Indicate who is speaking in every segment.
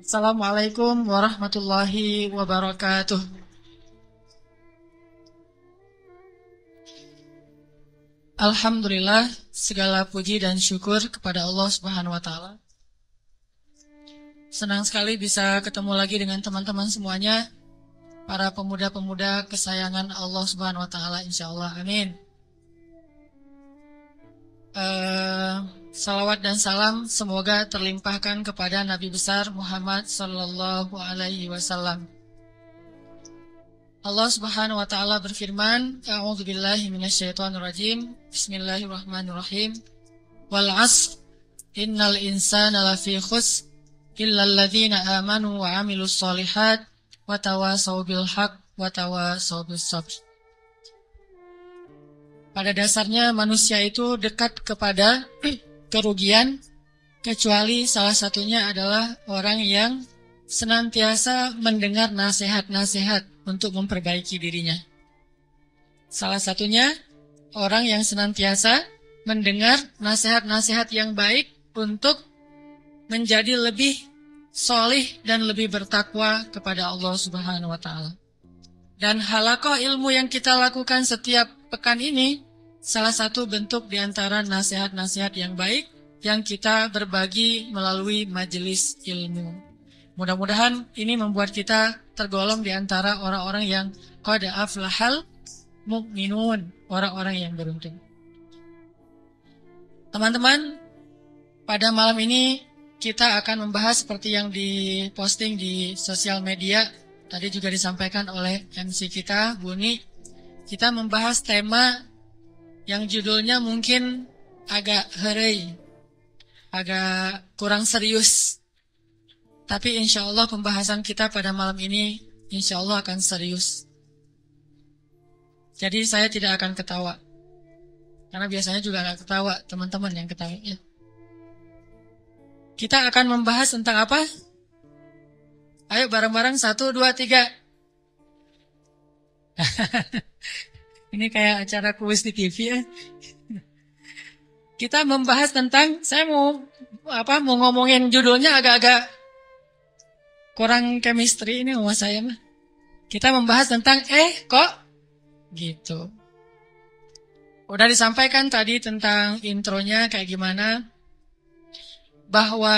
Speaker 1: Assalamualaikum warahmatullahi wabarakatuh. Alhamdulillah, segala puji dan syukur kepada Allah Subhanahu wa taala. Senang sekali bisa ketemu lagi dengan teman-teman semuanya, para pemuda-pemuda kesayangan Allah Subhanahu wa taala, insyaallah. Amin. Salawat dan salam semoga terlimpahkan kepada Nabi besar Muhammad sallallahu alaihi wasallam. Allah Subhanahu wa taala berfirman, A'udzubillahi minasyaitonirrajim. Bismillahirrahmanirrahim. Wal 'ashr innal insana lafi khusr illal ladzina amanu wa 'amilus shalihat wa tawasaw bil haqq wa tawasaw bis sabr. Pada dasarnya manusia itu dekat kepada kerugian, kecuali salah satunya adalah orang yang senantiasa mendengar nasihat-nasihat untuk memperbaiki dirinya. Salah satunya orang yang senantiasa mendengar nasihat-nasihat yang baik untuk menjadi lebih solih dan lebih bertakwa kepada Allah Subhanahu wa taala. Dan halaqah ilmu yang kita lakukan setiap pekan ini salah satu bentuk di antara nasihat-nasihat yang baik yang kita berbagi melalui majelis ilmu. Mudah-mudahan ini membuat kita tergolong di antara orang-orang yang qad aflahal mu'minun, orang-orang yang beruntung. Teman-teman, pada malam ini kita akan membahas seperti yang diposting di sosial media. Tadi juga disampaikan oleh MC kita, Buni. Kita membahas tema yang judulnya mungkin agak herei, agak kurang serius. Tapi insya Allah pembahasan kita pada malam ini insya Allah akan serius. Jadi saya tidak akan ketawa. Karena biasanya juga nggak ketawa, teman-teman yang ketawa. Ya. Kita akan membahas tentang apa? Ayo bareng-bareng 1, 2, 3. Ini kayak acara kuis di TV ya. Kita membahas tentang, saya mau ngomongin judulnya agak-agak kurang chemistry ini sama saya mah. Kita membahas tentang kok gitu. Udah disampaikan tadi tentang intronya kayak gimana. Bahwa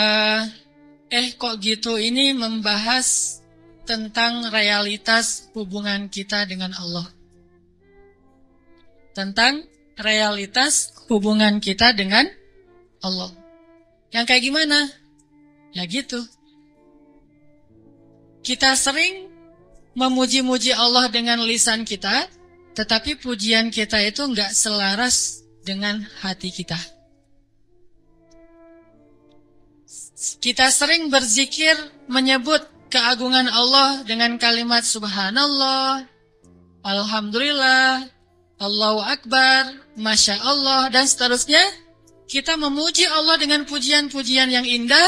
Speaker 1: kok gitu ini membahas tentang realitas hubungan kita dengan Allah. Tentang realitas hubungan kita dengan Allah. Yang kayak gimana? Ya gitu. Kita sering memuji-muji Allah dengan lisan kita, tetapi pujian kita itu nggak selaras dengan hati kita. Kita sering berzikir menyebut keagungan Allah dengan kalimat subhanallah, alhamdulillah, Allahu Akbar, Masya Allah, dan seterusnya. Kita memuji Allah dengan pujian-pujian yang indah,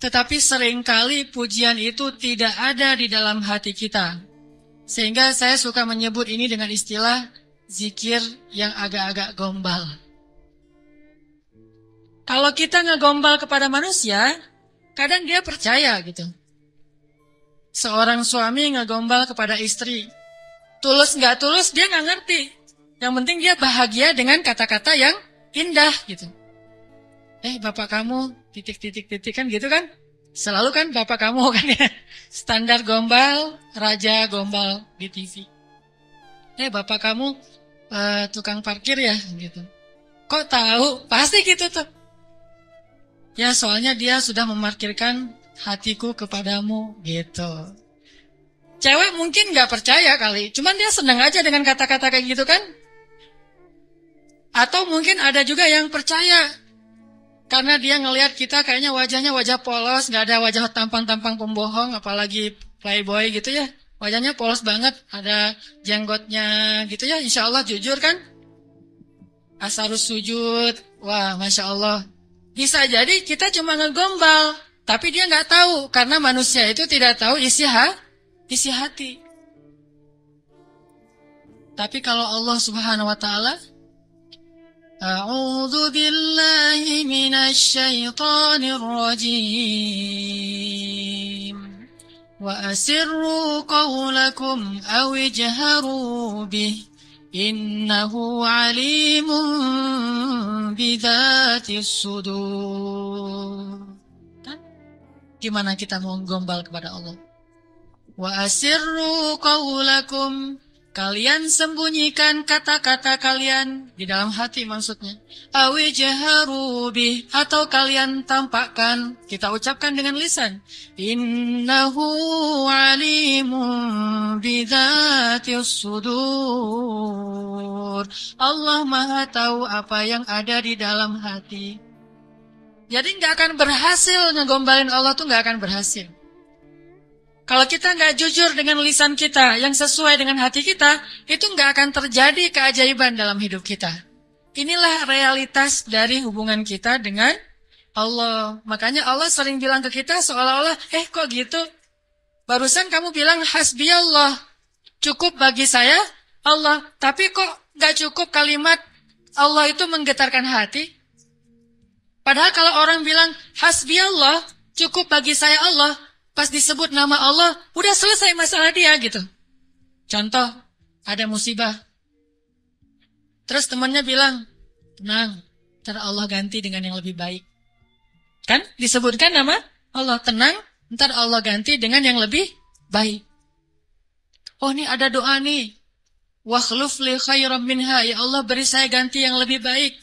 Speaker 1: tetapi seringkali pujian itu tidak ada di dalam hati kita. Sehingga saya suka menyebut ini dengan istilah zikir yang agak-agak gombal. Kalau kita ngegombal kepada manusia, kadang dia percaya gitu. Seorang suami ngegombal kepada istri, tulus nggak tulus dia nggak ngerti. Yang penting dia bahagia dengan kata-kata yang indah gitu. Bapak kamu titik-titik-titik kan gitu kan? Selalu kan bapak kamu kan ya. Standar gombal, raja gombal di TV. Bapak kamu tukang parkir ya gitu. Kok tahu? Pasti gitu tuh. Ya soalnya dia sudah memarkirkan hatiku kepadamu gitu. Cewek mungkin gak percaya kali. Cuman dia senang aja dengan kata-kata kayak gitu kan. Atau mungkin ada juga yang percaya. Karena dia ngelihat kita kayaknya wajahnya wajah polos, gak ada wajah tampang-tampang pembohong, apalagi playboy gitu ya. Wajahnya polos banget, ada jenggotnya gitu ya, insya Allah jujur kan. Asarus sujud, wah Masya Allah. Bisa jadi kita cuma ngegombal, tapi dia gak tahu, karena manusia itu tidak tahu isi hati. Tapi kalau Allah Subhanahu wa Ta'ala, A'udzu billahi minasy syaithanir rajim. Wa asirru qawlakum aw ijharu bih innahu alimun bidzatis sudur. Kan? Gimana kita mau gombal kepada Allah? Wa asirru qawlakum, kalian sembunyikan kata-kata kalian di dalam hati maksudnya. Awi jaharu bih, atau kalian tampakkan, kita ucapkan dengan lisan. Innahu alimun bidzatis sudur. Allah Maha tahu apa yang ada di dalam hati. Jadi nggak akan berhasil ngegombalin Allah tuh nggak akan berhasil. Kalau kita nggak jujur dengan lisan kita yang sesuai dengan hati kita, itu nggak akan terjadi keajaiban dalam hidup kita. Inilah realitas dari hubungan kita dengan Allah. Makanya Allah sering bilang ke kita seolah-olah, kok gitu? Barusan kamu bilang hasbiyallah, cukup bagi saya Allah. Tapi kok nggak cukup kalimat Allah itu menggetarkan hati? Padahal kalau orang bilang hasbiyallah, cukup bagi saya Allah, pas disebut nama Allah, udah selesai masalah dia gitu. Contoh, ada musibah. Terus temannya bilang, tenang, ntar Allah ganti dengan yang lebih baik. Kan? Disebutkan nama Allah, tenang, ntar Allah ganti dengan yang lebih baik. Oh, ini ada doa nih. Wakhluf li khairam minha, ya Allah beri saya ganti yang lebih baik.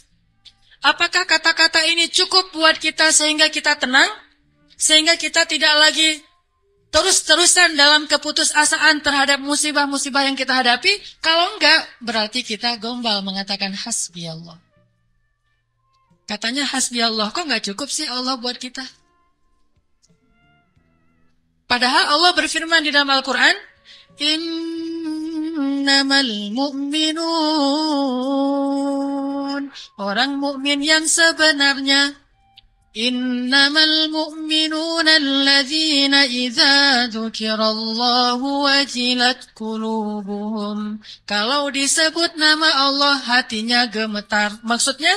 Speaker 1: Apakah kata-kata ini cukup buat kita sehingga kita tenang? Sehingga kita tidak lagi terus-terusan dalam keputusasaan terhadap musibah-musibah yang kita hadapi. Kalau enggak, berarti kita gombal mengatakan hasbi Allah. Katanya hasbi Allah, kok enggak cukup sih Allah buat kita? Padahal Allah berfirman di dalam Al-Quran, innamal mu'minun, orang mukmin yang sebenarnya, innamal mu'minuna alladzina idza dzukirallahu wajilat qulubuhum. Kalau disebut nama Allah hatinya gemetar. Maksudnya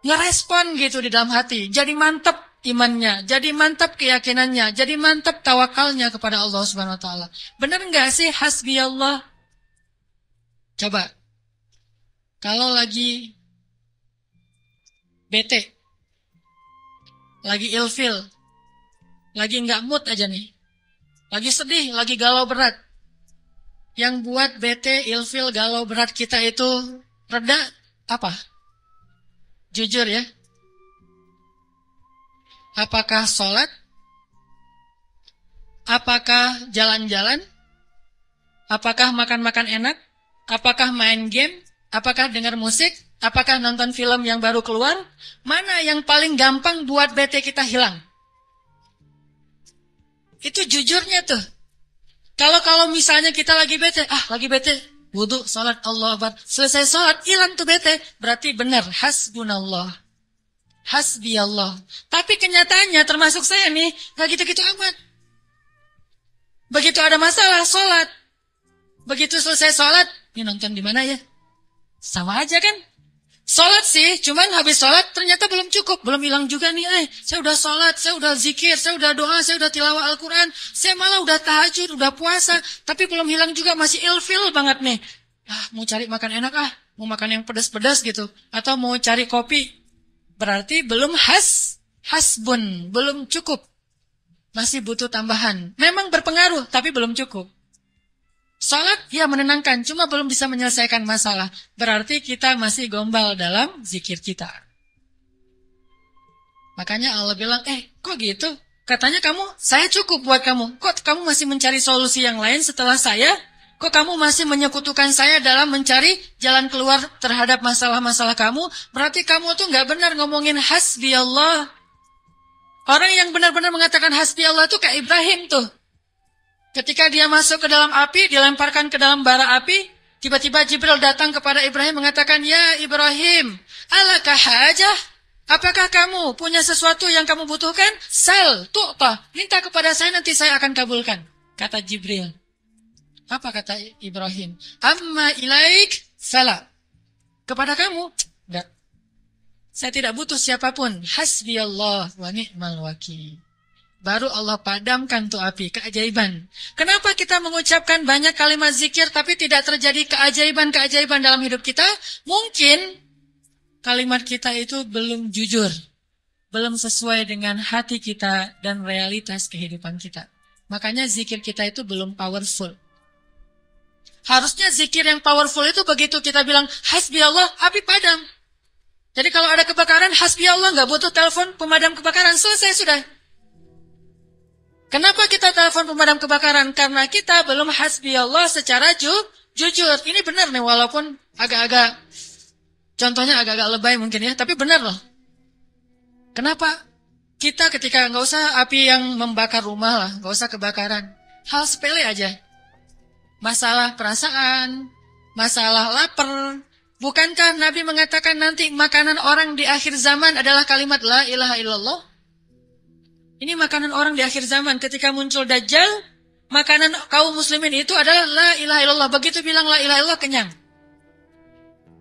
Speaker 1: ngerespon gitu di dalam hati. Jadi mantap imannya, jadi mantap keyakinannya, jadi mantap tawakalnya kepada Allah Subhanahu wa taala. Benar enggak sih hasbi Allah? Coba. Kalau lagi bete, lagi ilfil, lagi nggak mood aja nih, lagi sedih, lagi galau berat. Yang buat bete, ilfil, galau berat kita itu reda apa? Jujur ya. Apakah sholat? Apakah jalan-jalan? Apakah makan-makan enak? Apakah main game? Apakah dengar musik? Apakah nonton film yang baru keluar? Mana yang paling gampang buat bete kita hilang? Itu jujurnya tuh. Kalau misalnya kita lagi bete, wudhu, sholat, Allah Akbar. Selesai sholat, hilang tuh bete. Berarti benar, hasbunallah. Hasbi Allah. Tapi kenyataannya termasuk saya nih, gak gitu-gitu amat. Begitu ada masalah, sholat. Begitu selesai sholat, ini nonton di mana ya? Sama aja kan? Sholat sih, cuman habis sholat ternyata belum cukup. Belum hilang juga nih, saya udah sholat, saya udah zikir, saya udah doa, saya udah tilawah Al-Quran. Saya malah udah tahajud, udah puasa. Tapi belum hilang juga, masih ilfil banget nih. Mau cari makan enak mau makan yang pedas-pedas gitu. Atau mau cari kopi. Berarti belum hasbun, belum cukup. Masih butuh tambahan. Memang berpengaruh, tapi belum cukup. Salat ya menenangkan, cuma belum bisa menyelesaikan masalah. Berarti kita masih gombal dalam zikir kita. Makanya Allah bilang, kok gitu? Katanya saya cukup buat kamu. Kok kamu masih mencari solusi yang lain setelah saya? Kok kamu masih menyekutukan saya dalam mencari jalan keluar terhadap masalah-masalah kamu? Berarti kamu tuh nggak benar ngomongin hasbi Allah. Orang yang benar-benar mengatakan hasbi Allah tuh kayak Ibrahim tuh. Ketika dia masuk ke dalam api, dilemparkan ke dalam bara api, tiba-tiba Jibril datang kepada Ibrahim mengatakan, ya Ibrahim, alaka hajah? Apakah kamu punya sesuatu yang kamu butuhkan? Sal, tu'ta, minta kepada saya nanti saya akan kabulkan. Kata Jibril. Apa kata Ibrahim? Amma ilaik salam. Kepada kamu, enggak. Saya tidak butuh siapapun. Hasbi Allah wa ni'mal wakil. baru Allah padamkan tuh api, keajaiban. Kenapa kita mengucapkan banyak kalimat zikir tapi tidak terjadi keajaiban-keajaiban dalam hidup kita? Mungkin kalimat kita itu belum jujur, belum sesuai dengan hati kita dan realitas kehidupan kita. Makanya zikir kita itu belum powerful. Harusnya zikir yang powerful itu begitu kita bilang hasbi Allah, api padam. Jadi kalau ada kebakaran, hasbi Allah, nggak butuh telepon pemadam kebakaran, selesai sudah. Kenapa kita telepon pemadam kebakaran? Karena kita belum hasbi Allah secara jujur. Ini benar nih, walaupun agak-agak, contohnya agak-agak lebay mungkin ya, tapi benar loh. Kenapa? Kita ketika nggak usah api yang membakar rumah lah, nggak usah kebakaran. Hal sepele aja. Masalah perasaan, masalah lapar. Bukankah Nabi mengatakan nanti makanan orang di akhir zaman adalah kalimat la ilaha illallah? Ini makanan orang di akhir zaman. Ketika muncul Dajjal, makanan kaum muslimin itu adalah la ilaha illallah. Begitu bilang la ilaha illallah, kenyang.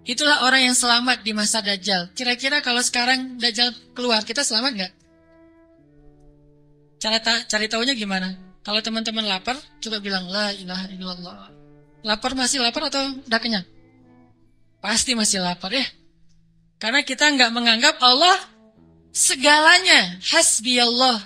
Speaker 1: Itulah orang yang selamat di masa Dajjal. Kira-kira kalau sekarang Dajjal keluar, kita selamat nggak? Cari taunya gimana? Kalau teman-teman lapar, coba bilang la ilaha illallah. Lapar masih lapar atau udah kenyang? Pasti masih lapar ya. Karena kita nggak menganggap Allah segalanya, hasbi Allah.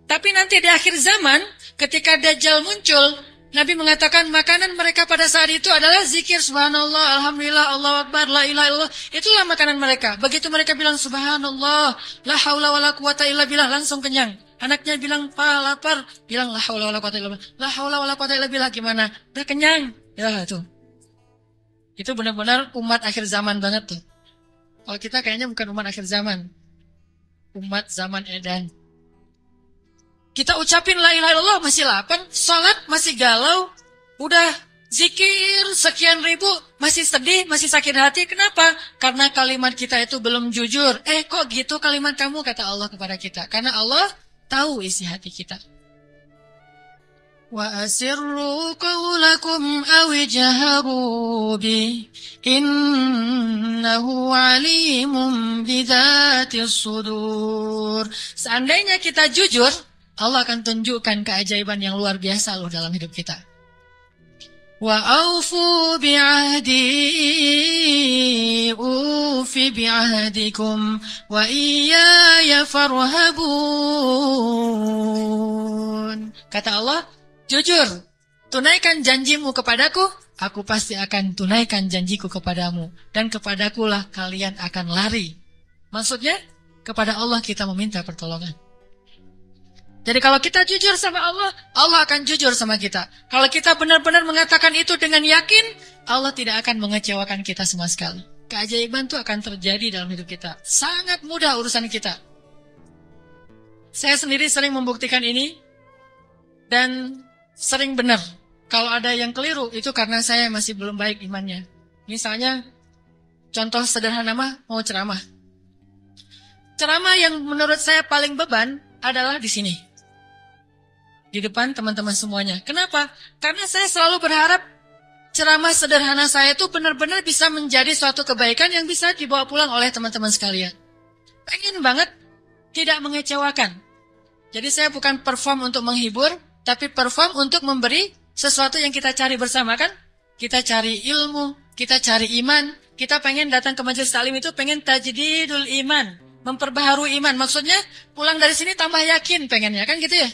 Speaker 1: Tapi nanti di akhir zaman, ketika Dajjal muncul, Nabi mengatakan makanan mereka pada saat itu adalah zikir subhanallah, alhamdulillah, Allahu akbar, la ilaha illallah. Itulah makanan mereka. Begitu mereka bilang subhanallah, la haula wala quwata illa billah, langsung kenyang. Anaknya bilang, "Pa, lapar." Bilang la haula wala quwata illa billah. La haula wala quwata illa billah gimana? Udah kenyang. Ya itu. Itu benar-benar umat akhir zaman banget tuh. Kalau kita kayaknya bukan umat akhir zaman. Umat zaman edan. Kita ucapin la ilaha illallah masih lapar, sholat masih galau, udah zikir sekian ribu masih sedih, masih sakit hati. Kenapa? Karena kalimat kita itu belum jujur. Kok gitu kalimat kamu, kata Allah kepada kita. Karena Allah tahu isi hati kita. Wa asirru qawlakum aw jaharu bi innahu alimun bidzatis sudur. Seandainya kita jujur, Allah akan tunjukkan keajaiban yang luar biasa loh dalam hidup kita. Wa aufu bi'ahdi ufi bi'ahdikum wa iyaya farhabun. Kata Allah, jujur, tunaikan janjimu kepadaku, aku pasti akan tunaikan janjiku kepadamu. Dan kepadakulah kalian akan lari. Maksudnya, kepada Allah kita meminta pertolongan. Jadi kalau kita jujur sama Allah, Allah akan jujur sama kita. Kalau kita benar-benar mengatakan itu dengan yakin, Allah tidak akan mengecewakan kita sama sekali. Keajaiban itu akan terjadi dalam hidup kita. Sangat mudah urusan kita. Saya sendiri sering membuktikan ini, dan sering benar. Kalau ada yang keliru, itu karena saya masih belum baik imannya. Misalnya, contoh sederhana mau ceramah. Ceramah yang menurut saya paling beban adalah di sini. Di depan teman-teman semuanya. Kenapa? Karena saya selalu berharap ceramah sederhana saya itu benar-benar bisa menjadi suatu kebaikan yang bisa dibawa pulang oleh teman-teman sekalian. Pengen banget tidak mengecewakan. Jadi saya bukan perform untuk menghibur, tapi perform untuk memberi sesuatu yang kita cari bersama kan. Kita cari ilmu, kita cari iman, kita pengen datang ke majelis taklim itu pengen tajdidul iman, memperbaharui iman. Maksudnya pulang dari sini tambah yakin pengennya kan gitu ya.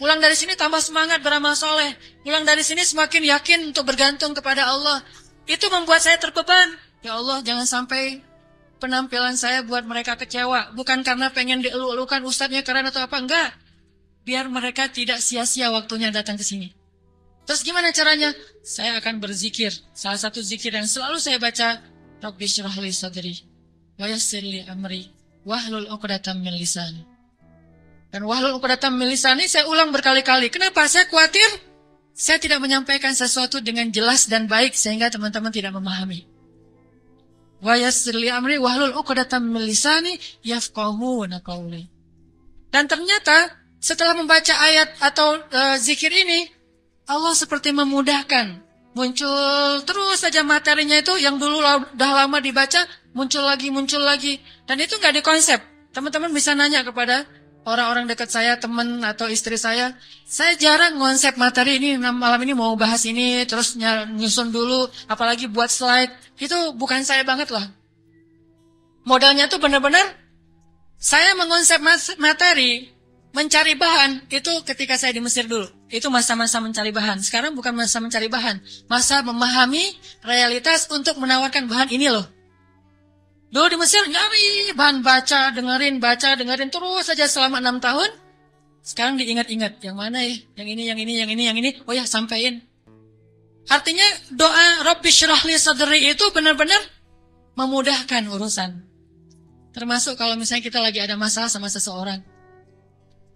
Speaker 1: Pulang dari sini tambah semangat beramal soleh. Pulang dari sini semakin yakin untuk bergantung kepada Allah. Itu membuat saya terbeban. Ya Allah, jangan sampai penampilan saya buat mereka kecewa. Bukan karena pengen dielu-elukan ustadznya keren atau apa. Enggak. Biar mereka tidak sia-sia waktunya datang ke sini. Terus gimana caranya? Saya akan berzikir. Salah satu zikir yang selalu saya baca. Rabbi syrah li sadri. Wa yassir li amri. Wahlul 'uqdatam min lisani. Dan wahlul 'uqdatam min lisani saya ulang berkali-kali. Kenapa? Saya khawatir saya tidak menyampaikan sesuatu dengan jelas dan baik sehingga teman-teman tidak memahami. Wa yassir li amri wahlul 'uqdatam min lisani yafqahuna qawli. Dan ternyata setelah membaca ayat atau zikir ini, Allah seperti memudahkan. Muncul terus saja materinya itu yang dulu udah lama dibaca, muncul lagi. Dan itu nggak dikonsep. Teman-teman bisa nanya kepada orang-orang dekat saya, teman atau istri saya jarang konsep materi ini, malam ini mau bahas ini, terus nyusun dulu, apalagi buat slide. Itu bukan saya banget lah. Modalnya tuh benar-benar saya mengonsep materi, mencari bahan, itu ketika saya di Mesir dulu. Itu masa-masa mencari bahan. Sekarang bukan masa mencari bahan, masa memahami realitas untuk menawarkan bahan ini loh. Dulu di Mesir nyari bahan, baca, dengerin terus saja selama 6 tahun. Sekarang diingat-ingat, yang mana ya? Yang ini. Oh ya, sampein. Artinya doa Rabbi syrah li sadri itu benar-benar memudahkan urusan. Termasuk kalau misalnya kita lagi ada masalah sama seseorang.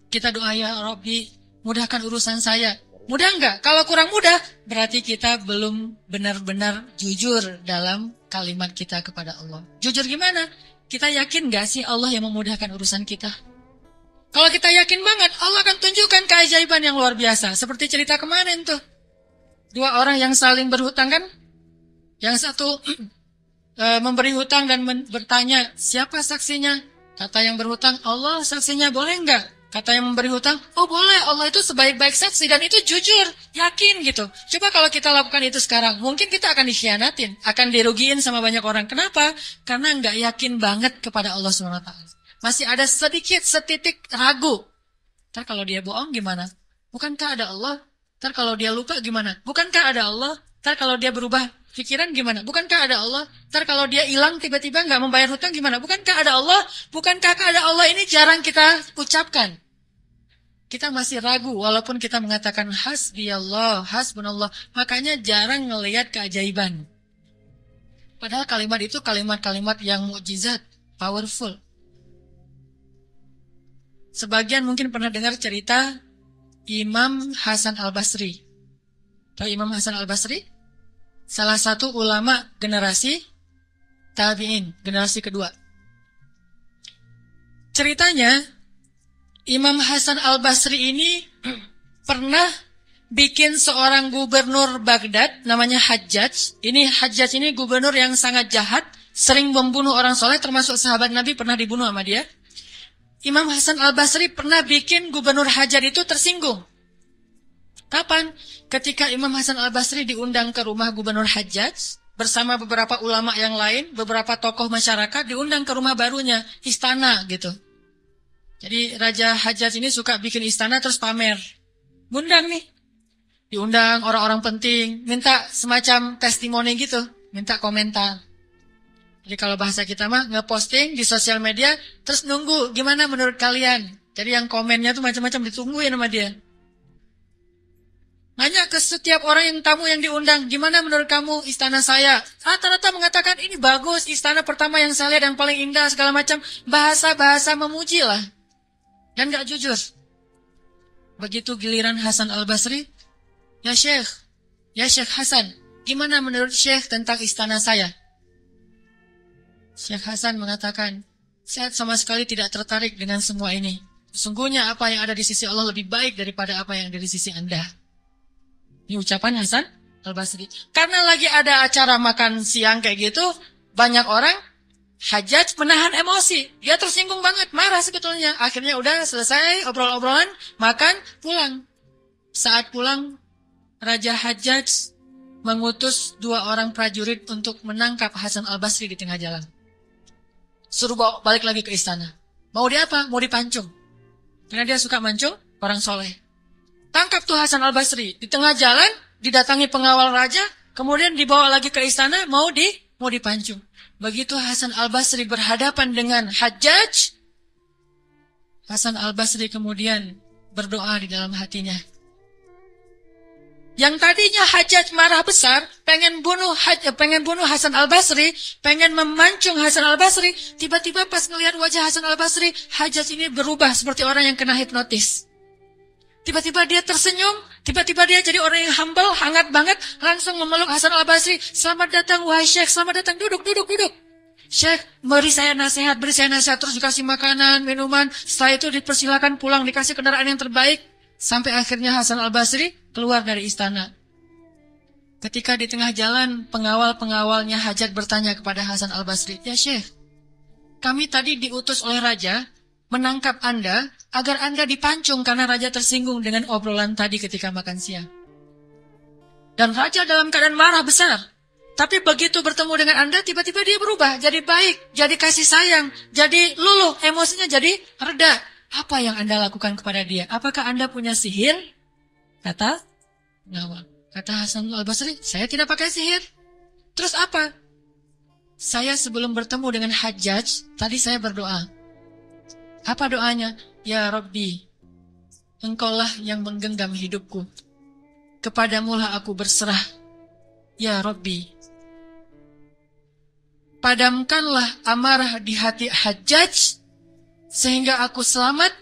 Speaker 1: Kita doa, ya Rabbi, mudahkan urusan saya. Mudah enggak? Kalau kurang mudah, berarti kita belum benar-benar jujur dalam kalimat kita kepada Allah. Jujur gimana? Kita yakin enggak sih Allah yang memudahkan urusan kita? Kalau kita yakin banget, Allah akan tunjukkan keajaiban yang luar biasa. Seperti cerita kemarin tuh. 2 orang yang saling berhutang kan? Yang satu memberi hutang dan bertanya, siapa saksinya? Kata yang berhutang, Allah saksinya, boleh enggak? Kata yang memberi hutang, oh boleh, Allah itu sebaik-baik saksi, dan itu jujur, yakin gitu. Coba kalau kita lakukan itu sekarang, mungkin kita akan dikhianatin, akan dirugiin sama banyak orang. Kenapa? Karena nggak yakin banget kepada Allah SWT. Masih ada setitik ragu. Ntar kalau dia bohong gimana? Bukankah ada Allah? Ntar kalau dia lupa gimana? Bukankah ada Allah? Ntar kalau dia berubah pikiran gimana? Bukankah ada Allah? Ntar kalau dia hilang tiba-tiba nggak membayar hutang gimana? Bukankah ada Allah? Bukankah ada Allah? Ini jarang kita ucapkan. Kita masih ragu walaupun kita mengatakan hasbiyallah, hasbunallah. Makanya jarang ngelihat keajaiban. Padahal kalimat itu kalimat-kalimat yang mukjizat, powerful. Sebagian mungkin pernah dengar cerita Imam Hasan Al-Basri. Tahu Imam Hasan Al-Basri? Salah satu ulama generasi tabi'in, generasi kedua. Ceritanya, Imam Hasan Al-Basri ini pernah bikin seorang gubernur Baghdad namanya Hajjaj. Hajjaj ini gubernur yang sangat jahat, sering membunuh orang soleh, termasuk sahabat Nabi pernah dibunuh sama dia. Imam Hasan Al-Basri pernah bikin gubernur Hajjaj itu tersinggung. Kapan? Ketika Imam Hasan Al-Basri diundang ke rumah gubernur Hajjaj bersama beberapa ulama yang lain, beberapa tokoh masyarakat, diundang ke rumah barunya, istana gitu. Jadi Raja Hajjaj ini suka bikin istana terus pamer. Ngundang nih. Diundang orang-orang penting, minta semacam testimoni gitu, minta komentar. Jadi kalau bahasa kita mah ngeposting di sosial media, terus nunggu gimana menurut kalian. Jadi yang komennya tuh macam-macam ditungguin sama dia. Nanya ke setiap orang yang tamu yang diundang, gimana menurut kamu istana saya? Rata-rata mengatakan ini bagus, istana pertama yang saya lihat yang paling indah segala macam. Bahasa-bahasa memuji lah. Dan gak jujur. Begitu giliran Hasan Al-Basri, ya Syekh Hasan, gimana menurut Syekh tentang istana saya? Syekh Hasan mengatakan, saya sama sekali tidak tertarik dengan semua ini. Sesungguhnya apa yang ada di sisi Allah lebih baik daripada apa yang ada di sisi Anda. Ini ucapan Hasan Al-Basri. Karena lagi ada acara makan siang kayak gitu, banyak orang, Hajjaj menahan emosi. Dia tersinggung banget, marah sebetulnya. Akhirnya udah selesai obrol-obrolan, makan, pulang. Saat pulang, Raja Hajjaj mengutus 2 orang prajurit untuk menangkap Hasan Al-Basri di tengah jalan. Suruh bawa balik lagi ke istana. Mau dia apa? Mau dipancung. Karena dia suka mancung, orang soleh. Tangkap tuh Hasan Al-Basri. Di tengah jalan, didatangi pengawal raja, kemudian dibawa lagi ke istana, mau dipancung. Begitu Hasan Al-Basri berhadapan dengan Hajjaj, Hasan Al-Basri kemudian berdoa di dalam hatinya. Yang tadinya Hajjaj marah besar, pengen bunuh Hasan Al-Basri, pengen memancung Hasan Al-Basri, tiba-tiba pas ngelihat wajah Hasan Al-Basri, Hajjaj ini berubah seperti orang yang kena hipnotis. Tiba-tiba dia tersenyum, tiba-tiba dia jadi orang yang humble, hangat banget, langsung memeluk Hasan Al-Basri. Selamat datang, wahai Syekh, selamat datang, duduk. Syekh, beri saya nasihat, terus dikasih makanan, minuman. Setelah itu dipersilakan pulang, dikasih kendaraan yang terbaik. Sampai akhirnya Hasan Al-Basri keluar dari istana. Ketika di tengah jalan, pengawal-pengawalnya Hajjaj bertanya kepada Hasan Al-Basri, ya Syekh, kami tadi diutus oleh raja, menangkap Anda agar Anda dipancung karena raja tersinggung dengan obrolan tadi ketika makan siang. Dan raja dalam keadaan marah besar. Tapi begitu bertemu dengan Anda, tiba-tiba dia berubah, jadi baik, jadi kasih sayang, jadi luluh, emosinya jadi reda. Apa yang Anda lakukan kepada dia? Apakah Anda punya sihir? Kata Hasan Al-Basri, saya tidak pakai sihir. Terus apa? Saya sebelum bertemu dengan Hajjaj, tadi saya berdoa. Apa doanya? Ya Rabbi, Engkaulah yang menggenggam hidupku. Kepadamulah aku berserah. Ya Rabbi, padamkanlah amarah di hati Hajjaj, sehingga aku selamat,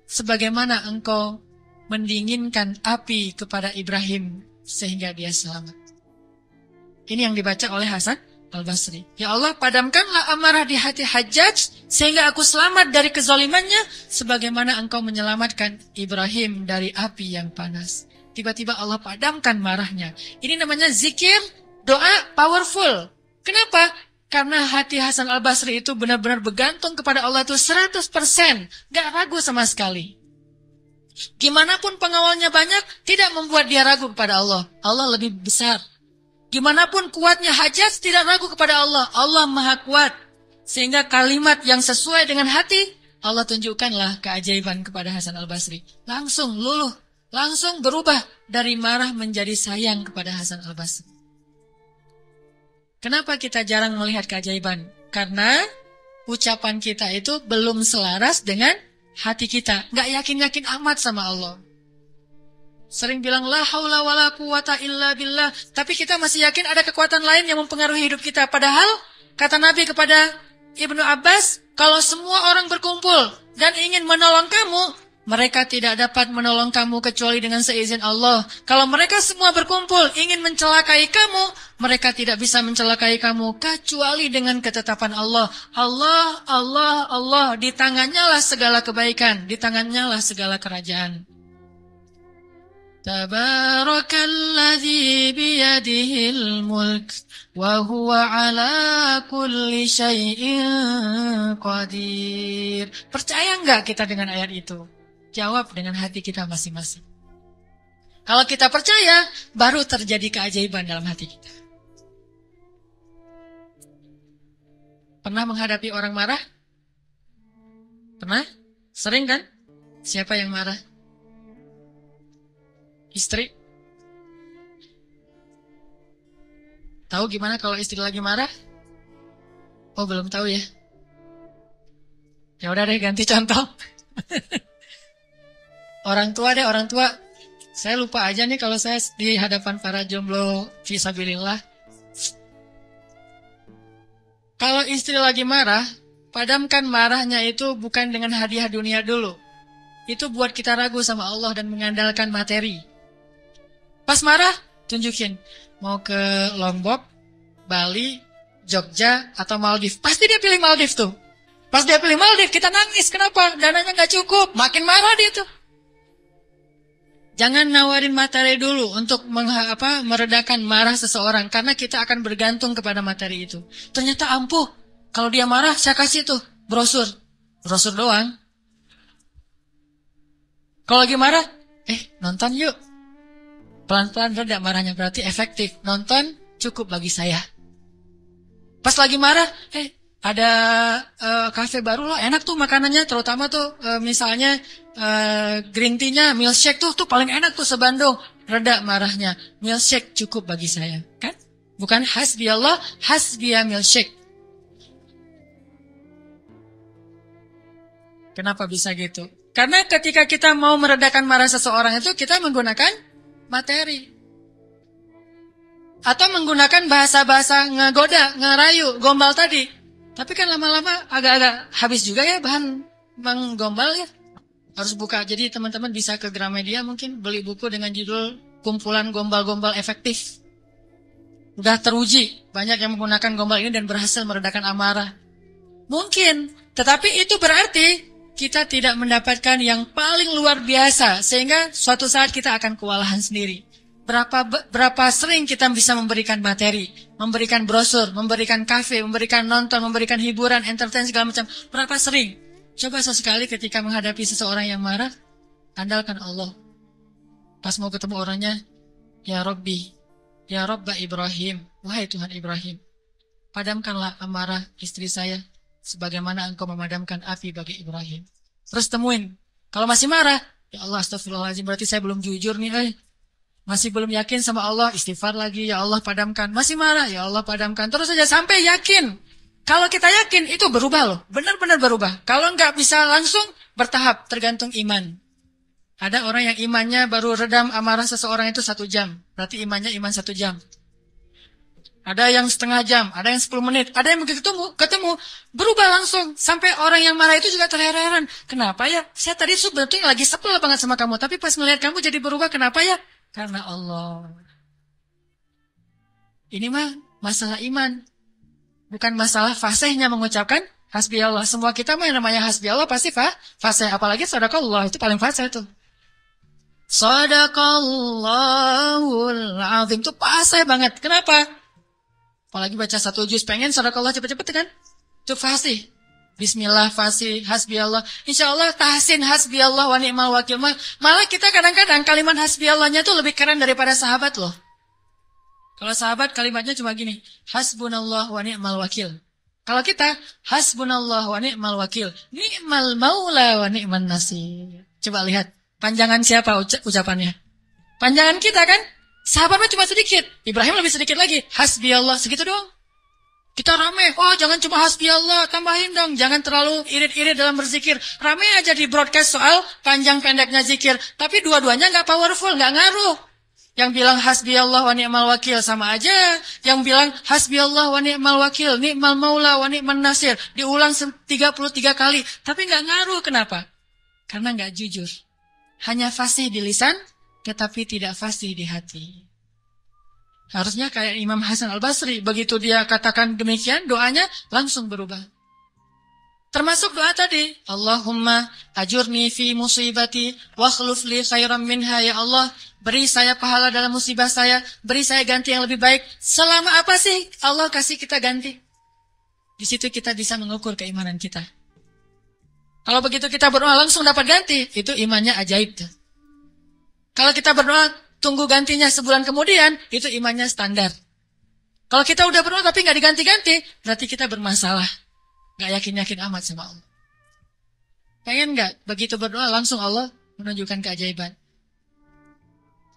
Speaker 1: sebagaimana Engkau mendinginkan api kepada Ibrahim, sehingga dia selamat. Ini yang dibaca oleh Hasan Al-Basri. Ya Allah, padamkanlah amarah di hati Hajjaj, sehingga aku selamat dari kezalimannya, sebagaimana Engkau menyelamatkan Ibrahim dari api yang panas. Tiba-tiba Allah padamkan marahnya. Ini namanya zikir, doa powerful. Kenapa? Karena hati Hasan Al-Basri itu benar-benar bergantung kepada Allah itu 100%. Gak ragu sama sekali. Gimana pun pengawalnya banyak, tidak membuat dia ragu kepada Allah. Allah lebih besar. Gimana pun kuatnya Hajjaj, tidak ragu kepada Allah. Allah maha kuat. Sehingga kalimat yang sesuai dengan hati, Allah tunjukkanlah keajaiban kepada Hasan Al-Basri. Langsung luluh. Langsung berubah dari marah menjadi sayang kepada Hasan Al-Basri. Kenapa kita jarang melihat keajaiban? Karena ucapan kita itu belum selaras dengan hati kita. Nggak yakin-yakin amat sama Allah. Sering bilang, la haula wa la quwata illa billah. Tapi kita masih yakin ada kekuatan lain yang mempengaruhi hidup kita. Padahal, kata Nabi kepada Ibnu Abbas, kalau semua orang berkumpul dan ingin menolong kamu, mereka tidak dapat menolong kamu kecuali dengan seizin Allah. Kalau mereka semua berkumpul ingin mencelakai kamu, mereka tidak bisa mencelakai kamu kecuali dengan ketetapan Allah. Allah, Allah, Allah. Di tangannya lah segala kebaikan. Di tangannya lah segala kerajaan. Tabarakalladzi biyadihil mulk wa huwa ala kulli syai'in qadir. Percaya enggak kita dengan ayat itu? Jawab dengan hati kita masing-masing. Kalau kita percaya, baru terjadi keajaiban dalam hati kita. Pernah menghadapi orang marah? Pernah? Sering kan? Siapa yang marah? Istri? Tahu gimana kalau istri lagi marah? Oh, belum tahu ya? Ya udah deh, ganti contoh. Orang tua deh, orang tua. Saya lupa aja nih kalau saya di hadapan para jomblo fisabilillah. Kalau istri lagi marah, padamkan marahnya itu bukan dengan hadiah dunia dulu. Itu buat kita ragu sama Allah dan mengandalkan materi. Pas marah, tunjukin. Mau ke Lombok, Bali, Jogja, atau Maldives. Pasti dia pilih Maldives tuh. Pas dia pilih Maldives, kita nangis. Kenapa? Dananya gak cukup. Makin marah dia tuh. Jangan nawarin materi dulu untuk meredakan marah seseorang. Karena kita akan bergantung kepada materi itu. Ternyata ampuh. Kalau dia marah, saya kasih tuh brosur. Brosur doang. Kalau lagi marah, nonton yuk. Pelan-pelan reda marahnya, berarti efektif. Nonton cukup bagi saya. Pas lagi marah, ada kafe baru loh, enak tuh makanannya, terutama tuh misalnya green tea-nya, milkshake tuh paling enak tuh se-Bandung. Reda marahnya, milkshake cukup bagi saya, kan? Bukan hasbi Allah, hasbiya milkshake. Kenapa bisa gitu? Karena ketika kita mau meredakan marah seseorang itu, kita menggunakan materi. Atau menggunakan bahasa-bahasa ngegoda, ngerayu, gombal tadi. Tapi kan lama-lama agak-agak habis juga ya bahan menggombal ya. Harus buka. Jadi teman-teman bisa ke Gramedia mungkin beli buku dengan judul Kumpulan Gombal-Gombal Efektif. Udah teruji. Banyak yang menggunakan gombal ini dan berhasil meredakan amarah. Mungkin. Tetapi itu berarti kita tidak mendapatkan yang paling luar biasa. Sehingga suatu saat kita akan kewalahan sendiri. Berapa sering kita bisa memberikan materi, memberikan brosur, memberikan kafe, memberikan nonton, memberikan hiburan, entertain segala macam. Berapa sering? Coba sesekali ketika menghadapi seseorang yang marah, andalkan Allah. Pas mau ketemu orangnya, Ya Rabbi, Ya Rabba Ibrahim, wahai Tuhan Ibrahim, padamkanlah amarah istri saya, sebagaimana engkau memadamkan api bagi Ibrahim. Terus temuin, kalau masih marah, ya Allah astagfirullahaladzim, berarti saya belum jujur nih, masih belum yakin sama Allah, istighfar lagi, ya Allah padamkan. Masih marah, ya Allah padamkan. Terus saja sampai yakin. Kalau kita yakin, itu berubah loh, benar-benar berubah. Kalau nggak bisa langsung, bertahap, tergantung iman. Ada orang yang imannya baru redam amarah seseorang itu 1 jam. Berarti imannya iman 1 jam. Ada yang setengah jam, ada yang 10 menit, ada yang begitu ketemu, berubah langsung. Sampai orang yang marah itu juga terheran-heran. Kenapa ya? Saya tadi sebetulnya lagi sebel banget sama kamu, tapi pas melihat kamu jadi berubah, kenapa ya? Karena Allah. Ini mah masalah iman. Bukan masalah fasihnya mengucapkan hasbi Allah. Semua kita mah yang namanya hasbi Allah pasti fasih. Apalagi sadaqallah, itu paling fasih itu. Sadaqallahul azim, itu fasih banget. Kenapa? Apalagi baca 1 juz, pengen sadaqallah cepet-cepet kan? Itu fasih. Bismillah fasih, hasbi Allah. Insya Allah tahsin hasbi Allah wa ni'mal wakil. Malah kita kadang-kadang kalimat hasbi Allahnya itu lebih keren daripada sahabat loh. Kalau sahabat kalimatnya cuma gini, hasbunallah wa ni'mal wakil. Kalau kita, hasbunallah wa ni'mal wakil. Ni'mal maula wa ni'man nasir. Coba lihat, panjangan siapa ucapannya? Panjangan kita kan? Sahabatnya cuma sedikit. Ibrahim lebih sedikit lagi. Hasbi Allah, segitu doang. Kita rame, oh jangan cuma hasbi Allah, tambahin dong. Jangan terlalu irit-irit dalam berzikir. Rame aja di broadcast soal panjang pendeknya zikir. Tapi dua-duanya nggak powerful, nggak ngaruh. Yang bilang hasbi Allah wa ni'mal wakil sama aja. Yang bilang hasbi Allah wa ni'mal wakil, ni'mal maula wa ni'man nasir. Diulang 33 kali. Tapi nggak ngaruh, kenapa? Karena nggak jujur. Hanya fasih di lisan, tetapi tidak fasih di hati. Harusnya kayak Imam Hasan Al-Basri. Begitu dia katakan demikian, doanya langsung berubah. Termasuk doa tadi. Allahumma ajurni fi musibati wa akhluf li khairan minha. Ya Allah, beri saya pahala dalam musibah saya. Beri saya ganti yang lebih baik. Selama apa sih Allah kasih kita ganti? Di situ kita bisa mengukur keimanan kita. Kalau begitu kita berdoa langsung dapat ganti, itu imannya ajaib tuh. Kalau kita berdoa, tunggu gantinya sebulan kemudian, itu imannya standar. Kalau kita udah berdoa tapi nggak diganti-ganti, berarti kita bermasalah. Nggak yakin-yakin amat sama Allah. Pengen nggak begitu berdoa langsung Allah menunjukkan keajaiban?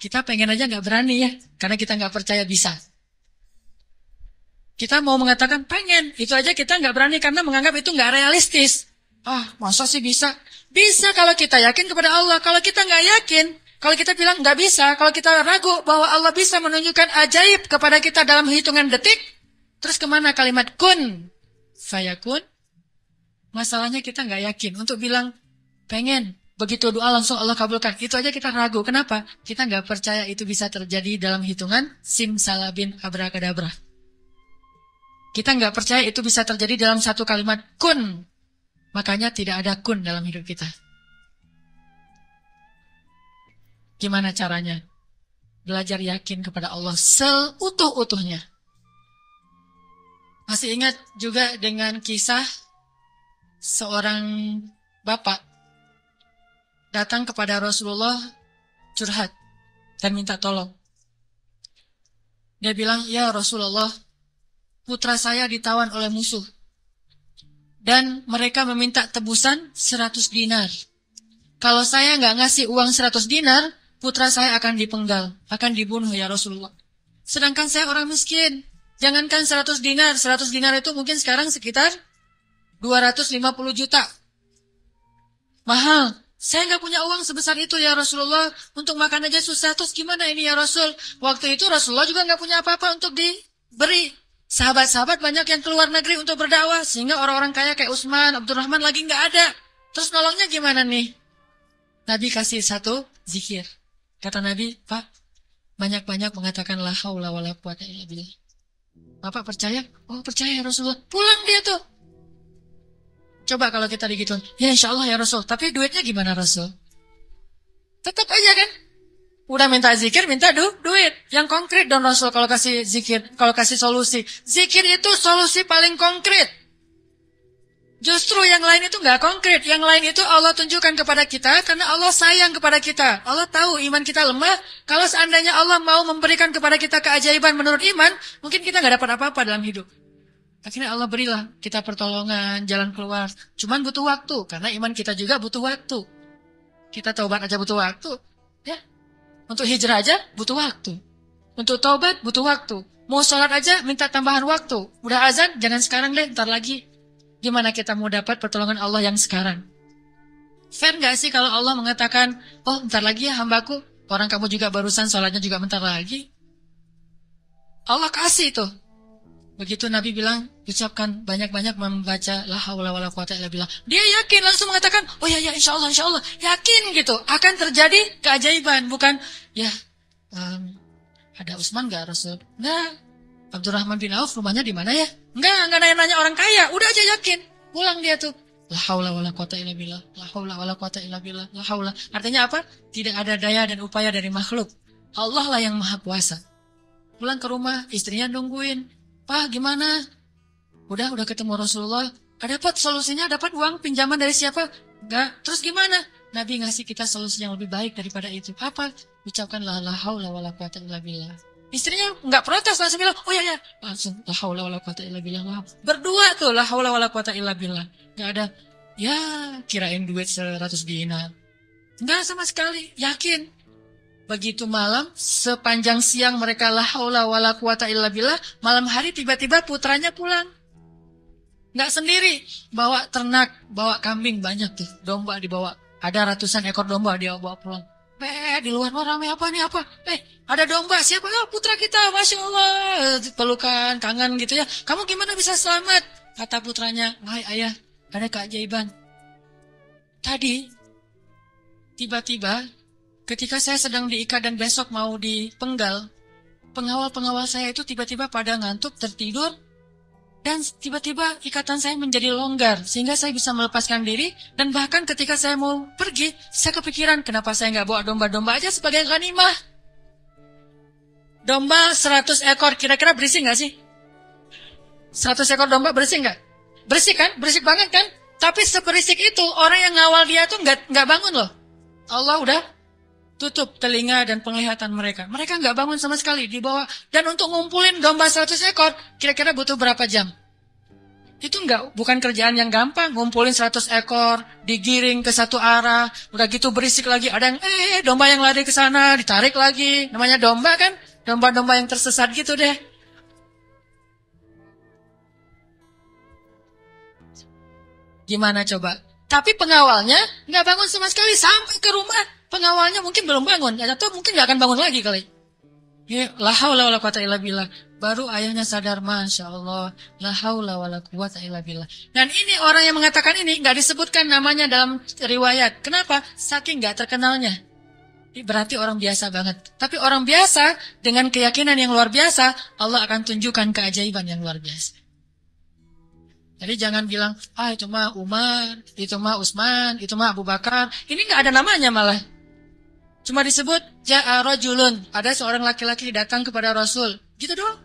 Speaker 1: Kita pengen aja nggak berani ya, karena kita nggak percaya bisa. Kita mau mengatakan pengen, itu aja kita nggak berani karena menganggap itu nggak realistis. Masa sih bisa? Bisa kalau kita yakin kepada Allah. Kalau kita nggak yakin, kalau kita bilang nggak bisa, kalau kita ragu bahwa Allah bisa menunjukkan ajaib kepada kita dalam hitungan detik, terus kemana kalimat kun fayakun? Masalahnya kita nggak yakin untuk bilang pengen, begitu doa langsung Allah kabulkan. Itu aja kita ragu. Kenapa? Kita nggak percaya itu bisa terjadi dalam hitungan simsalabin abrakadabra. Kita nggak percaya itu bisa terjadi dalam satu kalimat kun. Makanya tidak ada kun dalam hidup kita. Gimana caranya? Belajar yakin kepada Allah seutuh-utuhnya. Masih ingat juga dengan kisah seorang bapak datang kepada Rasulullah curhat dan minta tolong. Dia bilang, ya Rasulullah, putra saya ditawan oleh musuh. Dan mereka meminta tebusan 100 dinar. Kalau saya nggak ngasih uang 100 dinar, putra saya akan dipenggal, akan dibunuh ya Rasulullah. Sedangkan saya orang miskin. Jangankan 100 dinar, 100 dinar itu mungkin sekarang sekitar 250 juta. Mahal. Saya nggak punya uang sebesar itu ya Rasulullah. Untuk makan aja susah. Terus gimana ini ya Rasul? Waktu itu Rasulullah juga nggak punya apa-apa untuk diberi. Sahabat-sahabat banyak yang keluar negeri untuk berdakwah. Sehingga orang-orang kaya kayak Utsman, Abdurrahman lagi nggak ada. Terus nolongnya gimana nih? Nabi kasih satu zikir. Kata Nabi, Pak, banyak-banyak mengatakan la haula wala quwata illa billah. Bapak percaya? Oh percaya ya Rasulullah. Pulang dia tuh. Coba kalau kita digituin, ya insya Allah ya Rasul. Tapi duitnya gimana Rasul? Tetap aja kan? Udah minta zikir, minta duit. Yang konkret dong Rasul kalau kasih zikir, kalau kasih solusi. Zikir itu solusi paling konkret. Justru yang lain itu nggak konkret. Yang lain itu Allah tunjukkan kepada kita karena Allah sayang kepada kita. Allah tahu iman kita lemah. Kalau seandainya Allah mau memberikan kepada kita keajaiban menurut iman, mungkin kita nggak dapat apa-apa dalam hidup. Akhirnya Allah berilah kita pertolongan, jalan keluar. Cuman butuh waktu, karena iman kita juga butuh waktu. Kita taubat aja butuh waktu. Ya. Untuk hijrah aja butuh waktu. Untuk taubat butuh waktu. Mau sholat aja minta tambahan waktu. Udah azan, jangan sekarang deh, ntar lagi. Gimana kita mau dapat pertolongan Allah yang sekarang? Fair gak sih kalau Allah mengatakan, oh bentar lagi ya hambaku, orang kamu juga barusan sholatnya juga bentar lagi. Allah kasih tuh. Begitu Nabi bilang, ucapkan banyak-banyak membaca la haula wala quwata illa billah. Dia yakin langsung mengatakan, oh ya insya Allah, yakin gitu. Akan terjadi keajaiban, bukan ya ada Utsman gak Rasul? Enggak. Abdurrahman bin Auf rumahnya di mana ya? Enggak nanya-nanya orang kaya, udah aja yakin. Pulang dia tuh. La haula wala quwata illa billah. La haula wala quwata illa billah. La haula. Artinya apa? Tidak ada daya dan upaya dari makhluk. Allah lah yang maha kuasa. Pulang ke rumah, istrinya nungguin. Pak, gimana? Udah ketemu Rasulullah. Dapat solusinya, dapat uang pinjaman dari siapa? Enggak. Terus gimana? Nabi ngasih kita solusi yang lebih baik daripada itu. Apa? Ucapkan la haula wala quwata illa billah. Istrinya nggak protes, langsung bilang, oh ya, langsung la haula wala quwata illa billah. Berdua tuh la haula wala quwata illa billah. Nggak ada, ya kirain duit 100 dinar. Nggak sama sekali, yakin. Begitu malam, sepanjang siang mereka la haula wala quwata illa billah, malam hari tiba-tiba putranya pulang. Nggak sendiri, bawa ternak, bawa kambing banyak tuh, domba dibawa. Ada ratusan ekor domba dia bawa pulang. Di luar ramai apa nih apa? Ada domba, siapa? Oh, putra kita, Masya Allah. Pelukan, kangen gitu ya. Kamu gimana bisa selamat? Kata putranya, wahai ayah, ada keajaiban. Tadi, tiba-tiba, ketika saya sedang diikat dan besok mau dipenggal, pengawal-pengawal saya itu tiba-tiba pada ngantuk, tertidur, dan tiba-tiba ikatan saya menjadi longgar, sehingga saya bisa melepaskan diri, dan bahkan ketika saya mau pergi, saya kepikiran, kenapa saya nggak bawa domba-domba aja sebagai ghanimah? Domba 100 ekor, kira-kira berisik nggak sih? 100 ekor domba berisik nggak? Berisik kan? Berisik banget kan? Tapi seberisik itu, orang yang ngawal dia tuh nggak bangun loh. Allah udah tutup telinga dan penglihatan mereka. Mereka nggak bangun sama sekali di bawah. Dan untuk ngumpulin domba 100 ekor, kira-kira butuh berapa jam? Itu bukan kerjaan yang gampang. Ngumpulin 100 ekor, digiring ke satu arah, udah gitu berisik lagi. Ada yang, domba yang lari ke sana, ditarik lagi. Namanya domba kan? Domba-domba yang tersesat gitu deh. Gimana coba? Tapi pengawalnya nggak bangun sama sekali sampai ke rumah. Pengawalnya mungkin belum bangun, atau mungkin nggak akan bangun lagi kali. Ya, la haula wala quwata illa billah. Baru ayahnya sadar, Masya Allah, la haula wala quwata illa billah. Dan ini orang yang mengatakan ini nggak disebutkan namanya dalam riwayat. Kenapa? Saking nggak terkenalnya. Berarti orang biasa banget. Tapi orang biasa dengan keyakinan yang luar biasa, Allah akan tunjukkan keajaiban yang luar biasa. Jadi jangan bilang, itu mah Umar, itu mah Utsman, itu mah Abu Bakar. Ini nggak ada namanya malah. Cuma disebut ja'a rajulun, ada seorang laki-laki datang kepada Rasul. Gitu doang.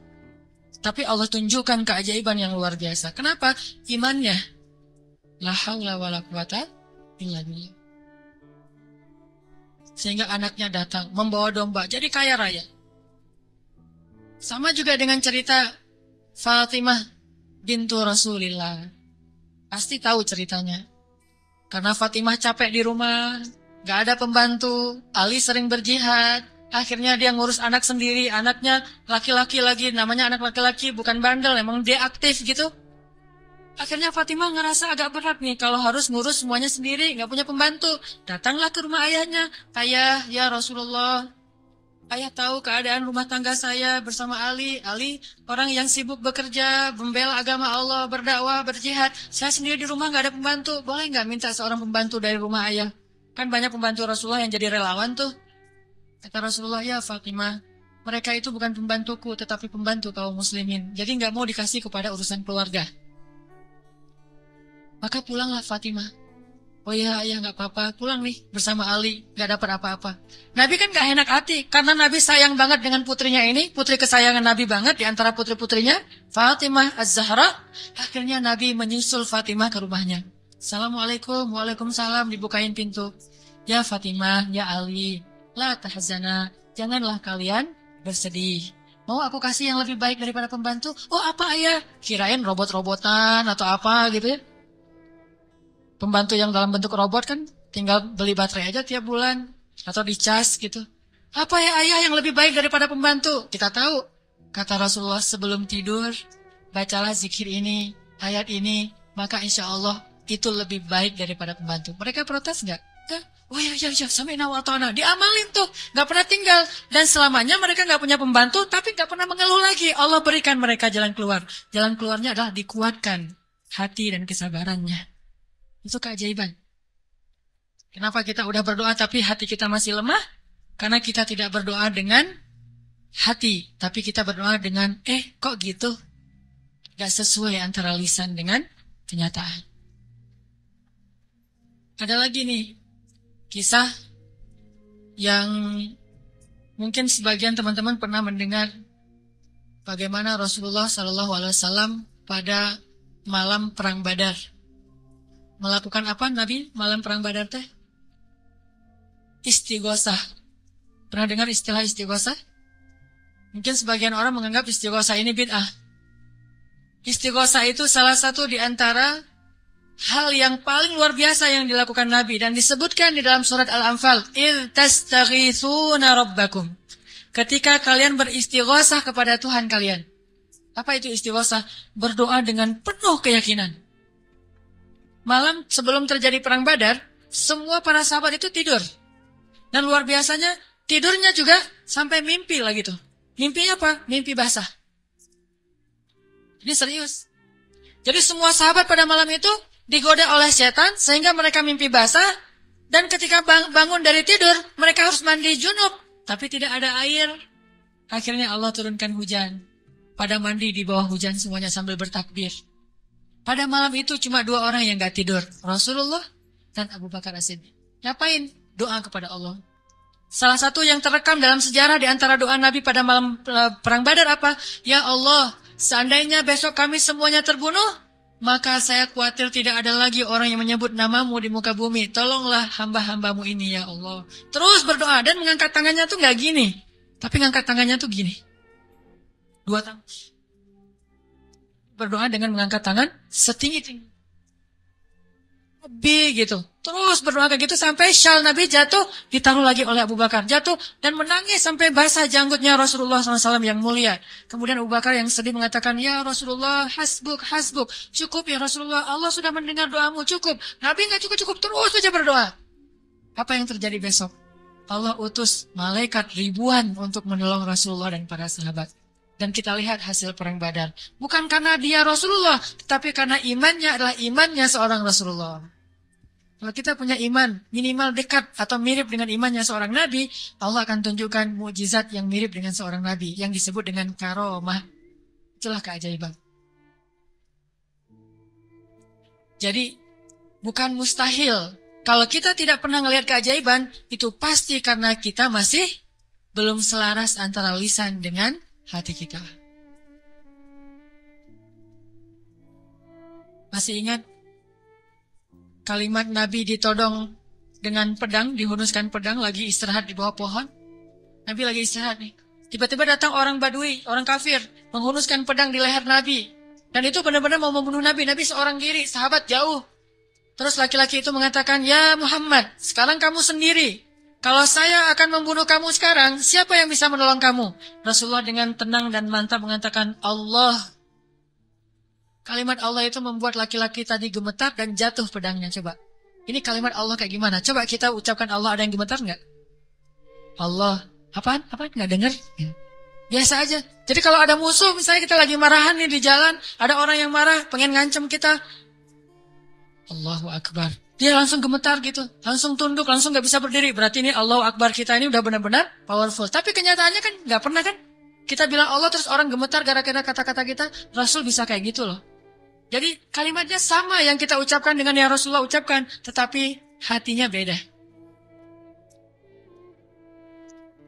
Speaker 1: Tapi Allah tunjukkan keajaiban yang luar biasa. Kenapa? Imannya. La haula wala quwata illa billah. Sehingga anaknya datang membawa domba, jadi kaya raya. Sama juga dengan cerita Fatimah bintu Rasulillah. Pasti tahu ceritanya. Karena Fatimah capek di rumah, gak ada pembantu, Ali sering berjihad, akhirnya dia ngurus anak sendiri, anaknya laki-laki lagi, namanya anak laki-laki, bukan bandel, emang dia aktif gitu. Akhirnya Fatimah ngerasa agak berat nih, kalau harus ngurus semuanya sendiri, gak punya pembantu. Datanglah ke rumah ayahnya, ayah, ya Rasulullah, ayah tahu keadaan rumah tangga saya bersama Ali. Ali orang yang sibuk bekerja, membela agama Allah, berdakwah, berjihad. Saya sendiri di rumah gak ada pembantu, boleh gak minta seorang pembantu dari rumah ayah? Kan banyak pembantu Rasulullah yang jadi relawan tuh. Kata Rasulullah, ya Fatimah, mereka itu bukan pembantuku, tetapi pembantu kaum muslimin. Jadi nggak mau dikasih kepada urusan keluarga. Maka pulanglah Fatimah. Oh iya, ayah nggak apa-apa, pulang nih bersama Ali, nggak dapat apa-apa. Nabi kan nggak enak hati, karena Nabi sayang banget dengan putrinya ini, putri kesayangan Nabi banget di antara putri-putrinya, Fatimah Az-Zahra. Akhirnya Nabi menyusul Fatimah ke rumahnya. Assalamualaikum, waalaikumsalam, dibukain pintu. Ya Fatimah, ya Ali, la tahzana, janganlah kalian bersedih. Mau aku kasih yang lebih baik daripada pembantu? Oh apa ayah? Kirain robot-robotan atau apa gitu ya. Pembantu yang dalam bentuk robot kan tinggal beli baterai aja tiap bulan atau dicas gitu. Apa ya ayah yang lebih baik daripada pembantu? Kita tahu. Kata Rasulullah sebelum tidur, bacalah zikir ini, ayat ini, maka insya Allah itu lebih baik daripada pembantu. Mereka protes nggak? Nggak. Oh ya, sami'na wa ata'na. Diamalin tuh, nggak pernah tinggal. Dan selamanya mereka nggak punya pembantu, tapi nggak pernah mengeluh lagi. Allah berikan mereka jalan keluar. Jalan keluarnya adalah dikuatkan hati dan kesabarannya. Itu keajaiban. Kenapa kita udah berdoa tapi hati kita masih lemah? Karena kita tidak berdoa dengan hati, tapi kita berdoa dengan kok gitu? Gak sesuai antara lisan dengan kenyataan. Ada lagi nih kisah yang mungkin sebagian teman-teman pernah mendengar bagaimana Rasulullah SAW pada malam perang Badar. Melakukan apa Nabi malam perang Badar teh? Istighosah. Pernah dengar istilah istighosah? Mungkin sebagian orang menganggap istighosah ini bid'ah. Istighosah itu salah satu di antara hal yang paling luar biasa yang dilakukan Nabi dan disebutkan di dalam surat Al-Anfal, "Idz tastaghitsuna rabbakum." Ketika kalian beristighosah kepada Tuhan kalian. Apa itu istighosah? Berdoa dengan penuh keyakinan. Malam sebelum terjadi perang Badar, semua para sahabat itu tidur. Dan luar biasanya, tidurnya juga sampai mimpi lah gitu. Mimpinya apa? Mimpi basah. Ini serius. Jadi semua sahabat pada malam itu digoda oleh setan sehingga mereka mimpi basah. Dan ketika bangun dari tidur, mereka harus mandi junub. Tapi tidak ada air. Akhirnya Allah turunkan hujan. Pada mandi di bawah hujan semuanya sambil bertakbir. Pada malam itu cuma 2 orang yang gak tidur. Rasulullah dan Abu Bakar As-Siddiq. Ngapain? Doa kepada Allah. Salah satu yang terekam dalam sejarah di antara doa Nabi pada malam perang Badar apa? Ya Allah, seandainya besok kami semuanya terbunuh, maka saya khawatir tidak ada lagi orang yang menyebut namamu di muka bumi. Tolonglah hamba-hambamu ini ya Allah. Terus berdoa dan mengangkat tangannya tuh gak gini. Tapi mengangkat tangannya tuh gini. 2 tangan. Berdoa dengan mengangkat tangan setinggi-tinggi. Lebih gitu. Terus berdoa kayak gitu sampai syal Nabi jatuh, ditaruh lagi oleh Abu Bakar. Jatuh dan menangis sampai basah janggutnya Rasulullah SAW yang mulia. Kemudian Abu Bakar yang sedih mengatakan, ya Rasulullah, hasbuk. Cukup ya Rasulullah, Allah sudah mendengar doamu, cukup. Nabi nggak cukup, terus saja berdoa. Apa yang terjadi besok? Allah utus malaikat ribuan untuk menolong Rasulullah dan para sahabat. Dan kita lihat hasil perang Badar. Bukan karena dia Rasulullah, tetapi karena imannya adalah imannya seorang Rasulullah. Kalau kita punya iman minimal dekat atau mirip dengan imannya seorang Nabi, Allah akan tunjukkan mukjizat yang mirip dengan seorang Nabi, yang disebut dengan karomah. Itulah keajaiban. Jadi, bukan mustahil. Kalau kita tidak pernah melihat keajaiban, itu pasti karena kita masih belum selaras antara lisan dengan hati kita. Masih ingat kalimat Nabi ditodong dengan pedang, dihunuskan pedang, lagi istirahat di bawah pohon? Nabi lagi istirahat nih. Tiba-tiba datang orang Badui, orang kafir, menghunuskan pedang di leher Nabi. Dan itu benar-benar mau membunuh Nabi. Nabi seorang diri, sahabat jauh. Terus laki-laki itu mengatakan, ya Muhammad, sekarang kamu sendiri. Kalau saya akan membunuh kamu sekarang, siapa yang bisa menolong kamu? Rasulullah dengan tenang dan mantap mengatakan, Allah. Kalimat Allah itu membuat laki-laki tadi gemetar dan jatuh pedangnya. Coba, ini kalimat Allah kayak gimana? Coba kita ucapkan Allah, ada yang gemetar nggak? Allah. Apaan? Nggak dengar? Ya. Biasa aja. Jadi kalau ada musuh, misalnya kita lagi marahan nih di jalan, ada orang yang marah, pengen ngancem kita. Allahu Akbar. Dia langsung gemetar gitu, langsung tunduk, langsung gak bisa berdiri. Berarti ini Allahu Akbar kita ini udah benar-benar powerful. Tapi kenyataannya kan gak pernah kan. Kita bilang Allah terus orang gemetar gara-gara kata-kata kita. Rasul bisa kayak gitu loh. Jadi kalimatnya sama yang kita ucapkan dengan yang Rasulullah ucapkan, tetapi hatinya beda.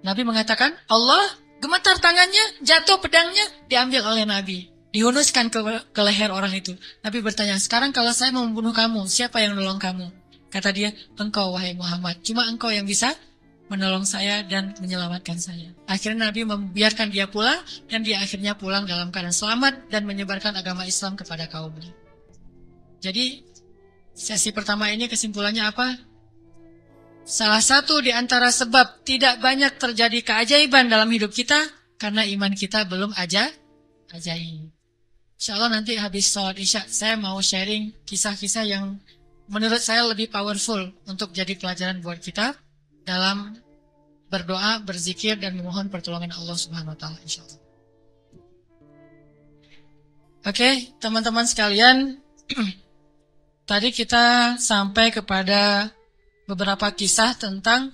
Speaker 1: Nabi mengatakan, Allah gemetar tangannya, jatuh pedangnya, diambil oleh Nabi. Dihunuskan ke leher orang itu. Nabi bertanya, sekarang kalau saya mau membunuh kamu, siapa yang menolong kamu? Kata dia, engkau wahai Muhammad. Cuma engkau yang bisa menolong saya dan menyelamatkan saya. Akhirnya Nabi membiarkan dia pulang, dan dia akhirnya pulang dalam keadaan selamat dan menyebarkan agama Islam kepada kaumnya. Jadi, sesi pertama ini kesimpulannya apa? Salah satu di antara sebab tidak banyak terjadi keajaiban dalam hidup kita, karena iman kita belum ajaib. Insya Allah nanti habis sholat isya, saya mau sharing kisah-kisah yang menurut saya lebih powerful untuk jadi pelajaran buat kita dalam berdoa, berzikir, dan memohon pertolongan Allah Subhanahu Wa Taala. Insya Allah. Oke, teman-teman sekalian, tadi kita sampai kepada beberapa kisah tentang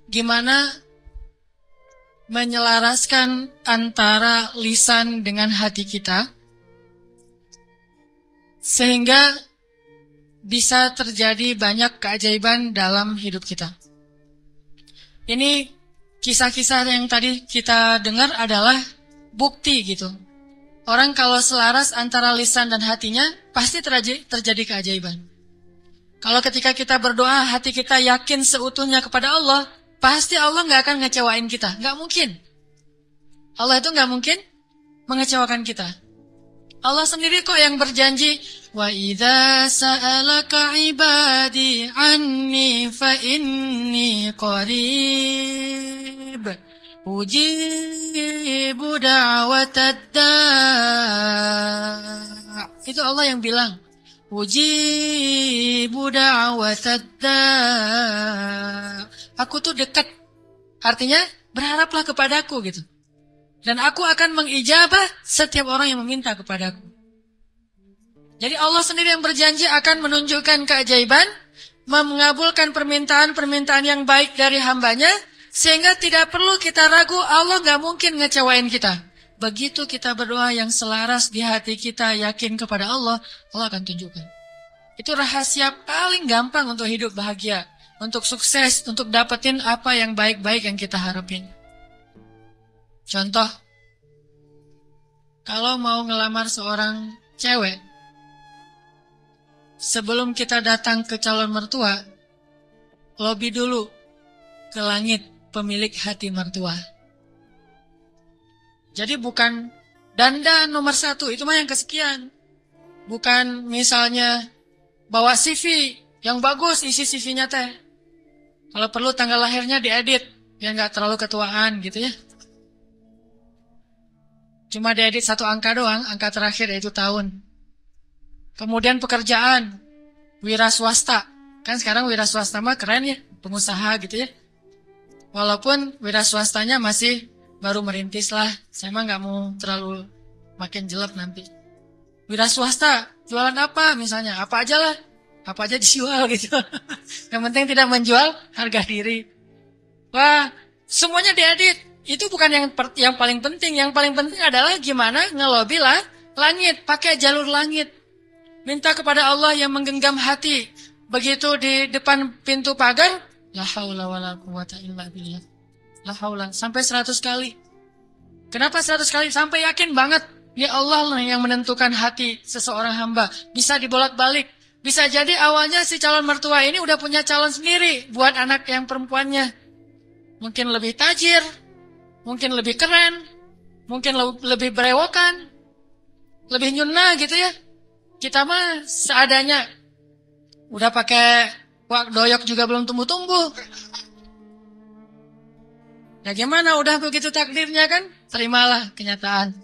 Speaker 1: gimana menyelaraskan antara lisan dengan hati kita sehingga bisa terjadi banyak keajaiban dalam hidup kita. Ini kisah-kisah yang tadi kita dengar adalah bukti gitu. Orang kalau selaras antara lisan dan hatinya pasti terjadi keajaiban. Kalau ketika kita berdoa, hati kita yakin seutuhnya kepada Allah, pasti Allah nggak akan ngecewain kita. Nggak mungkin. Allah itu nggak mungkin mengecewakan kita. Allah sendiri kok yang berjanji, wa idza sa'alaka ibadi anni fa inni qarib ujibu da'watad da'. Itu Allah yang bilang. Ujibu da'watad da'. Aku tuh dekat. Artinya berharaplah kepadaku gitu. Dan aku akan mengijabah setiap orang yang meminta kepadaku. Jadi Allah sendiri yang berjanji akan menunjukkan keajaiban, mengabulkan permintaan-permintaan yang baik dari hambanya, sehingga tidak perlu kita ragu Allah gak mungkin ngecewain kita. Begitu kita berdoa yang selaras di hati kita yakin kepada Allah, Allah akan tunjukkan. Itu rahasia paling gampang untuk hidup bahagia, untuk sukses, untuk dapetin apa yang baik-baik yang kita harapin. Contoh, kalau mau ngelamar seorang cewek, sebelum kita datang ke calon mertua, lobby dulu ke langit pemilik hati mertua. Jadi bukan dandan nomor 1, itu mah yang kesekian. Bukan misalnya bawa CV yang bagus, isi CV-nya teh. Kalau perlu tanggal lahirnya diedit, biar nggak terlalu ketuaan gitu ya. Cuma diedit 1 angka doang, angka terakhir yaitu tahun. Kemudian pekerjaan, wira swasta. Kan sekarang wira swasta mah keren ya, pengusaha gitu ya. Walaupun wira swastanya masih baru merintis lah, saya mah nggak mau terlalu makin jelek nanti. Wira swasta, jualan apa misalnya, apa aja lah, apa aja dijual gitu. Yang penting tidak menjual harga diri. Wah, semuanya diedit. Itu bukan yang paling penting. Yang paling penting adalah gimana ngelobi lah langit, pakai jalur langit. Minta kepada Allah yang menggenggam hati. Begitu di depan pintu pagar, la haula wala quwata illa billah. La haula, sampai 100 kali. Kenapa 100 kali? Sampai yakin banget, ya Allah lah yang menentukan hati seseorang hamba. Bisa dibolak-balik. Bisa jadi awalnya si calon mertua ini udah punya calon sendiri buat anak yang perempuannya. Mungkin lebih tajir, mungkin lebih keren, mungkin lebih berewokan, lebih nyuna gitu ya. Kita mah seadanya. Udah pakai wak doyok juga belum tumbuh-tumbuh. Ya gimana, udah begitu takdirnya kan, terimalah kenyataan.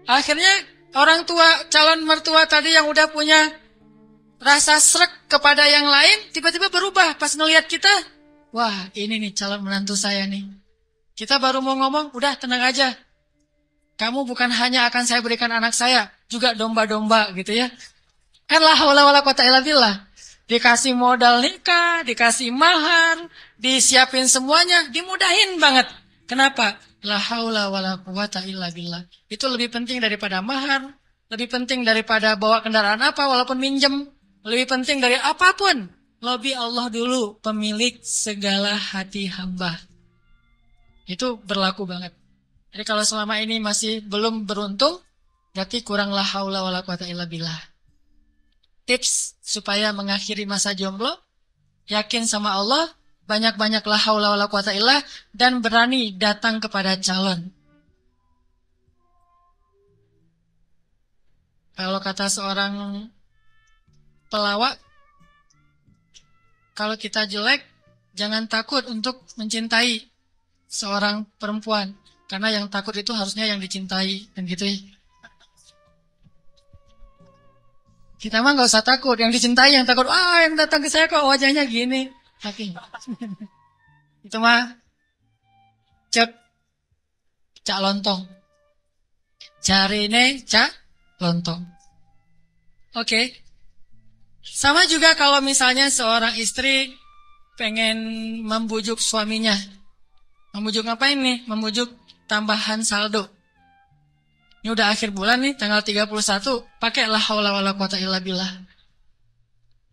Speaker 1: Akhirnya orang tua, calon mertua tadi yang udah punya rasa srek kepada yang lain, tiba-tiba berubah pas ngelihat kita. Wah, ini nih calon menantu saya nih. Kita baru mau ngomong, udah tenang aja. Kamu bukan hanya akan saya berikan anak saya, juga domba-domba gitu ya. Kan la haula wala quwata illa billah. Dikasih modal nikah, dikasih mahar, disiapin semuanya, dimudahin banget. Kenapa? La haula wala quwata illa billah. Itu lebih penting daripada mahar, lebih penting daripada bawa kendaraan apa, walaupun minjem, lebih penting dari apapun, lebih Allah dulu, pemilik segala hati hamba. Itu berlaku banget. Jadi kalau selama ini masih belum beruntung, berarti kuranglah haula wala quwata illa billah. Tips supaya mengakhiri masa jomblo, yakin sama Allah, banyak-banyaklah haula wala quwata illah, dan berani datang kepada calon. Kalau kata seorang pelawak, kalau kita jelek, jangan takut untuk mencintai seorang perempuan. Karena yang takut itu harusnya yang dicintai. Dan gitu ya. Kita mah gak usah takut. Yang dicintai, yang takut. Yang datang ke saya kok wajahnya gini. Tapi itu mah cak lontong. Jarine cak lontong. Oke. Sama juga kalau misalnya seorang istri pengen membujuk suaminya. Membujuk ngapain nih? Membujuk tambahan saldo. Ini udah akhir bulan nih, tanggal 31, pakailah haula wala quwata illa billah.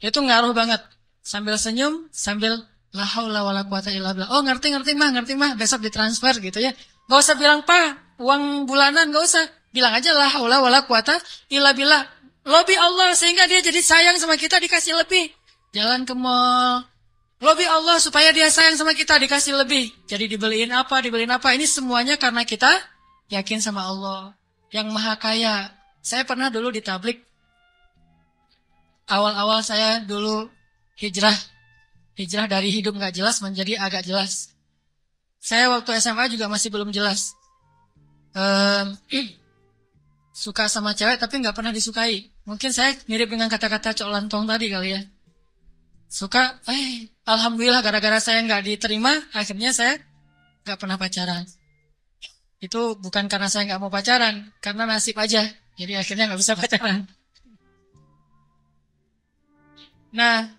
Speaker 1: Itu ngaruh banget. Sambil senyum, sambil la haula wala quwata illa billah. Oh, ngerti mah, besok ditransfer gitu ya. Gak usah bilang, "Pak, uang bulanan," gak usah. Bilang aja la haula wala quwata illa billah. Lobby Allah sehingga dia jadi sayang sama kita, dikasih lebih. Jalan ke mall, lobby Allah supaya dia sayang sama kita, dikasih lebih. Jadi dibeliin apa. Ini semuanya karena kita yakin sama Allah yang maha kaya. Saya pernah dulu di tablik. Awal-awal saya dulu hijrah dari hidup gak jelas menjadi agak jelas. Saya waktu SMA juga masih belum jelas. Suka sama cewek tapi gak pernah disukai. Mungkin saya mirip dengan kata-kata cok lantong tadi kali ya. Suka, alhamdulillah gara-gara saya gak diterima, akhirnya saya gak pernah pacaran. Itu bukan karena saya gak mau pacaran, karena nasib aja. Jadi akhirnya gak bisa pacaran. Nah,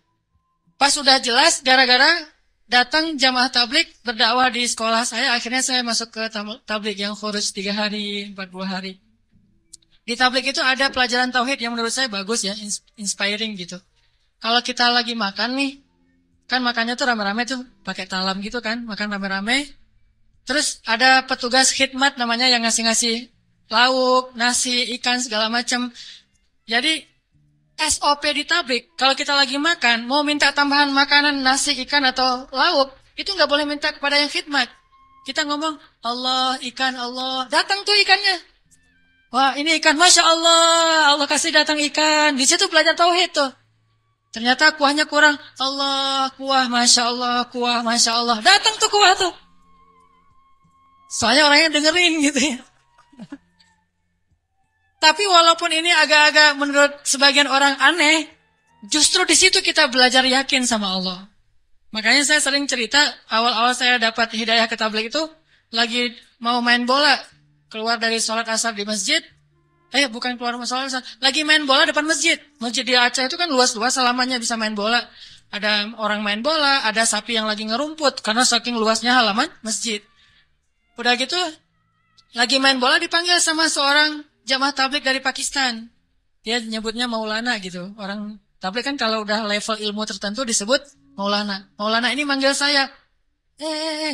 Speaker 1: pas sudah jelas gara-gara datang jamaah tablik berdakwah di sekolah saya, akhirnya saya masuk ke tablik yang khuruj 3 hari, 40 hari. Di tablik itu ada pelajaran tauhid yang menurut saya bagus ya, inspiring gitu. Kalau kita lagi makan nih, kan makannya tuh rame-rame tuh, pakai talam gitu kan, makan rame-rame. Terus ada petugas khidmat namanya yang ngasih-ngasih lauk, nasi, ikan, segala macam. Jadi SOP di tablik, kalau kita lagi makan, mau minta tambahan makanan, nasi, ikan, atau lauk, itu nggak boleh minta kepada yang khidmat. Kita ngomong, Allah, ikan, Allah. Datang tuh ikannya. Wah, ini ikan, Masya Allah. Allah kasih datang ikan. Di situ belajar tauhid tuh. Ternyata kuahnya kurang. Allah, kuah, Masya Allah, kuah, Masya Allah. Datang tuh kuah tuh. Soalnya orangnya dengerin gitu ya. Tapi walaupun ini agak-agak menurut sebagian orang aneh, justru di situ kita belajar yakin sama Allah. Makanya saya sering cerita, awal-awal saya dapat hidayah ke tabligh itu, lagi mau main bola, keluar dari sholat asar di masjid, bukan keluar sholat asar, lagi main bola depan masjid. Masjid di Aceh itu kan luas-luas, selamanya bisa main bola. Ada orang main bola, ada sapi yang lagi ngerumput, karena saking luasnya halaman masjid. Udah gitu, lagi main bola dipanggil sama seorang jamaah tabligh dari Pakistan. Dia nyebutnya Maulana gitu. Orang tabligh kan kalau udah level ilmu tertentu disebut Maulana. Maulana ini manggil saya,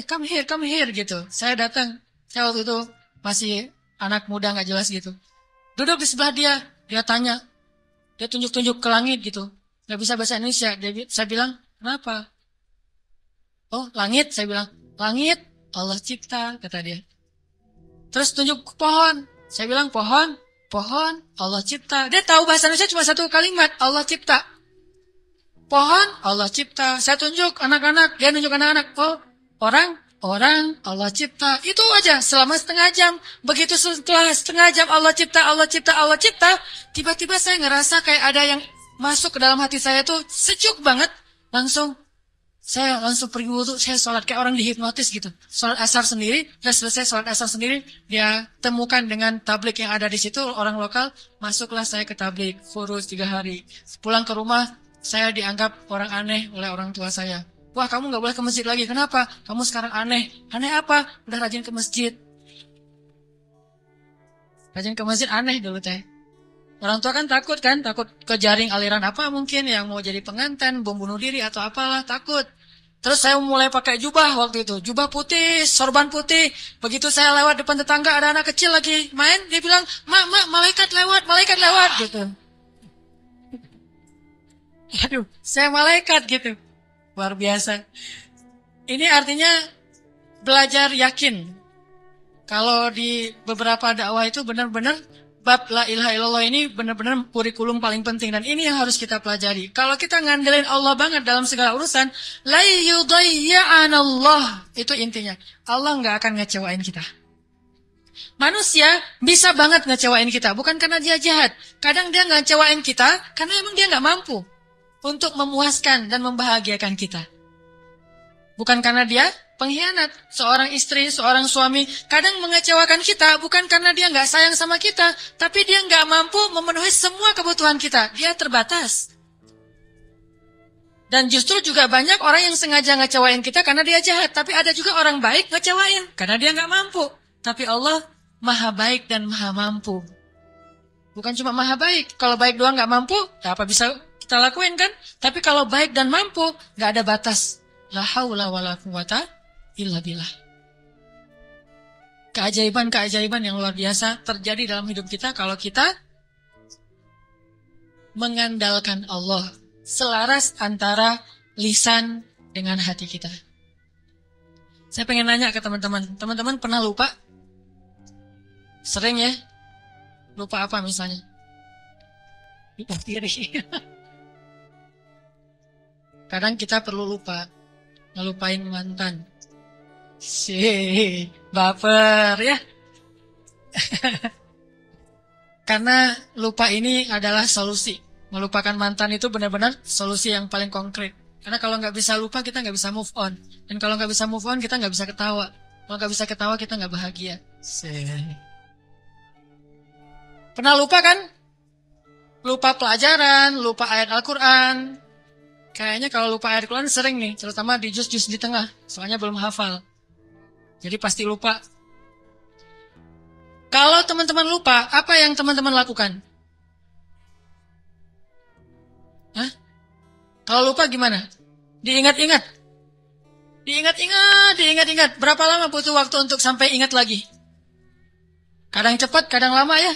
Speaker 1: come here gitu. Saya datang. Saya waktu itu masih anak muda gak jelas gitu. Duduk di sebelah dia. Dia tanya. Dia tunjuk-tunjuk ke langit gitu. Gak bisa bahasa Indonesia. Saya bilang, kenapa? Oh, langit. Saya bilang, langit Allah cipta, kata dia. Terus tunjuk ke pohon. Saya bilang, pohon Allah cipta. Dia tahu bahasa Indonesia cuma satu kalimat, Allah cipta. Pohon Allah cipta. Saya tunjuk anak-anak, dia nunjuk anak-anak. Oh, orang Allah cipta. Itu aja selama setengah jam. Begitu setelah setengah jam Allah cipta. Tiba-tiba saya ngerasa kayak ada yang masuk ke dalam hati saya tuh sejuk banget. Saya langsung pergi wudhu, saya sholat kayak orang dihipnotis gitu. Sholat asar sendiri, dan selesai sholat asar sendiri, dia temukan dengan tabligh yang ada di situ, orang lokal, masuklah saya ke tabligh, khuruj 3 hari. Pulang ke rumah, saya dianggap orang aneh oleh orang tua saya. Wah, kamu gak boleh ke masjid lagi, kenapa? Kamu sekarang aneh. Aneh apa? Udah rajin ke masjid. Rajin ke masjid aneh dulu teh. Orang tua kan takut ke jaring aliran apa mungkin yang mau jadi pengantin, bom bunuh diri atau apalah, takut. Terus saya mulai pakai jubah waktu itu, jubah putih, sorban putih. Begitu saya lewat depan tetangga ada anak kecil lagi main, dia bilang, "Mak, malaikat lewat," gitu. Aduh, saya malaikat gitu. Luar biasa. Ini artinya belajar yakin. Kalau di beberapa dakwah itu benar-benar bab la ilaha illallah ini benar-benar kurikulum paling penting. Dan ini yang harus kita pelajari. Kalau kita ngandelin Allah banget dalam segala urusan, la yudayya'anallah. Itu intinya. Allah nggak akan ngecewain kita. Manusia bisa banget ngecewain kita. Bukan karena dia jahat. Kadang dia ngecewain kita karena emang dia nggak mampu untuk memuaskan dan membahagiakan kita. Bukan karena dia pengkhianat. Seorang istri, seorang suami kadang mengecewakan kita bukan karena dia nggak sayang sama kita, tapi dia nggak mampu memenuhi semua kebutuhan kita. Dia terbatas. Dan justru juga banyak orang yang sengaja ngecewain kita karena dia jahat. Tapi ada juga orang baik ngecewain karena dia nggak mampu. Tapi Allah maha baik dan maha mampu. Bukan cuma maha baik. Kalau baik doang nggak mampu, apa bisa kita lakuin kan? Tapi kalau baik dan mampu, nggak ada batas. La haula wala quwata illa billah. Keajaiban-keajaiban yang luar biasa terjadi dalam hidup kita kalau kita mengandalkan Allah. Selaras antara lisan dengan hati kita. Saya pengen nanya ke teman-teman. Teman-teman pernah lupa? Sering ya? Lupa apa misalnya? Lupa diri. Kadang kita perlu lupa. Ngelupain mantan. Baper ya. Karena lupa ini adalah solusi. Melupakan mantan itu benar-benar solusi yang paling konkret. Karena kalau nggak bisa lupa, kita nggak bisa move on. Dan kalau nggak bisa move on, kita nggak bisa ketawa. Kalau nggak bisa ketawa, kita nggak bahagia. Pernah lupa kan? Lupa pelajaran, lupa ayat Al-Quran. Kayaknya kalau lupa ayat Al-Quran sering nih, terutama di juz-juz di tengah. Soalnya belum hafal. Jadi pasti lupa. Kalau teman-teman lupa, apa yang teman-teman lakukan? Hah? Kalau lupa gimana? Diingat-ingat. Diingat-ingat. Berapa lama butuh waktu untuk sampai ingat lagi? Kadang cepat, kadang lama ya.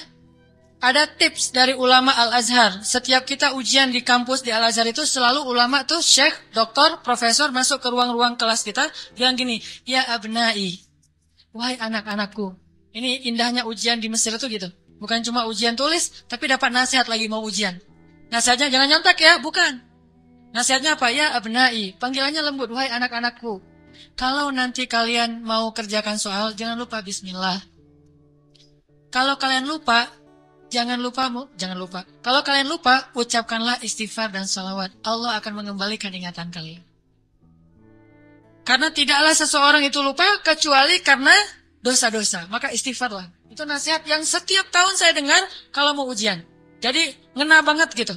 Speaker 1: Ada tips dari ulama Al-Azhar. Setiap kita ujian di kampus di Al-Azhar itu selalu ulama tuh syekh, doktor, profesor masuk ke ruang-ruang kelas kita bilang gini, "Ya abnai, wahai anak-anakku." Ini indahnya ujian di Mesir itu gitu. Bukan cuma ujian tulis, tapi dapat nasihat lagi mau ujian. Nasihatnya jangan nyontek ya, bukan. Nasihatnya apa? Ya abnai, panggilannya lembut, wahai anak-anakku. Kalau nanti kalian mau kerjakan soal, jangan lupa bismillah. Kalau kalian lupa, jangan lupa. Kalau kalian lupa, ucapkanlah istighfar dan salawat. Allah akan mengembalikan ingatan kalian. Karena tidaklah seseorang itu lupa kecuali karena dosa-dosa. Maka istighfarlah. Itu nasihat yang setiap tahun saya dengar kalau mau ujian. Jadi ngena banget gitu.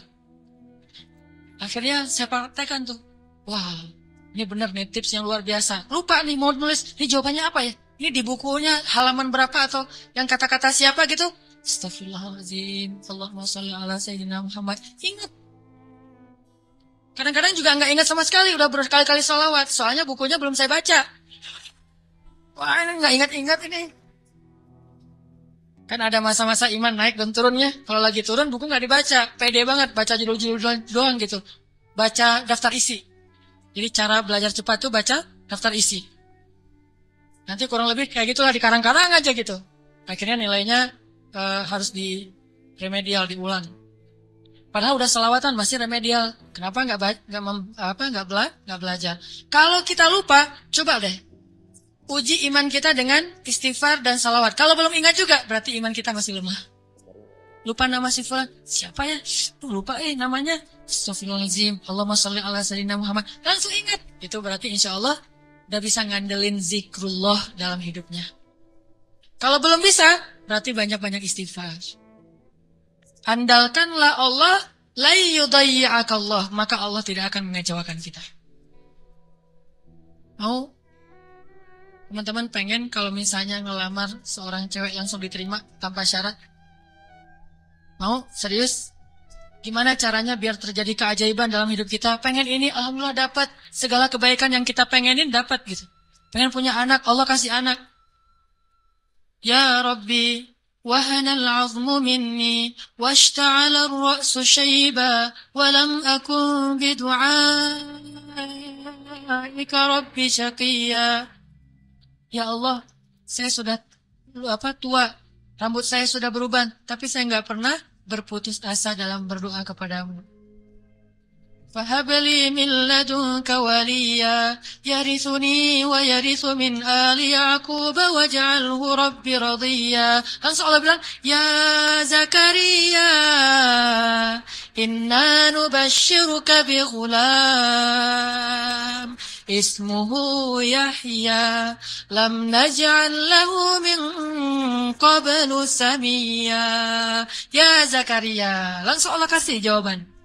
Speaker 1: Akhirnya saya praktekkan tuh. Wah, ini benar nih tips yang luar biasa. Lupa nih mau nulis, ini jawabannya apa ya? Ini di bukunya halaman berapa atau yang kata-kata siapa gitu? Astagfirullahaladzim, Allahumma sholli ala sayyidina Muhammad. Ingat. Kadang-kadang juga nggak ingat sama sekali, udah berkali-kali sholawat. Soalnya bukunya belum saya baca. Wah, ini nggak ingat-ingat ini. Kan ada masa-masa iman naik dan turunnya. Kalau lagi turun, buku nggak dibaca. Pede banget, baca judul-judul doang gitu. Baca daftar isi. Jadi cara belajar cepat tuh baca daftar isi. Nanti kurang lebih kayak gitulah, di karang-karang aja gitu. Akhirnya nilainya harus di remedial, diulang. Padahal udah selawatan masih remedial. Kenapa nggak belajar? Kalau kita lupa, coba deh uji iman kita dengan istighfar dan salawat. Kalau belum ingat juga, berarti iman kita masih lemah. Lupa nama si fulan, siapa ya? Lupa namanya. Astagfirullahaladzim, Allahumma sholli ala sayyidina Muhammad. Langsung ingat. Itu berarti insya Allah udah bisa ngandelin zikrullah dalam hidupnya. Kalau belum bisa, berarti banyak-banyak istighfar. Andalkanlah Allah, la yudayyi'akallah, maka Allah tidak akan mengecewakan kita. Mau? Teman-teman pengen kalau misalnya ngelamar seorang cewek langsung diterima tanpa syarat? Mau? Serius? Gimana caranya biar terjadi keajaiban dalam hidup kita? Pengen ini, alhamdulillah dapat. Segala kebaikan yang kita pengenin dapat gitu. Pengen punya anak, Allah kasih anak. Ya Rabbi, wahana al-'azmu minni, washta'ala ar-ra'su shayba, walam akun bidu'aika Rabbi syaqiyya. Ya Allah, saya sudah tua, rambut saya sudah beruban, tapi saya nggak pernah berputus asa dalam berdoa kepadamu. فهب لي من لدنك وليا يرثني ويرث من آل يعقوب واجعله رب رضيا. Langsung Allah bilang, Ya Zakaria, inna nubashiruka bi ghulam ismuhu Yahya lam naj'al lahu min qablu samiyya. Ya Zakaria, langsung Allah kasih jawaban.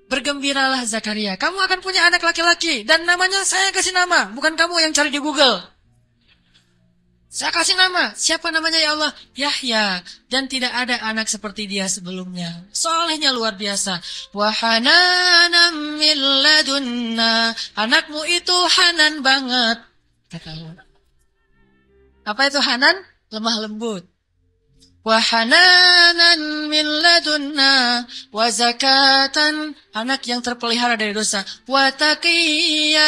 Speaker 1: Bergembiralah Zakaria, kamu akan punya anak laki-laki dan namanya saya kasih nama, bukan kamu yang cari di Google. Saya kasih nama, siapa namanya ya Allah? Yahya, dan tidak ada anak seperti dia sebelumnya. Solehnya luar biasa. Wa hananan min ladunna, anakmu itu hanan banget. Kata Allah. Apa itu hanan? Lemah lembut. Wa hananan min ladunna wa zakatan, anak yang terpelihara dari dosa. Wa taqiyya,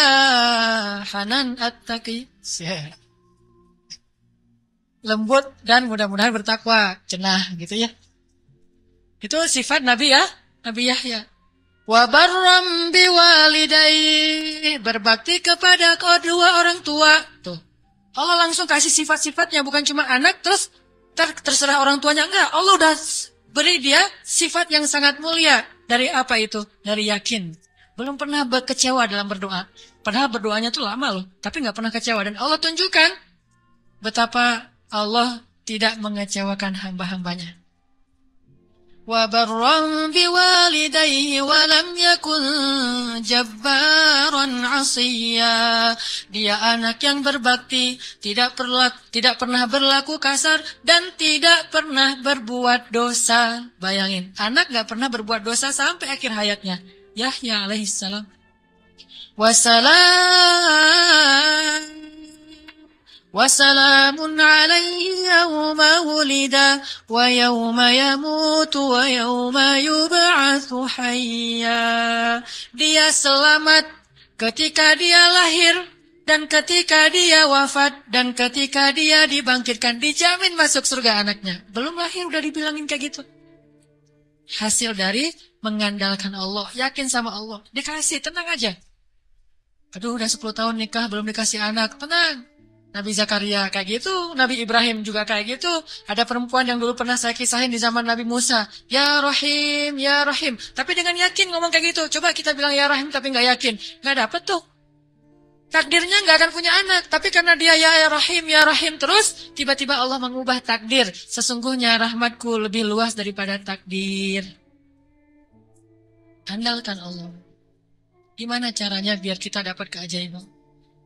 Speaker 1: hanan at-taqi, lembut dan mudah-mudahan bertakwa, cenah gitu ya. Itu sifat Nabi ya, Nabi Yahya. Wa barram biwalidayhi, berbakti kepada kedua orang tua. Tuh. Allah langsung kasih sifat-sifatnya, bukan cuma anak terus terserah orang tuanya, enggak. Allah udah beri dia sifat yang sangat mulia. Dari apa itu? Dari yakin. Belum pernah kecewa dalam berdoa. Padahal berdoanya tuh lama loh, tapi nggak pernah kecewa. Dan Allah tunjukkan betapa Allah tidak mengecewakan hamba-hambanya. Wa barran biwalidayhi wa lam yakun jabbaran 'asiyya. Dia anak yang berbakti, tidak pernah berlaku kasar dan tidak pernah berbuat dosa. Bayangin, anak enggak pernah berbuat dosa sampai akhir hayatnya. Yahya alaihissalam. وسلام عليه يوم ولد ويوم يموت ويوم يبعث حيا. Dia selamat ketika dia lahir dan ketika dia wafat dan ketika dia dibangkitkan, dijamin masuk surga anaknya. Belum lahir udah dibilangin kayak gitu. Hasil dari mengandalkan Allah, yakin sama Allah. Dikasih, tenang aja. Aduh udah 10 tahun nikah belum dikasih anak, tenang. Nabi Zakaria kayak gitu, Nabi Ibrahim juga kayak gitu. Ada perempuan yang dulu pernah saya kisahin di zaman Nabi Musa. Ya Rahim, Ya Rahim. Tapi dengan yakin ngomong kayak gitu. Coba kita bilang Ya Rahim tapi nggak yakin. Nggak dapet tuh. Takdirnya nggak akan punya anak. Tapi karena dia Ya Rahim terus, tiba-tiba Allah mengubah takdir. Sesungguhnya rahmatku lebih luas daripada takdir. Andalkan Allah. Gimana caranya biar kita dapat keajaiban?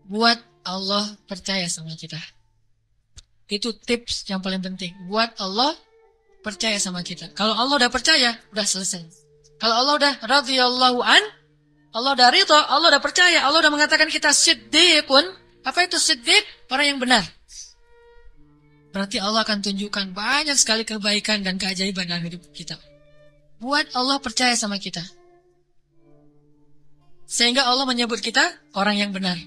Speaker 1: Buat Allah percaya sama kita. Itu tips yang paling penting. Buat Allah percaya sama kita. Kalau Allah udah percaya, udah selesai. Kalau Allah udah radhiyallahu an, Allah udah ridha, Allah udah percaya, Allah udah mengatakan kita siddiqun. Apa itu siddiq? Orang yang benar. Berarti Allah akan tunjukkan banyak sekali kebaikan dan keajaiban dalam hidup kita. Buat Allah percaya sama kita. Sehingga Allah menyebut kita orang yang benar.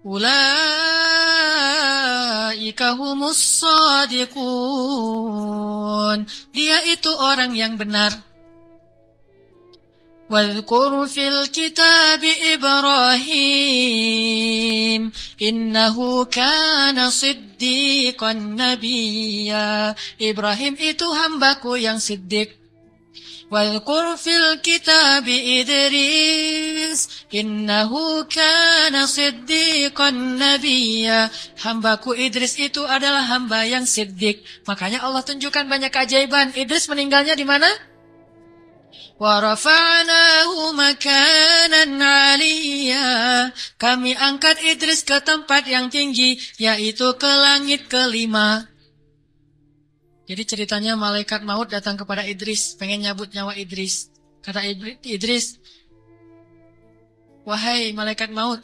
Speaker 1: Ulaika humus shadiqun. Dia itu orang yang benar. Wadhkur fil kitabi Ibrahim innahu kana siddiqan nabiyya. Ibrahim itu hambaku yang siddiq. Wadhkur fil kitabi Idris innahu kana siddiqan nabiyya. Hambaku Idris itu adalah hamba yang siddiq. Makanya Allah tunjukkan banyak keajaiban. Idris meninggalnya di mana? Wa rafa'nahu makanan 'aliyya. Kami angkat Idris ke tempat yang tinggi, yaitu ke langit kelima. Jadi ceritanya malaikat maut datang kepada Idris, pengen nyabut nyawa Idris. Kata Idris, wahai malaikat maut,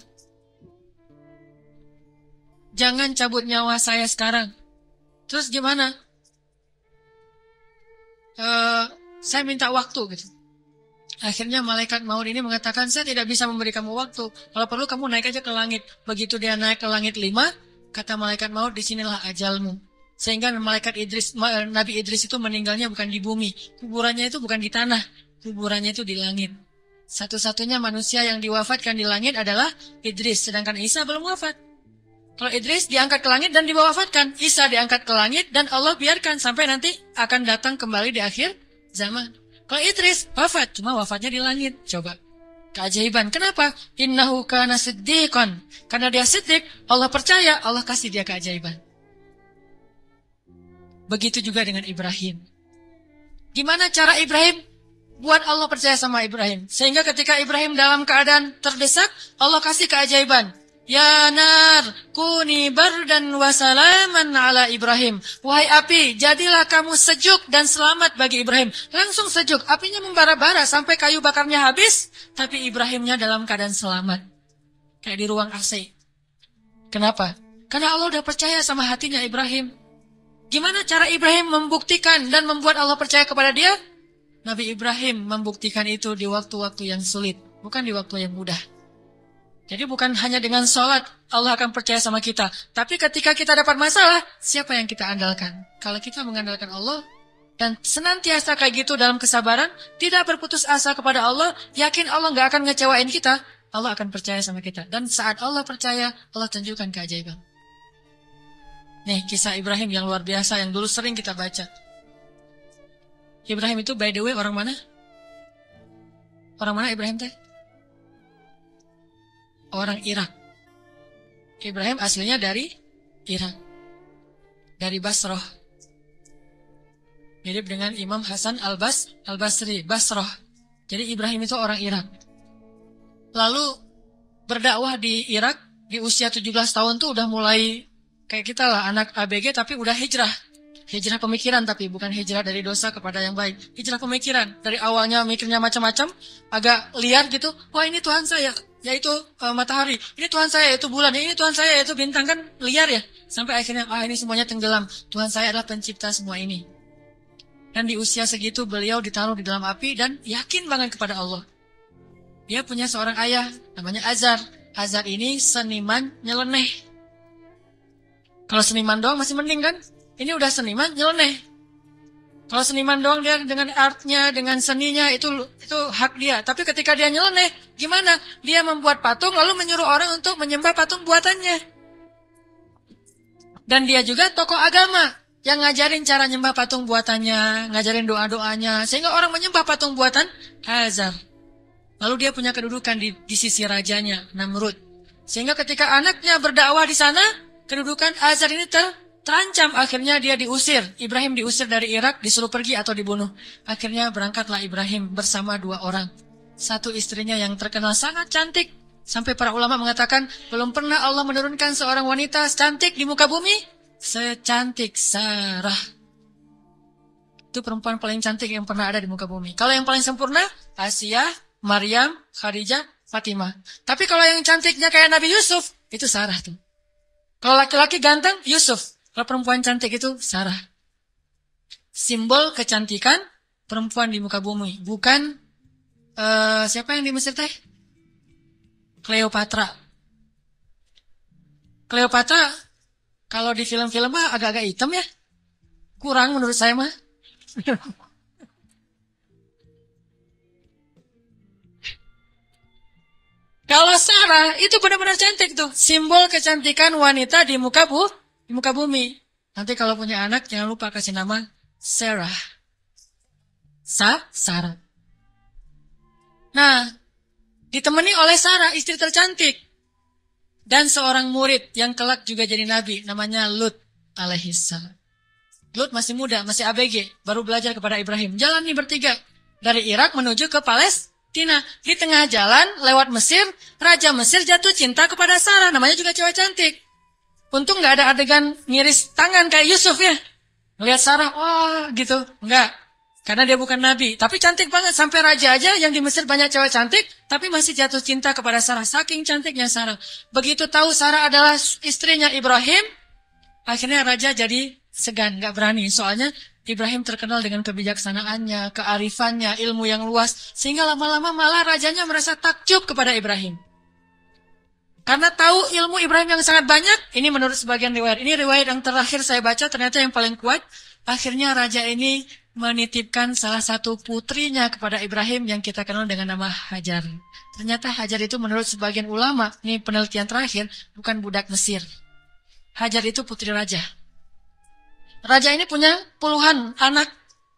Speaker 1: jangan cabut nyawa saya sekarang. Terus gimana? Saya minta waktu gitu. Akhirnya malaikat maut ini mengatakan, saya tidak bisa memberi kamu waktu. Kalau perlu kamu naik aja ke langit. Begitu dia naik ke langit 5, kata malaikat maut, disinilah ajalmu. Sehingga Nabi Idris itu meninggalnya bukan di bumi. Kuburannya itu bukan di tanah. Kuburannya itu di langit. Satu-satunya manusia yang diwafatkan di langit adalah Idris. Sedangkan Isa belum wafat. Kalau Idris diangkat ke langit dan diwafatkan. Isa diangkat ke langit dan Allah biarkan sampai nanti akan datang kembali di akhir zaman. Kalau Idris wafat, cuma wafatnya di langit. Coba. Keajaiban. Kenapa? Innahu kana siddiqan. Karena dia siddiq, Allah percaya, Allah kasih dia keajaiban. Begitu juga dengan Ibrahim. Gimana cara Ibrahim buat Allah percaya sama Ibrahim? Sehingga ketika Ibrahim dalam keadaan terdesak, Allah kasih keajaiban. Ya nar, kuni bardan wa salaman ala Ibrahim. Wahai api, jadilah kamu sejuk dan selamat bagi Ibrahim. Langsung sejuk, apinya membara-bara sampai kayu bakarnya habis, tapi Ibrahimnya dalam keadaan selamat. Kayak di ruang AC. Kenapa? Karena Allah udah percaya sama hatinya Ibrahim. Gimana cara Ibrahim membuktikan dan membuat Allah percaya kepada dia? Nabi Ibrahim membuktikan itu di waktu-waktu yang sulit, bukan di waktu yang mudah. Jadi bukan hanya dengan sholat Allah akan percaya sama kita. Tapi ketika kita dapat masalah, siapa yang kita andalkan? Kalau kita mengandalkan Allah dan senantiasa kayak gitu dalam kesabaran, tidak berputus asa kepada Allah, yakin Allah gak akan ngecewain kita, Allah akan percaya sama kita. Dan saat Allah percaya, Allah tunjukkan keajaiban. Nih, kisah Ibrahim yang luar biasa yang dulu sering kita baca. Ibrahim itu by the way orang mana? Orang mana Ibrahim teh? Orang Irak. Ibrahim aslinya dari Irak. Dari Basrah. Mirip dengan Imam Hasan al-Basri, Basrah. Jadi Ibrahim itu orang Irak. Lalu berdakwah di Irak di usia 17 tahun tuh udah mulai kayak kita lah, anak ABG tapi udah hijrah. Hijrah pemikiran tapi bukan hijrah dari dosa kepada yang baik. Hijrah pemikiran. Dari awalnya mikirnya macam-macam, agak liar gitu. Wah ini Tuhan saya, yaitu matahari. Ini Tuhan saya, yaitu bulan. Ini Tuhan saya, yaitu bintang, kan liar ya. Sampai akhirnya, ini semuanya tenggelam. Tuhan saya adalah pencipta semua ini. Dan di usia segitu beliau ditaruh di dalam api dan yakin banget kepada Allah. Dia punya seorang ayah, namanya Azar. Azar ini seniman nyeleneh. Kalau seniman doang masih mending kan? Ini udah seniman nyeleneh. Kalau seniman doang dia dengan artnya, dengan seninya itu hak dia. Tapi ketika dia nyeleneh, gimana? Dia membuat patung lalu menyuruh orang untuk menyembah patung buatannya. Dan dia juga tokoh agama yang ngajarin cara nyembah patung buatannya, ngajarin doa-doanya, sehingga orang menyembah patung buatan Azar. Lalu dia punya kedudukan di sisi rajanya, Namrud. Sehingga ketika anaknya berdakwah di sana, kedudukan Azar ini terancam. Akhirnya dia diusir. Ibrahim diusir dari Irak, disuruh pergi atau dibunuh. Akhirnya berangkatlah Ibrahim bersama 2 orang. Satu istrinya yang terkenal sangat cantik. Sampai para ulama mengatakan, belum pernah Allah menurunkan seorang wanita cantik di muka bumi secantik Sarah. Itu perempuan paling cantik yang pernah ada di muka bumi. Kalau yang paling sempurna, Asia, Maryam, Khadijah, Fatimah. Tapi kalau yang cantiknya kayak Nabi Yusuf, itu Sarah tuh. Kalau laki-laki ganteng, Yusuf. Kalau perempuan cantik itu Sarah. Simbol kecantikan perempuan di muka bumi. Bukan siapa yang di Mesir teh? Cleopatra. Cleopatra kalau di film-film mah agak-agak hitam ya. Kurang menurut saya mah. Kalau Sarah itu benar-benar cantik tuh. Simbol kecantikan wanita di muka bumi. Nanti kalau punya anak jangan lupa kasih nama Sarah. Sarah. Nah, ditemani oleh Sarah, istri tercantik. Dan seorang murid yang kelak juga jadi nabi, namanya Lut alaihissalam. Lut masih muda, masih ABG, baru belajar kepada Ibrahim. Jalan nih bertiga. Dari Irak menuju ke Palestina. Di tengah jalan, lewat Mesir, Raja Mesir jatuh cinta kepada Sarah. Namanya juga cewek cantik. Untung gak ada adegan ngiris tangan kayak Yusuf ya. Ngelihat Sarah, wah gitu. Enggak. Karena dia bukan nabi. Tapi cantik banget. Sampai raja aja yang di Mesir banyak cewek cantik. Tapi masih jatuh cinta kepada Sarah. Saking cantiknya Sarah. Begitu tahu Sarah adalah istrinya Ibrahim. Akhirnya raja jadi segan. Nggak berani. Soalnya Ibrahim terkenal dengan kebijaksanaannya, kearifannya, ilmu yang luas. Sehingga lama-lama malah rajanya merasa takjub kepada Ibrahim. Karena tahu ilmu Ibrahim yang sangat banyak. Ini menurut sebagian riwayat. Ini riwayat yang terakhir saya baca. Ternyata yang paling kuat. Akhirnya raja ini menitipkan salah satu putrinya kepada Ibrahim yang kita kenal dengan nama Hajar. Ternyata Hajar itu menurut sebagian ulama, ini penelitian terakhir, bukan budak Mesir. Hajar itu putri raja. Raja ini punya puluhan anak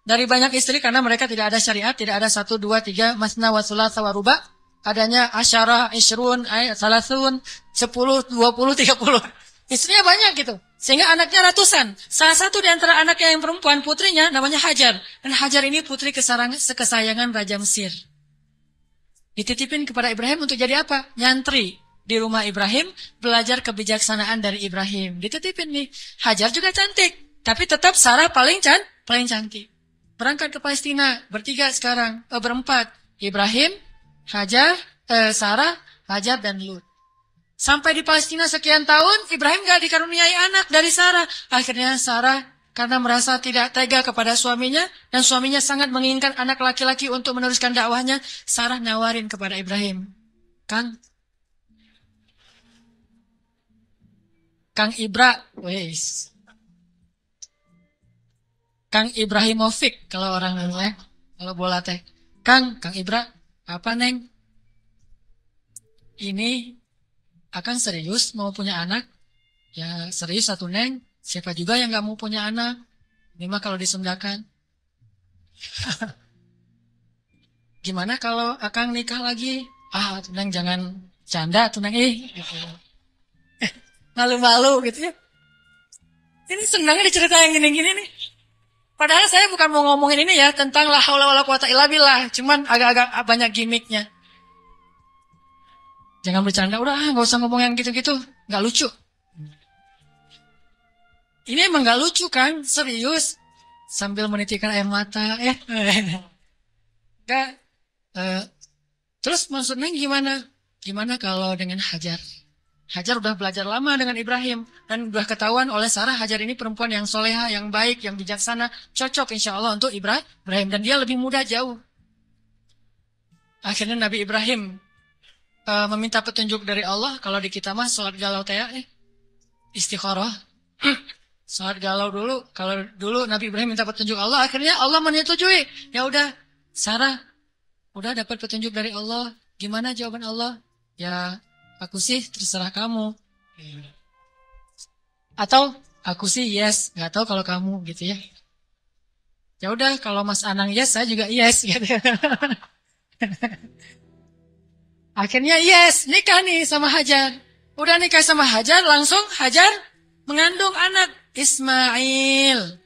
Speaker 1: dari banyak istri karena mereka tidak ada syariat, tidak ada 1, 2, 3, masna wa thulatsa wa ruba. Adanya asyarah, isyrun, salasun, 10, 20, 30. Istrinya banyak gitu. Sehingga anaknya ratusan. Salah satu di antara anaknya yang perempuan, putrinya namanya Hajar. Dan Hajar ini putri kesayangan Raja Mesir. Dititipin kepada Ibrahim untuk jadi apa? Nyantri di rumah Ibrahim, belajar kebijaksanaan dari Ibrahim. Dititipin nih. Hajar juga cantik. Tapi tetap Sarah paling cantik. Berangkat ke Palestina. Bertiga sekarang. Berempat. Ibrahim, Hajar, Sarah, Hajar, dan Lut. Sampai di Palestina sekian tahun, Ibrahim gak dikaruniai anak dari Sarah. Akhirnya Sarah karena merasa tidak tega kepada suaminya, dan suaminya sangat menginginkan anak laki-laki untuk meneruskan dakwahnya, Sarah nawarin kepada Ibrahim, Kang Ibra, Kang Ibrahimovic, kalau orang namanya, kalau bola teh, Kang Ibra, apa neng? Ini akan serius mau punya anak? Ya serius satu neng. Siapa juga yang gak mau punya anak? Ini mah kalau disundakan. Gimana kalau akang nikah lagi? Tuh neng jangan canda tuh neng. Gitu. Malu-malu gitu ya. Ini senangnya dicerita yang gini-gini nih. Padahal saya bukan mau ngomongin ini ya tentang la haula wala quwata illa billah. Cuman agak-agak banyak gimmicknya. Jangan bercanda, udah gak usah ngomong yang gitu-gitu. Gak lucu. Ini emang gak lucu kan? Serius. Sambil menitikkan air mata. Gak. Terus maksudnya gimana? Gimana kalau dengan Hajar? Hajar udah belajar lama dengan Ibrahim. Dan udah ketahuan oleh Sarah, Hajar ini perempuan yang soleha, yang baik, yang bijaksana. Cocok insya Allah untuk Ibrahim. Dan dia lebih muda jauh. Akhirnya Nabi Ibrahim meminta petunjuk dari Allah. Kalau di kita mah sholat galau teh istikharah. Sholat galau dulu. Kalau dulu Nabi Ibrahim minta petunjuk Allah, akhirnya Allah menyetujui. Ya udah, Sarah udah dapat petunjuk dari Allah. Gimana jawaban Allah? Ya aku sih terserah kamu. Atau aku sih yes, nggak tahu kalau kamu gitu ya. Ya udah, kalau Mas Anang yes, saya juga yes gitu. Akhirnya yes, nikah nih sama Hajar. Udah nikah sama Hajar, langsung Hajar mengandung anak Ismail.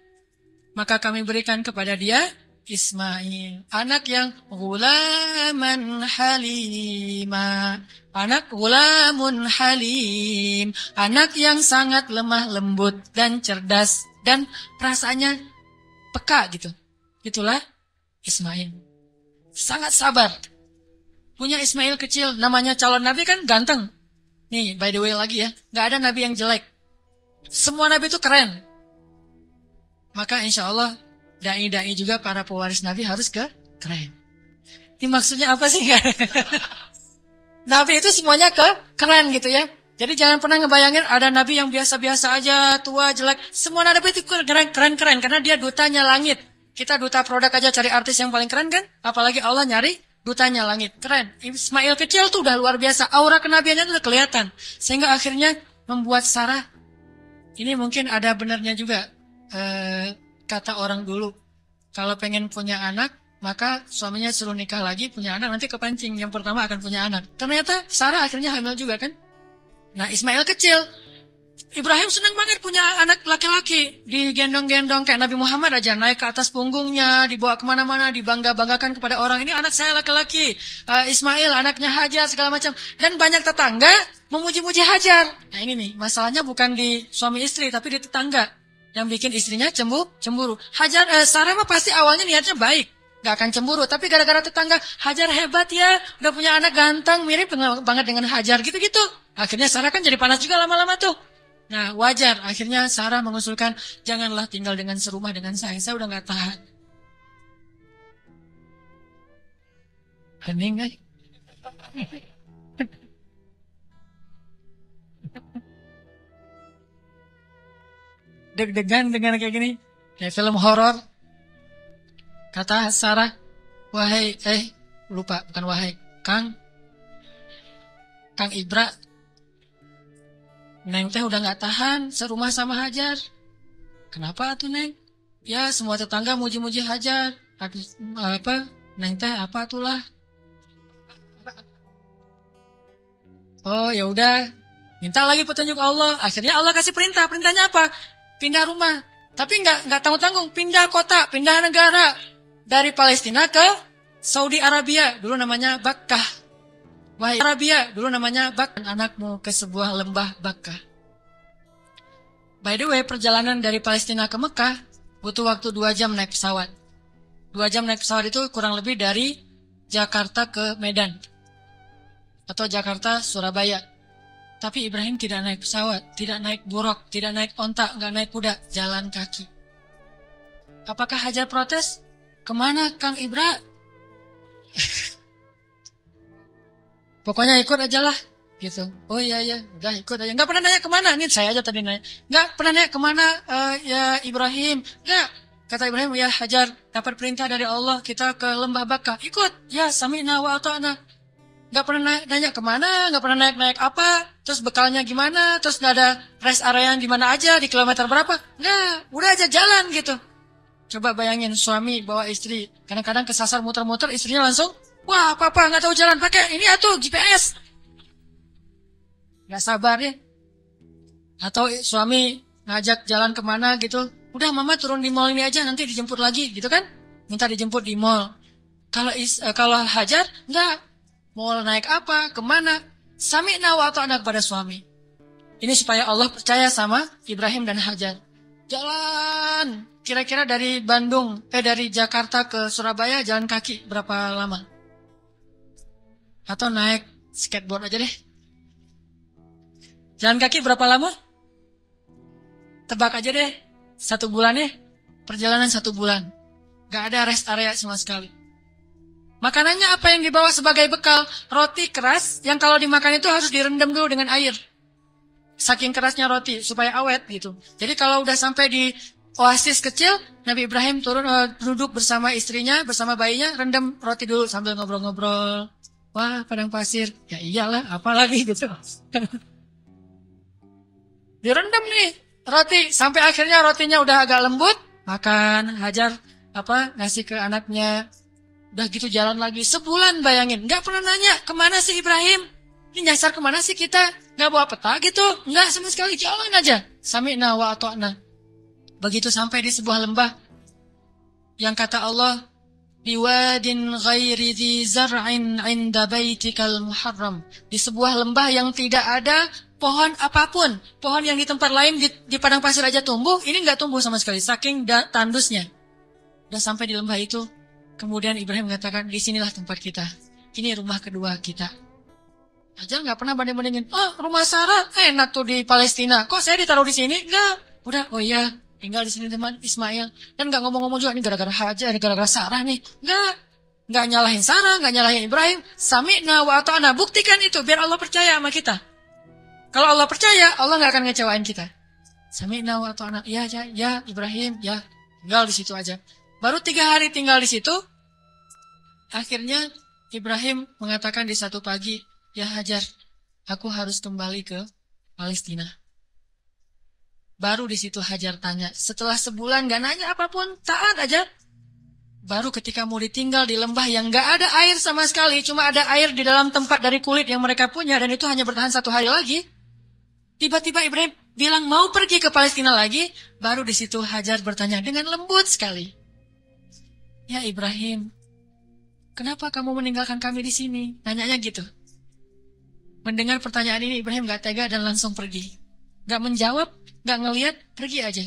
Speaker 1: Maka kami berikan kepada dia Ismail. Anak yang gulaman halima. Anak gulamun halim. Anak yang sangat lemah lembut dan cerdas. Dan perasaannya peka gitu. Itulah Ismail. Sangat sabar. Punya Ismail kecil, namanya calon nabi kan ganteng. Nih, by the way lagi ya, gak ada nabi yang jelek. Semua nabi itu keren. Maka insya Allah, da'i-da'i juga para pewaris nabi harus keren. Ini maksudnya apa sih? Nabi itu semuanya keren gitu ya. Jadi jangan pernah ngebayangin ada nabi yang biasa-biasa aja, tua, jelek. Semua nabi itu keren-keren, karena dia dutanya langit. Kita duta produk aja cari artis yang paling keren kan? Apalagi Allah nyari dutanya langit, keren. Ismail kecil tuh udah luar biasa. Aura kenabiannya tuh udah kelihatan. Sehingga akhirnya membuat Sarah, ini mungkin ada benarnya juga. Kata orang dulu, kalau pengen punya anak, maka suaminya suruh nikah lagi, punya anak, nanti kepancing. Yang pertama akan punya anak. Ternyata Sarah akhirnya hamil juga kan. Nah Ismail kecil. Ibrahim senang banget punya anak laki-laki. Digendong-gendong kayak Nabi Muhammad aja. Naik ke atas punggungnya, dibawa kemana-mana, dibangga-banggakan kepada orang. Ini anak saya laki-laki. Ismail, anaknya Hajar, segala macam. Dan banyak tetangga memuji-muji Hajar. Nah ini nih, masalahnya bukan di suami istri, tapi di tetangga. yang bikin istrinya cemburu. Sarah mah pasti awalnya niatnya baik, gak akan cemburu. Tapi gara-gara tetangga, Hajar hebat ya, udah punya anak ganteng, mirip banget dengan Hajar gitu-gitu. Akhirnya Sarah kan jadi panas juga lama-lama tuh. Nah wajar, akhirnya Sarah mengusulkan, janganlah tinggal dengan serumah dengan saya udah gak tahan. Hening guys. Deg-degan dengan kayak gini. Kayak film horor. Kata Sarah, wahai, lupa, bukan wahai, Kang Ibra, Neng teh udah gak tahan serumah sama Hajar. Kenapa tuh Neng? Ya semua tetangga muji-muji Hajar. Neng teh apa tuh lah? Oh ya udah, minta lagi petunjuk Allah. Akhirnya Allah kasih perintah. Perintahnya apa? Pindah rumah. Tapi nggak tanggung-tanggung. Pindah kota, pindah negara. Dari Palestina ke Saudi Arabia. Dulu namanya Bakkah. Wahai Arabia, dulu namanya Bakkah. Anakmu ke sebuah lembah Bakkah. By the way, perjalanan dari Palestina ke Mekah butuh waktu 2 jam naik pesawat. 2 jam naik pesawat itu kurang lebih dari Jakarta ke Medan. Atau Jakarta, Surabaya. Tapi Ibrahim tidak naik pesawat, tidak naik buruk, tidak naik onta, nggak naik kuda, jalan kaki. Apakah Hajar protes? Kemana Kang Ibra? Pokoknya ikut aja lah, gitu. Oh iya, udah ikut aja. Nggak pernah nanya kemana, ini saya aja tadi nanya. Nggak pernah nanya kemana ya Ibrahim. Nggak. Kata Ibrahim, ya Hajar, dapat perintah dari Allah, kita ke lembah Bakkah. Ikut, ya sami'na wa ata'na. Gak pernah nanya kemana, gak pernah naik apa, terus bekalnya gimana, terus gak ada rest area yang dimana aja, di kilometer berapa. Nggak, udah aja jalan gitu. Coba bayangin suami bawa istri, kadang-kadang kesasar muter-muter, istrinya langsung, wah papa gak tahu jalan, pakai ini atuh GPS. Gak sabar ya. Atau suami ngajak jalan kemana gitu, udah mama turun di mall ini aja, nanti dijemput lagi gitu kan. Minta dijemput di mall. Kalau Hajar, enggak. Mau naik apa, kemana, sami'na wa ata'na kepada suami. Ini supaya Allah percaya sama Ibrahim dan Hajar. Jalan, kira-kira dari dari Jakarta ke Surabaya jalan kaki berapa lama? Atau naik skateboard aja deh. Jalan kaki berapa lama? Tebak aja deh, 1 bulan ya. Perjalanan 1 bulan. Gak ada rest area sama sekali. Makanannya apa yang dibawa sebagai bekal? Roti keras yang kalau dimakan itu harus direndam dulu dengan air. Saking kerasnya roti supaya awet gitu. Jadi kalau udah sampai di oasis kecil, Nabi Ibrahim turun duduk bersama istrinya, bersama bayinya, rendam roti dulu sambil ngobrol-ngobrol. Wah, padang pasir. Ya iyalah, apalagi gitu. Direndam nih roti sampai akhirnya rotinya udah agak lembut, makan. Hajar ngasih ke anaknya. Udah gitu jalan lagi sebulan, bayangin. Gak pernah nanya kemana sih Ibrahim. Ini nyasar kemana sih kita. Gak bawa peta gitu. Gak sama sekali, jalan aja. Sami'na wa ata'na. Begitu sampai di sebuah lembah yang kata Allah, biwadin ghairi dhi zar'in 'inda baitikal muharram. Di sebuah lembah yang tidak ada pohon apapun. Pohon yang di tempat lain di padang pasir aja tumbuh, ini gak tumbuh sama sekali saking tandusnya. Udah sampai di lembah itu, kemudian Ibrahim mengatakan, disinilah tempat kita. Ini rumah kedua kita. Hajar nggak pernah banding-bandingin. Rumah Sarah enak tuh di Palestina. Kok saya ditaruh di sini? Nggak. Udah, oh iya, tinggal di sini teman Ismail. Dan nggak ngomong-ngomong juga, ini gara-gara Hajar, ini gara-gara Sarah nih. Nggak. Nggak nyalahin Sarah, nggak nyalahin Ibrahim. Sami'na wa ata'na. Buktikan itu, biar Allah percaya sama kita. Kalau Allah percaya, Allah nggak akan ngecewain kita. Sami'na wa ata'na. Ya Ibrahim, ya. Tinggal di situ aja. Baru 3 hari tinggal di situ, akhirnya Ibrahim mengatakan di satu pagi, ya Hajar, aku harus kembali ke Palestina. Baru di situ Hajar tanya, setelah sebulan gak nanya apapun, taat aja. Baru ketika mau ditinggal di lembah yang gak ada air sama sekali, cuma ada air di dalam tempat dari kulit yang mereka punya, dan itu hanya bertahan 1 hari lagi. Tiba-tiba Ibrahim bilang mau pergi ke Palestina lagi, baru di situ Hajar bertanya dengan lembut sekali. Ya Ibrahim, kenapa kamu meninggalkan kami di sini? Nanyanya gitu. Mendengar pertanyaan ini Ibrahim gak tega dan langsung pergi. Gak menjawab, gak ngeliat, pergi aja.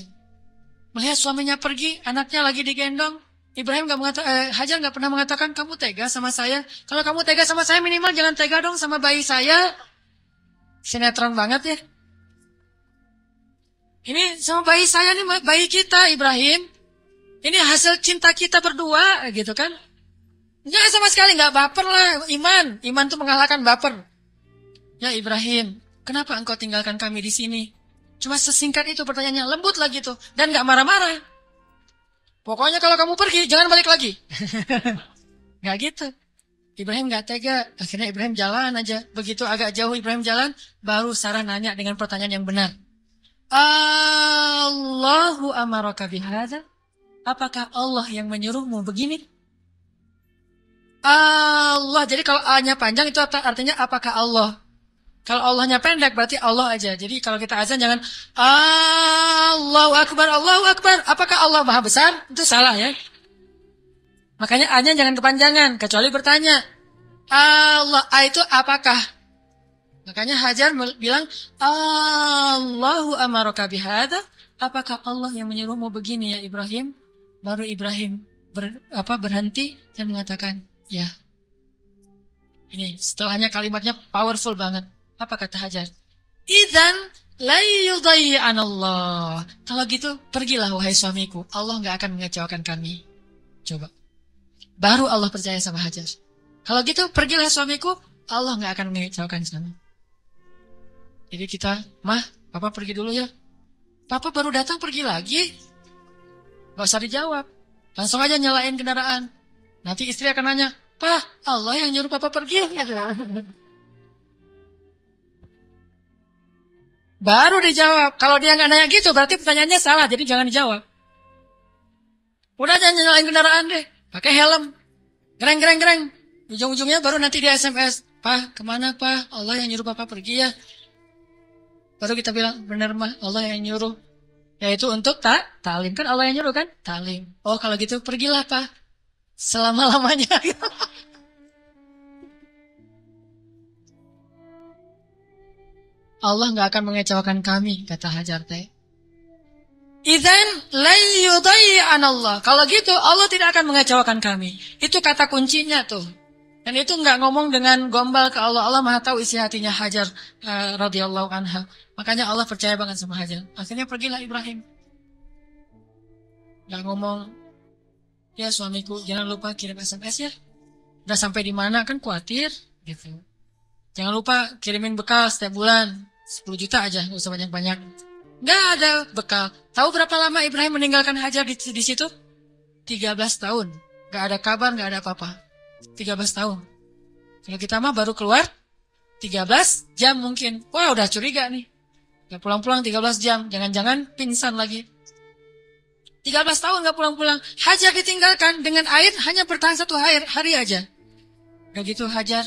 Speaker 1: Melihat suaminya pergi, anaknya lagi digendong. Ibrahim Hajar nggak pernah mengatakan kamu tega sama saya. Kalau kamu tega sama saya minimal jangan tega dong sama bayi saya. Sinetron banget ya. Ini sama bayi saya nih, bayi kita Ibrahim. Ini hasil cinta kita berdua gitu kan. Jangan sama sekali nggak baper lah. Iman tuh mengalahkan baper. Ya Ibrahim, kenapa engkau tinggalkan kami di sini? Cuma sesingkat itu pertanyaannya, lembut lagi tuh. Dan nggak marah-marah. Pokoknya kalau kamu pergi, jangan balik lagi. Nggak gitu. Ibrahim nggak tega. Akhirnya Ibrahim jalan aja. Begitu agak jauh Ibrahim jalan, baru Sarah nanya dengan pertanyaan yang benar. Allahu amaraka bihadza? Apakah Allah yang menyuruhmu begini? Allah. Jadi kalau A-nya panjang itu artinya apakah Allah? Kalau Allahnya pendek berarti Allah aja. Jadi kalau kita azan jangan Allahu Akbar, Allahu Akbar. Apakah Allah Maha Besar? Itu salah ya. Makanya A-nya jangan kepanjangan. Kecuali bertanya. Allah, A itu apakah? Makanya Hajar bilang Allahu amaraka bihadza? Apakah Allah yang menyuruhmu begini ya Ibrahim? Baru Ibrahim berhenti dan mengatakan ya. Ini setelahnya kalimatnya powerful banget. Apa kata Hajar? Idzan la yudayyi'anallah. Kalau gitu pergilah wahai suamiku. Allah nggak akan mengecewakan kami. Coba. Baru Allah percaya sama Hajar. Kalau gitu pergilah suamiku. Allah nggak akan mengecewakan kami. Jadi kita, Mah, Papa pergi dulu ya. Papa baru datang pergi lagi. Gak usah dijawab. Langsung aja nyalain kendaraan. Nanti istri akan nanya, Pak, Allah yang nyuruh Papa pergi. Baru dijawab. Kalau dia nggak nanya gitu, berarti pertanyaannya salah. Jadi jangan dijawab. Udah jangan nyalain kendaraan deh. Pakai helm. Gereng. Ujung-ujungnya baru nanti dia SMS. Pak, kemana Pak? Allah yang nyuruh Papa pergi ya. Baru kita bilang, benar mah Allah yang nyuruh. Yaitu untuk ta'lim. Kan Allah yang nyuruh kan? Ta'lim. Oh kalau gitu pergilah Pak. Selama-lamanya. Allah nggak akan mengecewakan kami, kata Hajar teh. Idzan la yudayyi'anallah. Kalau gitu Allah tidak akan mengecewakan kami. Itu kata kuncinya tuh. Dan itu nggak ngomong dengan gombal ke Allah. Allah Maha tahu isi hatinya Hajar radhiyallahu anha. Makanya Allah percaya banget sama Hajar. Akhirnya pergilah Ibrahim. Nggak ngomong, ya suamiku jangan lupa kirim SMS ya. Udah sampai di mana kan khawatir gitu. Jangan lupa kirimin bekal setiap bulan. 10 juta aja, gak usah banyak-banyak. Gak ada bekal. Tahu berapa lama Ibrahim meninggalkan Hajar di situ? 13 tahun. Gak ada kabar, gak ada apa-apa. 13 tahun. Kalau kita mah baru keluar 13 jam mungkin. Wah udah curiga nih. Gak pulang-pulang 13 jam. Jangan-jangan pingsan lagi. 13 tahun gak pulang-pulang. Hajar ditinggalkan dengan air hanya bertahan 1 hari aja. Gak gitu Hajar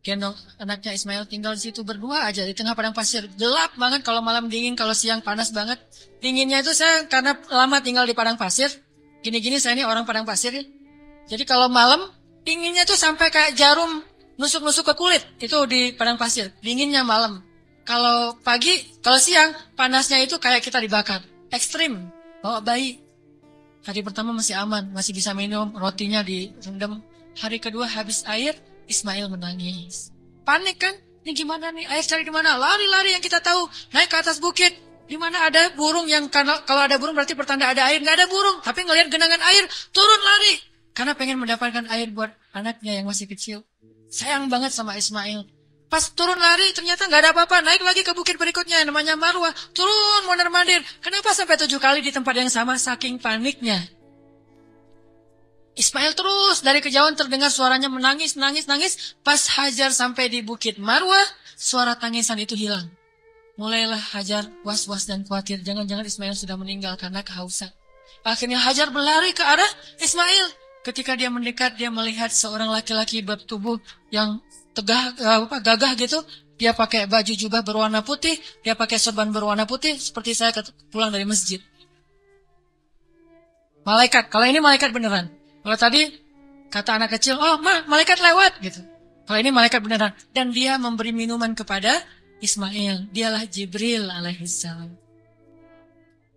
Speaker 1: gendong anaknya Ismail tinggal di situ berdua aja di tengah padang pasir. Gelap banget kalau malam dingin, kalau siang panas banget. Dinginnya itu saya karena lama tinggal di padang pasir. Gini-gini saya ini orang padang pasir ya. Jadi kalau malam dinginnya itu sampai kayak jarum nusuk-nusuk ke kulit. Itu di padang pasir. Dinginnya malam. Kalau pagi, kalau siang panasnya itu kayak kita dibakar. Ekstrim. Bawa bayi. Hari pertama masih aman, masih bisa minum, rotinya direndam. Hari kedua habis air, Ismail menangis. Panik kan? Ini gimana nih? Air cari di mana? Lari-lari yang kita tahu. Naik ke atas bukit. Di mana ada burung yang kalau ada burung berarti pertanda ada air. Nggak ada burung. Tapi ngelihat genangan air, turun lari. Karena pengen mendapatkan air buat anaknya yang masih kecil. Sayang banget sama Ismail. Pas turun lari ternyata nggak ada apa-apa. Naik lagi ke bukit berikutnya namanya Marwah. Turun mondar-mandir. Kenapa sampai 7 kali di tempat yang sama saking paniknya? Ismail terus dari kejauhan terdengar suaranya menangis. Pas Hajar sampai di bukit Marwah, suara tangisan itu hilang. Mulailah Hajar was-was dan khawatir. Jangan-jangan Ismail sudah meninggal karena kehausan. Akhirnya Hajar berlari ke arah Ismail. Ketika dia mendekat, dia melihat seorang laki-laki bertubuh yang gagah gitu. Dia pakai baju jubah berwarna putih. Dia pakai sorban berwarna putih. Seperti saya pulang dari masjid. Malaikat. Kalau ini malaikat beneran. Kalau tadi kata anak kecil, oh malaikat lewat gitu. Kalau ini malaikat beneran. Dan dia memberi minuman kepada Ismail. Dialah Jibril alaihissalam.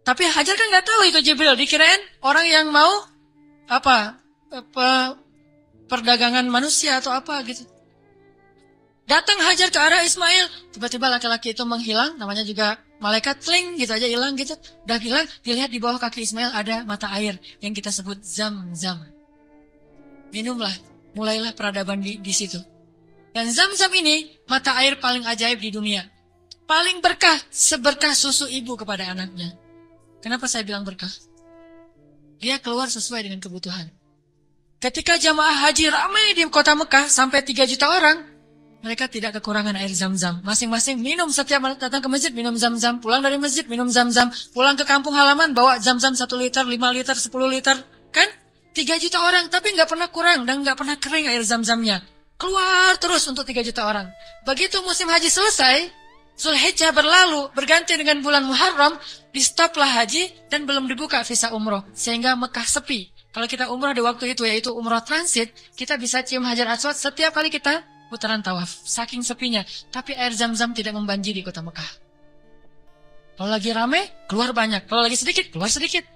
Speaker 1: Tapi Hajar kan nggak tahu itu Jibril. Dikirain orang yang mau apa, perdagangan manusia atau apa gitu. Datang Hajar ke arah Ismail. Tiba-tiba laki-laki itu menghilang. Namanya juga malaikat, tling gitu aja hilang gitu. Udah hilang, dilihat di bawah kaki Ismail ada mata air yang kita sebut Zam-Zam. Minumlah, mulailah peradaban di situ. Dan Zam-Zam ini mata air paling ajaib di dunia. Paling berkah, seberkah susu ibu kepada anaknya. Kenapa saya bilang berkah? Dia keluar sesuai dengan kebutuhan. Ketika jamaah haji ramai di kota Mekah sampai 3 juta orang, mereka tidak kekurangan air Zam-Zam. Masing-masing minum, setiap datang ke masjid minum Zam-Zam, pulang dari masjid minum Zam-Zam, pulang ke kampung halaman bawa Zam-Zam 1 liter, 5 liter, 10 liter. Kan? 3 juta orang, tapi nggak pernah kurang dan nggak pernah kering air Zam-Zamnya. Keluar terus untuk 3 juta orang. Begitu musim haji selesai, Zulhijjah berlalu, berganti dengan bulan Muharram, di-stoplah haji dan belum dibuka visa umroh. Sehingga Mekah sepi. Kalau kita umroh di waktu itu, yaitu umroh transit, kita bisa cium Hajar Aswad setiap kali kita putaran tawaf. Saking sepinya. Tapi air Zam-Zam tidak membanjiri kota Mekah. Kalau lagi rame, keluar banyak. Kalau lagi sedikit, keluar sedikit.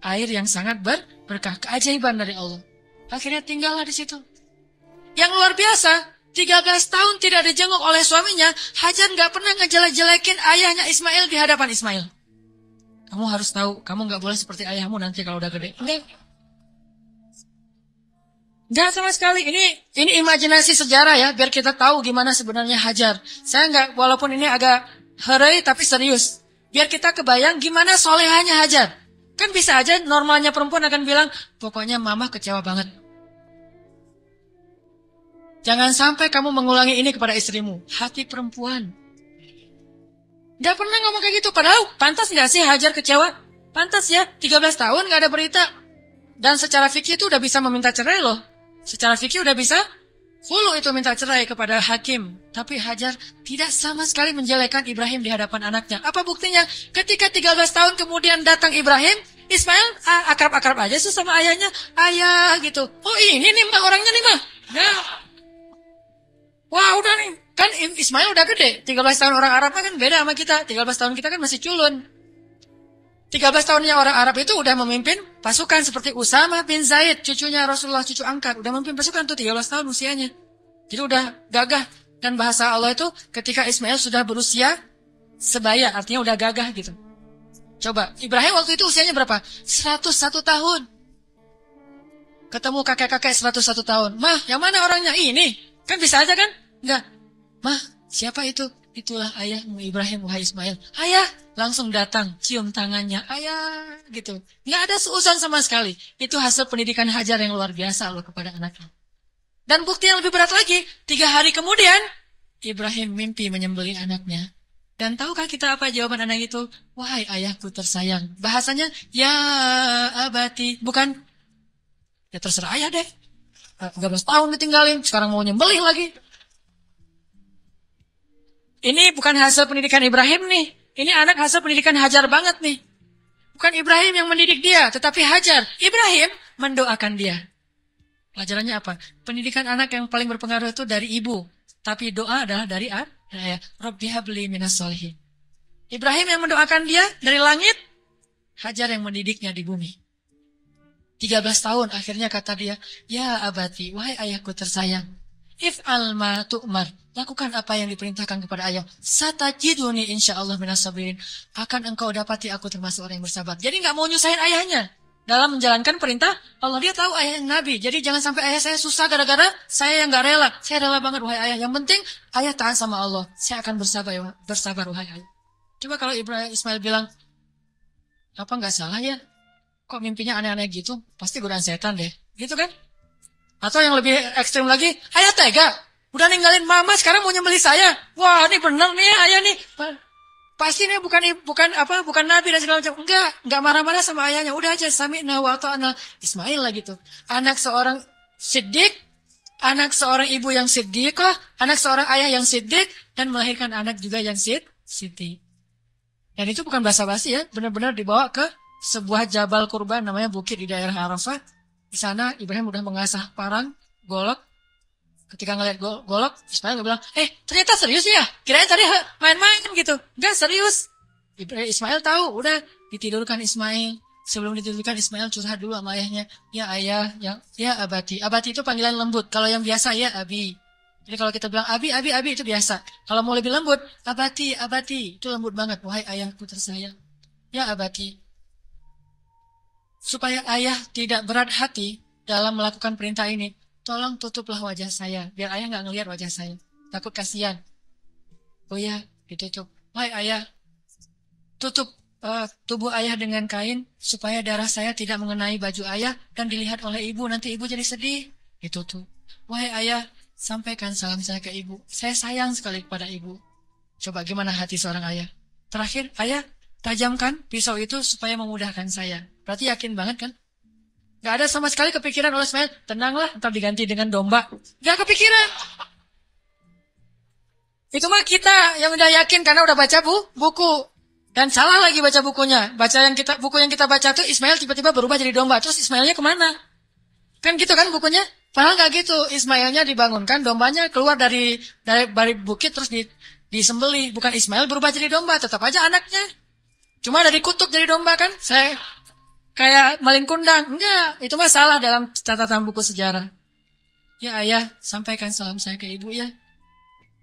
Speaker 1: Air yang sangat berkah, keajaiban dari Allah. Akhirnya tinggallah di situ. Yang luar biasa, 13 tahun tidak dijenguk oleh suaminya, Hajar nggak pernah ngejelek-jelekin ayahnya Ismail di hadapan Ismail. Kamu harus tahu, kamu nggak boleh seperti ayahmu nanti kalau udah gede. Enggak sama sekali. Ini imajinasi sejarah ya, biar kita tahu gimana sebenarnya Hajar. Saya nggak, walaupun ini agak herai tapi serius. Biar kita kebayang gimana solehanya Hajar. Kan bisa aja normalnya perempuan akan bilang, pokoknya mama kecewa banget. Jangan sampai kamu mengulangi ini kepada istrimu. Hati perempuan. Gak pernah ngomong kayak gitu. Padahal pantas gak sih Hajar kecewa? Pantas ya. 13 tahun gak ada berita. Dan secara fikih itu udah bisa meminta cerai loh. Secara fikih udah bisa full itu minta cerai kepada hakim. Tapi Hajar tidak sama sekali menjelekkan Ibrahim di hadapan anaknya. Apa buktinya? Ketika 13 tahun kemudian datang Ibrahim, Ismail akrab-akrab aja sih sama ayahnya. Ayah gitu. Oh ini nih mah orangnya nih mah. Ya. Wah udah nih, kan Ismail udah gede, 13 tahun orang Arab kan beda sama kita, 13 tahun kita kan masih culun. 13 tahunnya orang Arab itu udah memimpin pasukan seperti Usama bin Zaid, cucunya Rasulullah, cucu angkat, udah memimpin pasukan tuh 13 tahun usianya. Jadi udah gagah, dan bahasa Allah itu ketika Ismail sudah berusia sebaya, artinya udah gagah gitu. Coba, Ibrahim waktu itu usianya berapa? 101 tahun. Ketemu kakek-kakek 101 tahun, mah yang mana orangnya? Ini. Kan bisa aja kan? Enggak. Mah, siapa itu? Itulah ayahmu Ibrahim, wahai Ismail. Ayah, langsung datang, cium tangannya. Ayah, gitu. Enggak ada seusan sama sekali. Itu hasil pendidikan Hajar yang luar biasa loh kepada anaknya. Dan bukti yang lebih berat lagi, 3 hari kemudian, Ibrahim mimpi menyembelih anaknya. Dan tahukah kita apa jawaban anak itu? Wahai ayahku tersayang. Bahasanya, ya abati. Bukan, ya terserah ayah deh. 13 tahun ditinggalin, sekarang mau nyembelih lagi. Ini bukan hasil pendidikan Ibrahim nih. Ini anak hasil pendidikan Hajar banget nih. Bukan Ibrahim yang mendidik dia, tetapi Hajar. Ibrahim mendoakan dia. Pelajarannya apa? Pendidikan anak yang paling berpengaruh itu dari ibu. Tapi doa adalah dari ayah. Rabbi habli minas sholihin. Ibrahim yang mendoakan dia dari langit. Hajar yang mendidiknya di bumi. 13 tahun akhirnya kata dia, ya abati, wahai ayahku tersayang, if'al ma tu'mar, lakukan apa yang diperintahkan kepada ayah, satajiduni insyaallah minas sabirin, akan engkau dapati aku termasuk orang yang bersabar. Jadi nggak mau nyusahin ayahnya dalam menjalankan perintah Allah. Dia tahu ayah Nabi, jadi jangan sampai ayah saya susah gara-gara saya yang nggak rela. Saya rela banget wahai ayah, yang penting ayah taat sama Allah, saya akan bersabar wahai ayah. Coba kalau Ibrahim Ismail bilang, apa nggak salah ya? Kok mimpinya aneh-aneh gitu? Pasti godaan setan deh. Gitu kan? Atau yang lebih ekstrim lagi, ayah tega. Udah ninggalin mama, sekarang mau nyembelih saya. Wah, ini bener nih ayah nih. Pasti ini bukan nabi dan segala macam. Enggak marah-marah sama ayahnya. Udah aja sami'na wa ata'na. Ismail lah gitu. Anak seorang siddiq, anak seorang ibu yang siddiqah, anak seorang ayah yang siddiq, dan melahirkan anak juga yang siddiq. Dan itu bukan basa-basi ya, benar-benar dibawa ke sebuah jabal kurban namanya bukit di daerah Arafah. Di sana Ibrahim udah mengasah parang, golok. Ketika ngeliat golok, Ismail bilang, ternyata serius ya? Kirain tadi main-main gitu. Enggak, serius. Ismail tahu, udah ditidurkan Ismail. Sebelum ditidurkan Ismail curhat dulu sama ayahnya. Ya ayah, ya abati. Abati itu panggilan lembut. Kalau yang biasa ya abi. Jadi kalau kita bilang abi itu biasa. Kalau mau lebih lembut, abati itu lembut banget. Wahai ayahku tersayang. Ya abati. Supaya ayah tidak berat hati dalam melakukan perintah ini, tolong tutuplah wajah saya. Biar ayah nggak ngelihat wajah saya. Takut kasihan. Oh ya, ditutup. Wahai ayah, tutup tubuh ayah dengan kain supaya darah saya tidak mengenai baju ayah dan dilihat oleh ibu. Nanti ibu jadi sedih. Ditutup. Wahai ayah, sampaikan salam saya ke ibu. Saya sayang sekali kepada ibu. Coba gimana hati seorang ayah. Terakhir, ayah, tajamkan pisau itu supaya memudahkan saya. Berarti yakin banget kan? Gak ada sama sekali kepikiran oleh Ismail. Tenanglah, ntar diganti dengan domba. Gak kepikiran. Itu mah kita yang udah yakin karena udah baca buku. Dan salah lagi baca bukunya. Buku yang kita baca tuh Ismail tiba-tiba berubah jadi domba. Terus Ismailnya kemana? Kan gitu kan bukunya? Padahal nggak gitu. Ismailnya dibangunkan, dombanya keluar dari bukit terus disembeli. Bukan Ismail berubah jadi domba, tetap aja anaknya. Cuma ada dikutuk jadi domba kan? Saya kayak maling kundang. Enggak, itu mah salah dalam catatan buku sejarah. Ya ayah, sampaikan salam saya ke ibu ya.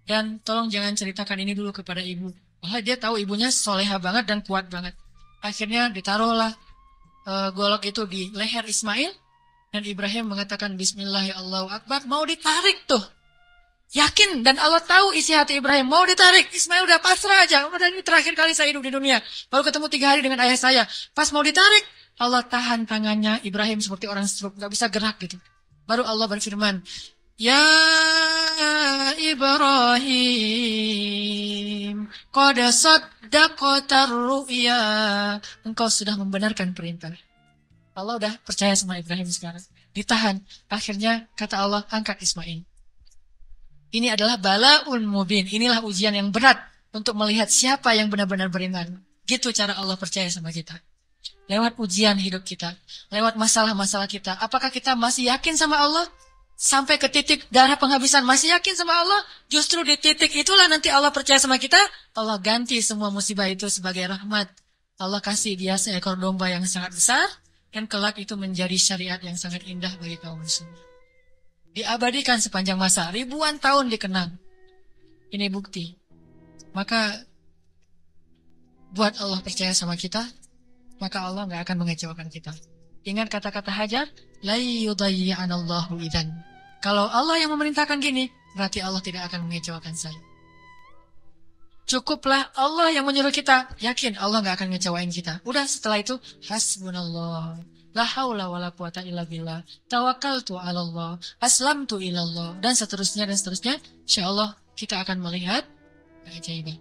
Speaker 1: Dan tolong jangan ceritakan ini dulu kepada ibu. Wah, dia tahu ibunya soleha banget dan kuat banget. Akhirnya ditaruhlah golok itu di leher Ismail. Dan Ibrahim mengatakan Bismillah Allahu Akbar. Mau ditarik tuh. Yakin dan Allah tahu isi hati Ibrahim. Mau ditarik. Ismail udah pasrah aja. Udah ini terakhir kali saya hidup di dunia. Baru ketemu 3 hari dengan ayah saya. Pas mau ditarik. Allah tahan tangannya Ibrahim seperti orang stroke. Gak bisa gerak gitu. Baru Allah berfirman. Ya Ibrahim, qad saddaqta ru'ya. Engkau sudah membenarkan perintah. Allah udah percaya sama Ibrahim sekarang. Ditahan. Akhirnya kata Allah, angkat Ismail. Ini adalah balaun mubin. Inilah ujian yang berat untuk melihat siapa yang benar-benar beriman. Gitu cara Allah percaya sama kita. Lewat ujian hidup kita. Lewat masalah-masalah kita. Apakah kita masih yakin sama Allah? Sampai ke titik darah penghabisan masih yakin sama Allah, justru di titik itulah nanti Allah percaya sama kita, Allah ganti semua musibah itu sebagai rahmat. Allah kasih dia seekor domba yang sangat besar, dan kelak itu menjadi syariat yang sangat indah bagi kaum muslimin. Diabadikan sepanjang masa, ribuan tahun dikenang. Ini bukti. Maka buat Allah percaya sama kita, maka Allah nggak akan mengecewakan kita. Ingat kata-kata Hajar, la yudayyi'anallahu idzan. Kalau Allah yang memerintahkan gini, berarti Allah tidak akan mengecewakan saya. Cukuplah Allah yang menyuruh kita, yakin Allah nggak akan ngecewain kita. Udah setelah itu, hasbunallah, la haula wala quwata illa billah, tawakkaltu 'alallah, aslamtu ilallah, dan seterusnya. Insyaallah kita akan melihat keajaiban.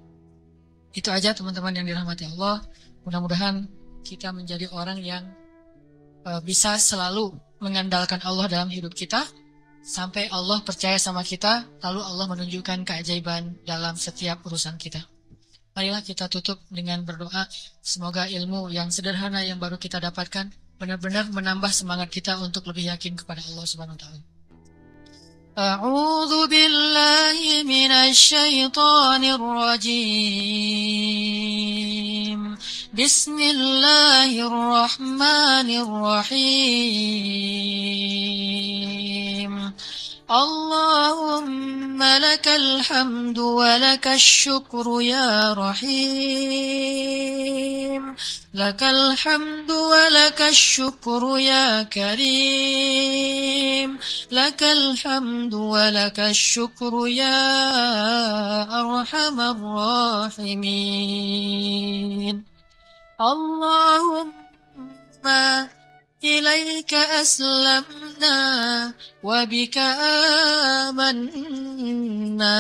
Speaker 1: Itu aja teman-teman yang dirahmati Allah. Mudah-mudahan kita menjadi orang yang bisa selalu mengandalkan Allah dalam hidup kita sampai Allah percaya sama kita, lalu Allah menunjukkan keajaiban dalam setiap urusan kita. Marilah kita tutup dengan berdoa, semoga ilmu yang sederhana yang baru kita dapatkan benar-benar menambah semangat kita untuk lebih yakin kepada Allah Subhanahu wa taala. A'udzu billahi minasy syaithanir rajim. Bismillahirrahmanirrahim. Allahumma lakal hamdu wa lakash syukru ya rahim. Lakal hamdu wa lakash syukru ya karim. Lakal hamdu wa lakash syukru ya arhamar rahimin. Allahumma إليك أسلمنا وبك آمنا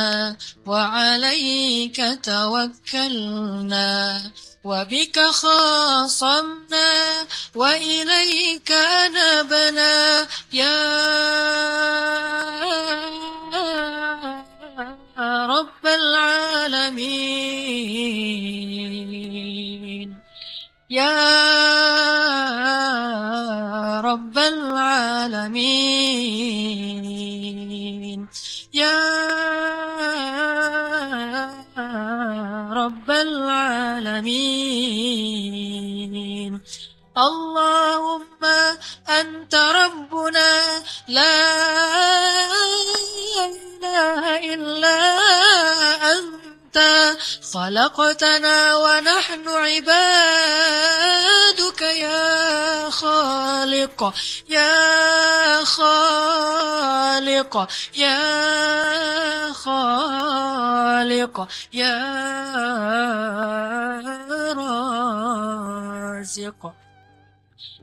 Speaker 1: وعليك توكلنا وبك خاصمنا وإليك أنبنا يا رب العالمين يا رب العالمين يا رب العالمين خلقتنا ونحن عبادك يا خالق يا خالق يا خالق يا رازق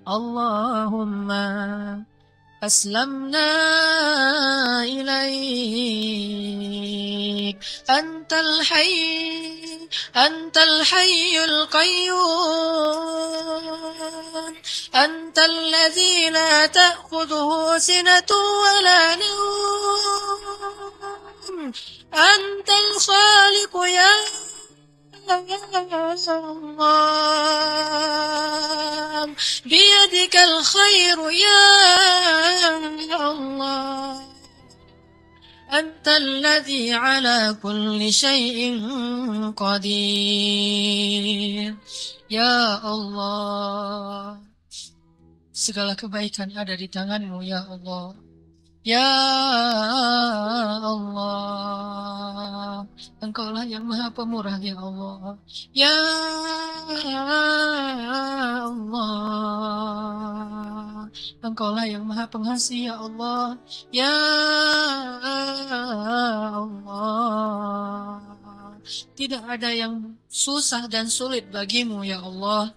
Speaker 1: اللهم أسلمنا إليك أنت الحي القيوم أنت الذي لا تأخذه سنة ولا نوم أنت الخالق يا الله بيدك الخير يا الله أنت الذي على كل شيء قدير يا Allah. Segala kebaikan ada di tangan-Mu ya Allah. Ya Allah, Engkaulah yang maha pemurah ya Allah. Ya Allah, Engkaulah yang maha pengasih ya Allah. Ya Allah, tidak ada yang susah dan sulit bagimu ya Allah.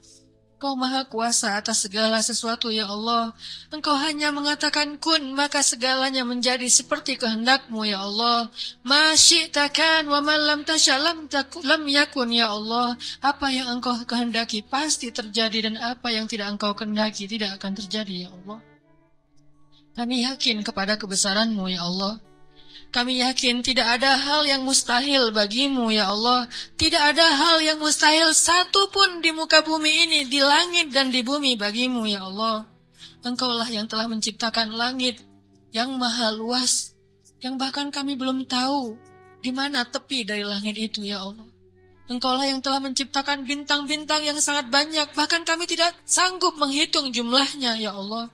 Speaker 1: Engkau maha kuasa atas segala sesuatu ya Allah. Engkau hanya mengatakan kun, maka segalanya menjadi seperti kehendak-Mu ya Allah. Ma syi'takan wa man lam tasya lam yakun ya Allah. Apa yang Engkau kehendaki pasti terjadi, dan apa yang tidak Engkau kehendaki tidak akan terjadi ya Allah. Kami yakin kepada kebesaran-Mu ya Allah. Kami yakin tidak ada hal yang mustahil bagimu ya Allah. Tidak ada hal yang mustahil satupun di muka bumi ini, di langit dan di bumi bagimu ya Allah. Engkaulah yang telah menciptakan langit yang maha luas, yang bahkan kami belum tahu di mana tepi dari langit itu ya Allah. Engkaulah yang telah menciptakan bintang-bintang yang sangat banyak, bahkan kami tidak sanggup menghitung jumlahnya ya Allah.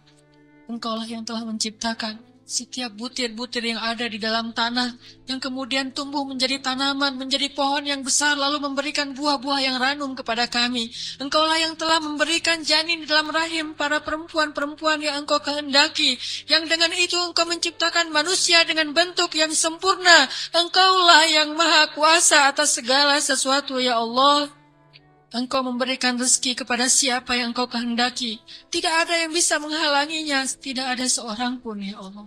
Speaker 1: Engkaulah yang telah menciptakan setiap butir-butir yang ada di dalam tanah, yang kemudian tumbuh menjadi tanaman, menjadi pohon yang besar, lalu memberikan buah-buah yang ranum kepada kami. Engkaulah yang telah memberikan janin di dalam rahim para perempuan-perempuan yang Engkau kehendaki, yang dengan itu Engkau menciptakan manusia dengan bentuk yang sempurna. Engkaulah yang maha kuasa atas segala sesuatu ya Allah. Engkau memberikan rezeki kepada siapa yang Engkau kehendaki. Tidak ada yang bisa menghalanginya, tidak ada seorang pun ya Allah.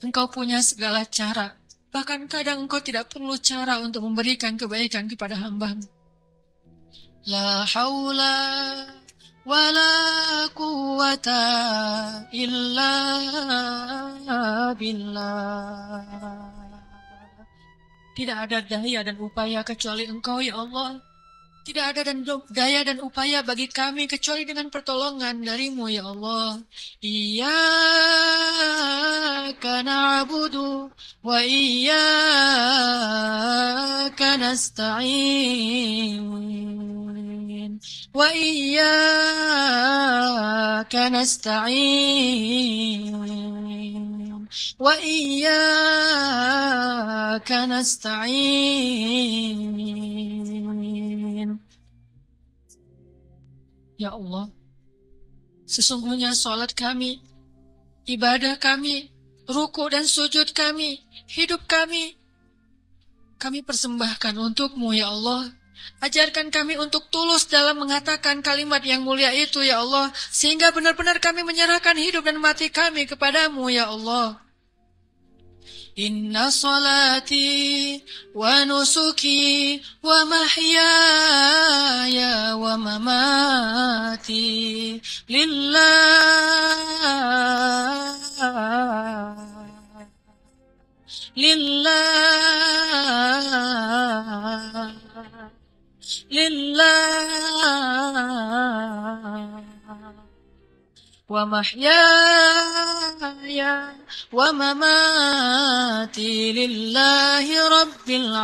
Speaker 1: Engkau punya segala cara, bahkan kadang Engkau tidak perlu cara untuk memberikan kebaikan kepada hamba-Mu. La haula wa la quwwata illa billah. Tidak ada daya dan upaya kecuali Engkau ya Allah. Tidak ada daya dan upaya bagi kami kecuali dengan pertolongan dari-Mu ya Allah. Iyyaka na'budu wa iyyaka nasta'in. Wa iyyaka nasta'in. Wa iyyaka nasta'in. Ya Allah, sesungguhnya salat kami, ibadah kami, ruku dan sujud kami, hidup kami persembahkan untuk-Mu ya Allah. Ajarkan kami untuk tulus dalam mengatakan kalimat yang mulia itu ya Allah, sehingga benar-benar kami menyerahkan hidup dan mati kami kepada-Mu ya Allah. Inna salati wa nusuki wa mahyaya wa mamati lillah wa mahyaya wa mamati lillahi rabbil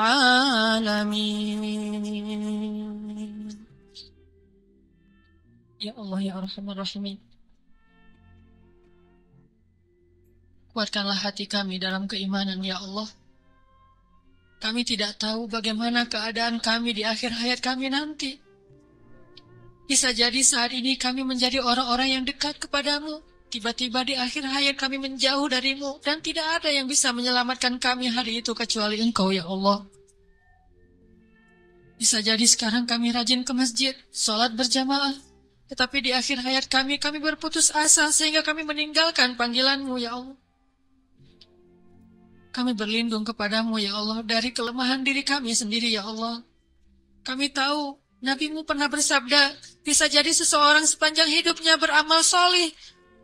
Speaker 1: alamin. Ya Allah ya Arhamar Rahimin, kuatkanlah hati kami dalam keimanan ya Allah. Kami tidak tahu bagaimana keadaan kami di akhir hayat kami nanti. Bisa jadi saat ini kami menjadi orang-orang yang dekat kepadamu. Tiba-tiba di akhir hayat kami menjauh darimu. Dan tidak ada yang bisa menyelamatkan kami hari itu kecuali Engkau, ya Allah. Bisa jadi sekarang kami rajin ke masjid, sholat berjamaah. Tetapi di akhir hayat kami berputus asa sehingga kami meninggalkan panggilanmu, ya Allah. Kami berlindung kepadamu, ya Allah, dari kelemahan diri kami sendiri, ya Allah. Kami tahu Nabi-Mu pernah bersabda, bisa jadi seseorang sepanjang hidupnya beramal solih,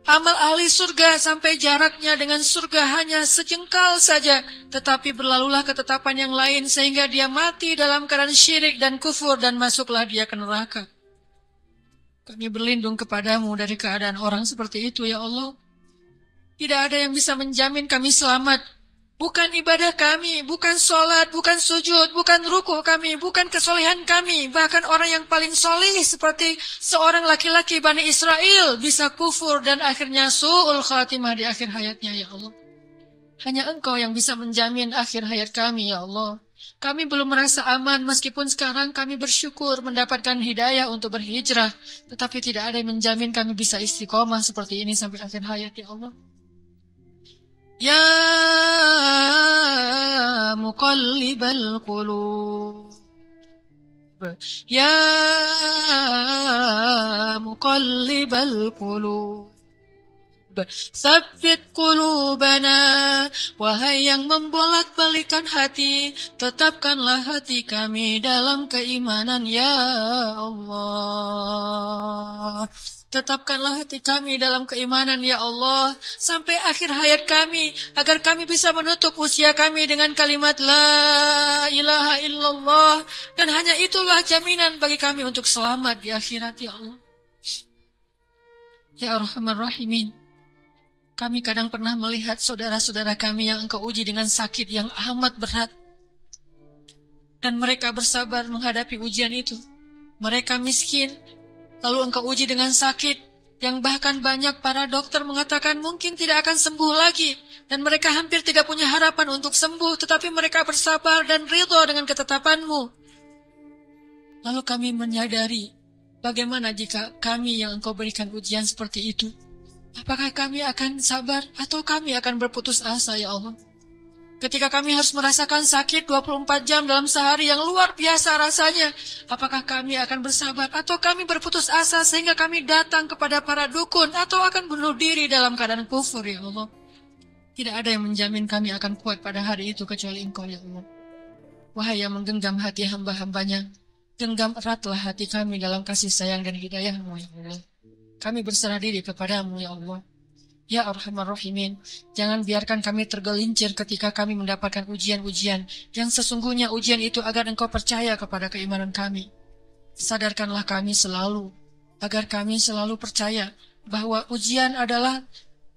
Speaker 1: amal ahli surga sampai jaraknya dengan surga hanya sejengkal saja, tetapi berlalulah ketetapan yang lain sehingga dia mati dalam keadaan syirik dan kufur dan masuklah dia ke neraka. Kami berlindung kepadamu dari keadaan orang seperti itu, ya Allah. Tidak ada yang bisa menjamin kami selamat. Bukan ibadah kami, bukan sholat, bukan sujud, bukan ruku kami, bukan kesolehan kami. Bahkan orang yang paling soleh seperti seorang laki-laki Bani Israel bisa kufur dan akhirnya su'ul khatimah di akhir hayatnya, ya Allah. Hanya Engkau yang bisa menjamin akhir hayat kami, ya Allah. Kami belum merasa aman meskipun sekarang kami bersyukur mendapatkan hidayah untuk berhijrah. Tetapi tidak ada yang menjamin kami bisa istiqomah seperti ini sampai akhir hayat, ya Allah. Ya muqallibal qulub, Ya muqallibal qulub, Tsabbit qulubana, wahai yang membolak-balikan hati, tetapkanlah hati kami dalam keimanan, ya Allah. Tetapkanlah hati kami dalam keimanan, ya Allah, sampai akhir hayat kami, agar kami bisa menutup usia kami dengan kalimat La ilaha illallah, dan hanya itulah jaminan bagi kami untuk selamat di akhirat, ya Allah. Ya Arhamar Rahimin, kami kadang pernah melihat saudara-saudara kami yang Engkau uji dengan sakit yang amat berat, dan mereka bersabar menghadapi ujian itu. Mereka miskin, lalu Engkau uji dengan sakit yang bahkan banyak para dokter mengatakan mungkin tidak akan sembuh lagi. Dan mereka hampir tidak punya harapan untuk sembuh, tetapi mereka bersabar dan ridho dengan ketetapan-Mu. Lalu kami menyadari, bagaimana jika kami yang Engkau berikan ujian seperti itu? Apakah kami akan sabar atau kami akan berputus asa, ya Allah? Ketika kami harus merasakan sakit 24 jam dalam sehari yang luar biasa rasanya, apakah kami akan bersabar atau kami berputus asa sehingga kami datang kepada para dukun atau akan bunuh diri dalam keadaan kufur, ya Allah? Tidak ada yang menjamin kami akan kuat pada hari itu kecuali Engkau, ya Allah. Wahai yang menggenggam hati hamba-hambanya, genggam eratlah hati kami dalam kasih sayang dan hidayah-Mu, ya Allah. Kami berserah diri kepadamu, ya Allah. Ya Arhamar Rahimin, jangan biarkan kami tergelincir ketika kami mendapatkan ujian-ujian, yang sesungguhnya ujian itu agar Engkau percaya kepada keimanan kami. Sadarkanlah kami selalu, agar kami selalu percaya bahwa ujian adalah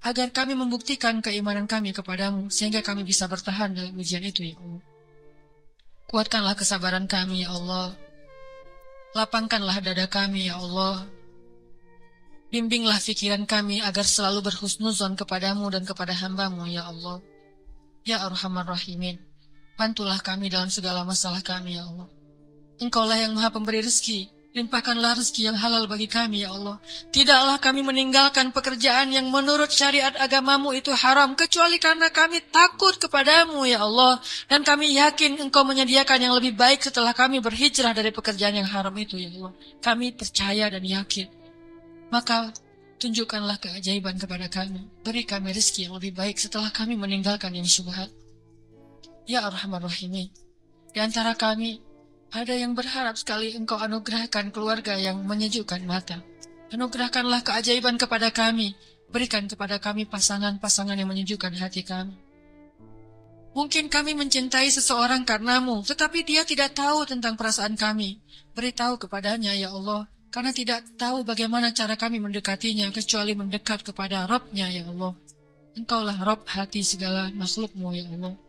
Speaker 1: agar kami membuktikan keimanan kami kepadamu, sehingga kami bisa bertahan dalam ujian itu, ya Allah. Kuatkanlah kesabaran kami, ya Allah. Lapangkanlah dada kami, ya Allah. Bimbinglah pikiran kami agar selalu berhusnuzon kepadamu dan kepada hamba-Mu, ya Allah. Ya Arhamar Rahimin, bantulah kami dalam segala masalah kami, ya Allah. Engkaulah yang Maha Pemberi rezeki, limpahkanlah rezeki yang halal bagi kami, ya Allah. Tidaklah kami meninggalkan pekerjaan yang menurut syariat agamamu itu haram, kecuali karena kami takut kepadamu, ya Allah. Dan kami yakin Engkau menyediakan yang lebih baik setelah kami berhijrah dari pekerjaan yang haram itu, ya Allah. Kami percaya dan yakin. Maka tunjukkanlah keajaiban kepada kami. Beri kami rezeki yang lebih baik setelah kami meninggalkan yang syubhat. Ya Arhamar Rahimin, di antara kami ada yang berharap sekali Engkau anugerahkan keluarga yang menyejukkan mata. Anugerahkanlah keajaiban kepada kami. Berikan kepada kami pasangan-pasangan yang menyejukkan hati kami. Mungkin kami mencintai seseorang karenamu, tetapi dia tidak tahu tentang perasaan kami. Beritahu kepadanya, ya Allah. Karena tidak tahu bagaimana cara kami mendekatinya, kecuali mendekat kepada Rabb-Nya, ya Allah. Engkaulah Rabb hati segala makhluk-Mu, ya Allah.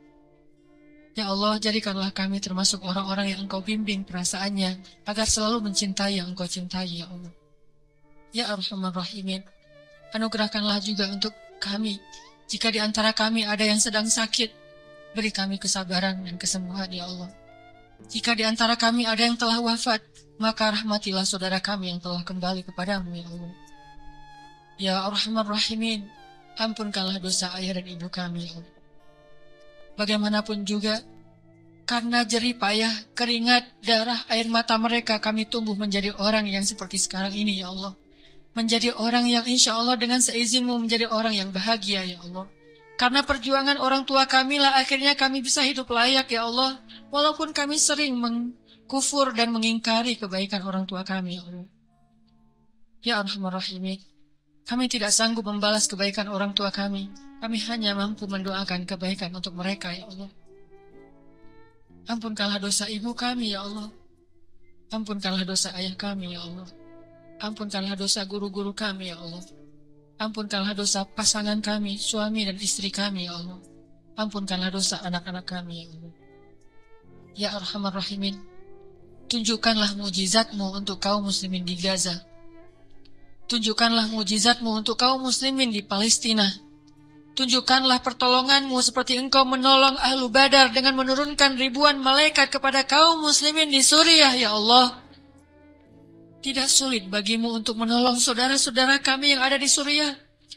Speaker 1: Ya Allah, jadikanlah kami termasuk orang-orang yang Engkau bimbing perasaannya, agar selalu mencintai yang Engkau cintai, ya Allah. Ya Arhamar Rahimin, anugerahkanlah juga untuk kami, jika di antara kami ada yang sedang sakit, Beri kami kesabaran dan kesembuhan ya Allah. Jika di antara kami ada yang telah wafat, maka rahmatilah saudara kami yang telah kembali kepadamu ya Allah. Ya Arhamar Rahimin, ampunkanlah dosa ayah dan ibu kami ya Allah. Bagaimanapun juga, karena jerih payah, keringat, darah, air mata mereka, kami tumbuh menjadi orang yang seperti sekarang ini ya Allah. Menjadi orang yang insya Allah dengan seizinmu menjadi orang yang bahagia ya Allah. Karena perjuangan orang tua kami lah akhirnya kami bisa hidup layak ya Allah. Walaupun kami sering mengkufur dan mengingkari kebaikan orang tua kami ya Allah. Ya Arhamar Rahimin, kami tidak sanggup membalas kebaikan orang tua kami. Kami hanya mampu mendoakan kebaikan untuk mereka ya Allah. Ampunkanlah dosa ibu kami ya Allah. Ampunkanlah dosa ayah kami ya Allah. Ampunkanlah dosa guru-guru kami ya Allah. Ampunkanlah dosa pasangan kami, suami dan istri kami ya Allah. Ampunkanlah dosa anak-anak kami ya Allah. Ya Arhamar Rahimin, tunjukkanlah mujizat-Mu untuk kaum muslimin di Gaza. Tunjukkanlah mujizat-Mu untuk kaum muslimin di Palestina. Tunjukkanlah pertolongan-Mu seperti Engkau menolong Ahlu Badar dengan menurunkan ribuan malaikat kepada kaum muslimin di Suriah ya Allah. Tidak sulit bagimu untuk menolong saudara-saudara kami yang ada di Suriah.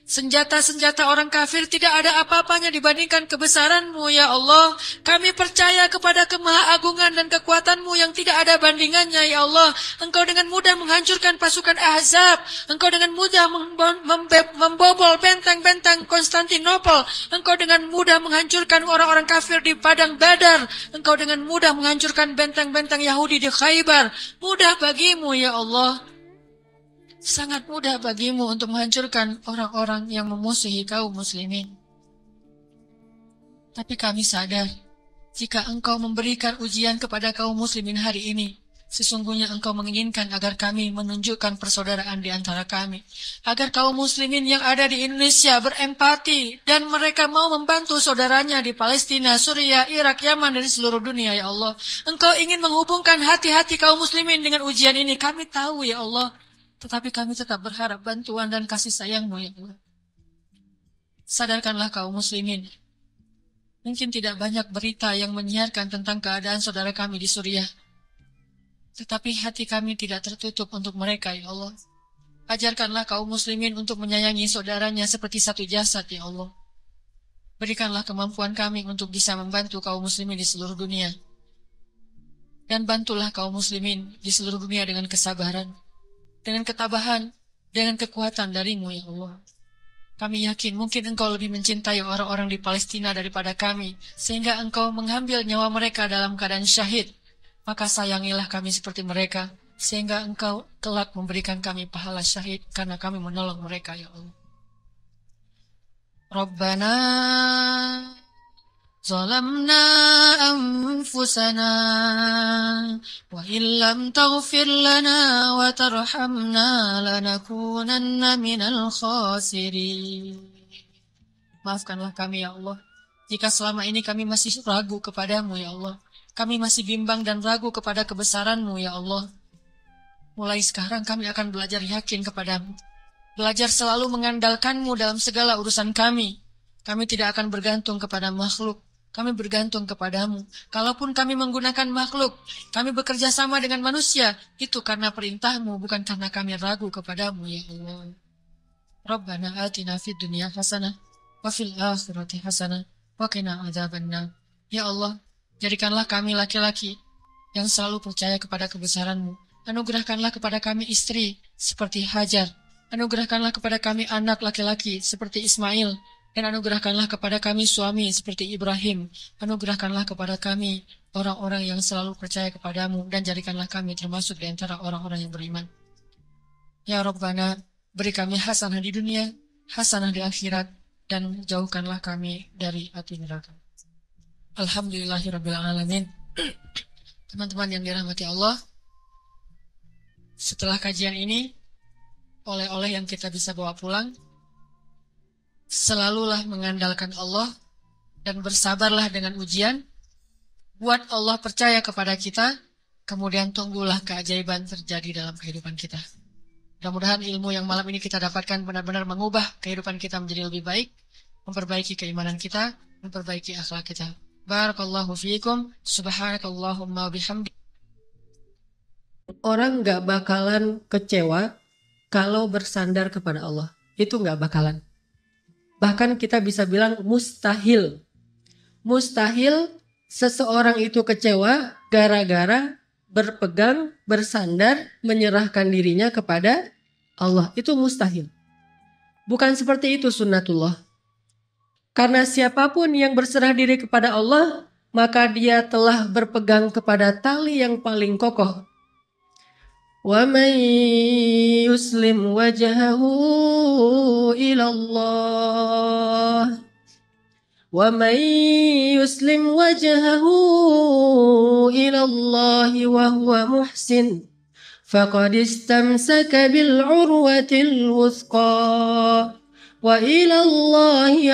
Speaker 1: Senjata-senjata orang kafir tidak ada apa-apanya dibandingkan kebesaran-Mu ya Allah. Kami percaya kepada kemahaagungan dan kekuatan-Mu yang tidak ada bandingannya ya Allah. Engkau dengan mudah menghancurkan pasukan Ahzab. Engkau dengan mudah membobol benteng-benteng Konstantinopel. Engkau dengan mudah menghancurkan orang-orang kafir di padang Badar. Engkau dengan mudah menghancurkan benteng-benteng Yahudi di Khaybar. Mudah bagimu ya Allah. Sangat mudah bagimu untuk menghancurkan orang-orang yang memusuhi kaum muslimin. Tapi kami sadar, jika Engkau memberikan ujian kepada kaum muslimin hari ini, sesungguhnya Engkau menginginkan agar kami menunjukkan persaudaraan di antara kami. Agar kaum muslimin yang ada di Indonesia berempati dan mereka mau membantu saudaranya di Palestina, Suriah, Irak, Yaman, dan seluruh dunia ya Allah. Engkau ingin menghubungkan hati-hati kaum muslimin dengan ujian ini. Kami tahu ya Allah. Tetapi kami tetap berharap bantuan dan kasih sayang-Mu ya Allah. Sadarkanlah kaum muslimin. Mungkin tidak banyak berita yang menyiarkan tentang keadaan saudara kami di Suriah. Tetapi hati kami tidak tertutup untuk mereka ya Allah. Ajarkanlah kaum muslimin untuk menyayangi saudaranya seperti satu jasad ya Allah. Berikanlah kemampuan kami untuk bisa membantu kaum muslimin di seluruh dunia. Dan bantulah kaum muslimin di seluruh dunia dengan kesabaran, dengan ketabahan, dengan kekuatan dari-Mu ya Allah. Kami yakin mungkin Engkau lebih mencintai orang-orang di Palestina daripada kami, sehingga Engkau mengambil nyawa mereka dalam keadaan syahid. Maka sayangilah kami seperti mereka, sehingga Engkau kelak memberikan kami pahala syahid karena kami menolong mereka ya Allah. Rabbana ظلمنا أنفسنا وإن لم تغفر لنا وترحمنا لنكونن من الخاسرين. Maafkanlah kami ya Allah, jika selama ini kami masih ragu kepadamu ya Allah. Kami masih bimbang dan ragu kepada kebesaran-Mu ya Allah. Mulai sekarang kami akan belajar yakin kepadamu, belajar selalu mengandalkan-Mu dalam segala urusan kami. Kami tidak akan bergantung kepada makhluk. Kami bergantung kepadamu. Kalaupun kami menggunakan makhluk, kami bekerja sama dengan manusia, itu karena perintah-Mu, bukan karena kami ragu kepadamu ya Allah. Rabbana atina fid dunya hasanah wa fil akhirati hasanah wa qina adzabannar. Ya Allah, jadikanlah kami laki-laki yang selalu percaya kepada kebesaran-Mu. Anugerahkanlah kepada kami istri seperti Hajar. Anugerahkanlah kepada kami anak laki-laki seperti Ismail. Dan anugerahkanlah kepada kami suami seperti Ibrahim. Anugerahkanlah kepada kami orang-orang yang selalu percaya kepadamu. Dan jadikanlah kami termasuk di antara orang-orang yang beriman. Ya Rabbana, beri kami hasanah di dunia, hasanah di akhirat, dan jauhkanlah kami dari api neraka. Alhamdulillahirrabbilalamin. Teman-teman yang dirahmati Allah, setelah kajian ini, oleh-oleh yang kita bisa bawa pulang, selalulah mengandalkan Allah dan bersabarlah dengan ujian. Buat Allah percaya kepada kita, kemudian tunggulah keajaiban terjadi dalam kehidupan kita. Mudah-mudahan ilmu yang malam ini kita dapatkan benar-benar mengubah kehidupan kita menjadi lebih baik, memperbaiki keimanan kita, memperbaiki akhlak kita. Barakallahu fiikum. Subhanakallahumma bihamdi.
Speaker 2: Orang nggak bakalan kecewa kalau bersandar kepada Allah. Itu nggak bakalan. Bahkan kita bisa bilang mustahil. Mustahil seseorang itu kecewa gara-gara berpegang, bersandar, menyerahkan dirinya kepada Allah. Itu mustahil. Bukan seperti itu sunnatullah. Karena siapapun yang berserah diri kepada Allah, maka dia telah berpegang kepada tali yang paling kokoh. Wa man yuslim wajhahu ila Allah. Wa man yuslim wajhahu ila Allah wa huwa muhsin faqad istamsaka bil urwatil wuthqa. Wa ilallahi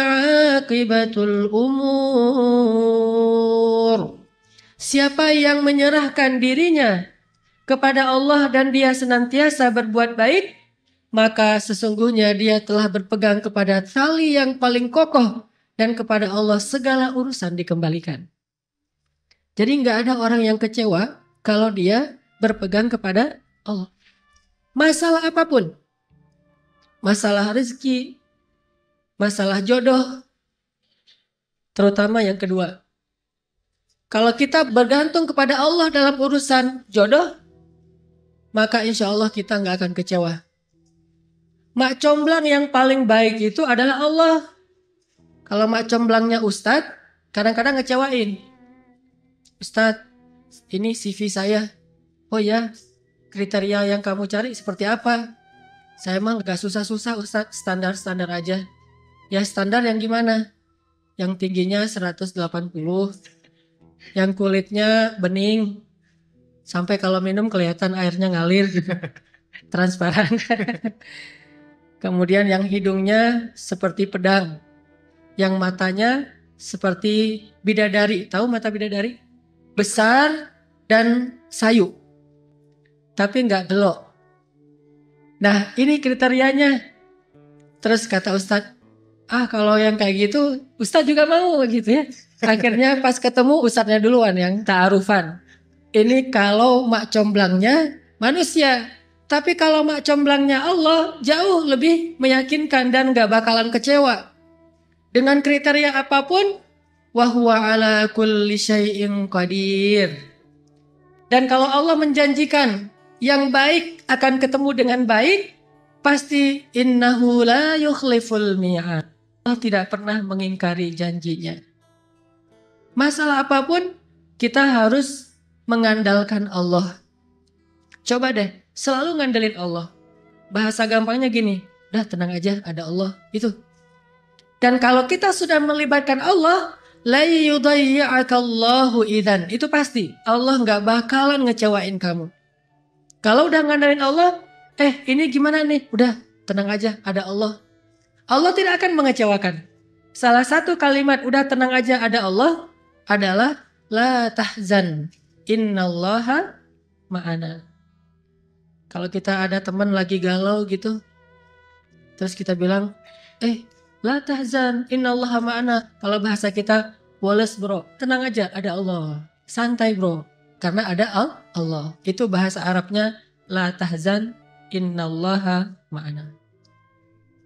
Speaker 2: aqibatul umur. Siapa yang menyerahkan dirinya kepada Allah dan dia senantiasa berbuat baik, maka sesungguhnya dia telah berpegang kepada tali yang paling kokoh dan kepada Allah segala urusan dikembalikan. Jadi nggak ada orang yang kecewa kalau dia berpegang kepada Allah. Masalah apapun, masalah rezeki, masalah jodoh, terutama yang kedua. Kalau kita bergantung kepada Allah dalam urusan jodoh, maka insya Allah kita nggak akan kecewa. Mak comblang yang paling baik itu adalah Allah. Kalau mak comblangnya ustadz, kadang-kadang ngecewain. Ustadz, ini CV saya. Oh ya, kriteria yang kamu cari seperti apa? Saya emang gak susah-susah ustadz, standar-standar aja. Ya standar yang gimana? Yang tingginya 180, yang kulitnya bening, sampai kalau minum kelihatan airnya ngalir, transparan. Kemudian yang hidungnya seperti pedang, yang matanya seperti bidadari. Tahu mata bidadari? Besar dan sayu, tapi nggak gelok. Nah ini kriterianya. Terus kata Ustadz, kalau yang kayak gitu Ustadz juga mau gitu ya. Akhirnya pas ketemu Ustadznya duluan yang ta'arufan. Ini kalau mak comblangnya manusia. Tapi kalau mak comblangnya Allah jauh lebih meyakinkan dan gak bakalan kecewa. Dengan kriteria apapun, wahuwa ala kulli syai'in qadir. Dan kalau Allah menjanjikan yang baik akan ketemu dengan baik, pasti innahu la yukhliful mi'ad. Allah tidak pernah mengingkari janjinya. Masalah apapun kita harus mengandalkan Allah. Coba deh selalu ngandelin Allah. Bahasa gampangnya gini, udah tenang aja ada Allah itu. Dan kalau kita sudah melibatkan Allah, la yudayya'akallahu idzan. Itu pasti Allah nggak bakalan ngecewain kamu. Kalau udah ngandelin Allah, ini gimana nih? Udah tenang aja ada Allah. Allah tidak akan mengecewakan. Salah satu kalimat udah tenang aja ada Allah adalah la tahzan innallaha ma'ana. Kalau kita ada teman lagi galau gitu, terus kita bilang, la tahzan innallaha ma'ana. Kalau bahasa kita, woles bro, tenang aja ada Allah. Santai bro, karena ada Allah. Itu bahasa Arabnya la tahzan innallaha ma'ana.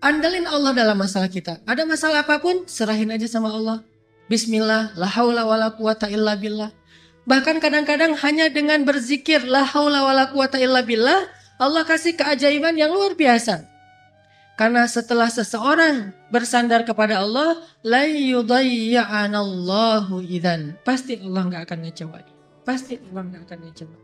Speaker 2: Andalin Allah dalam masalah kita. Ada masalah apapun, serahin aja sama Allah. Bismillah, la haula wala quwata illa billah. Bahkan kadang-kadang hanya dengan berzikir la haula wala quwata illa billah, Allah kasih keajaiban yang luar biasa. Karena setelah seseorang bersandar kepada Allah, la yudayya'anallahu idzan. Pasti Allah nggak akan ngecewain. Pasti Allah nggak akan ngecewain.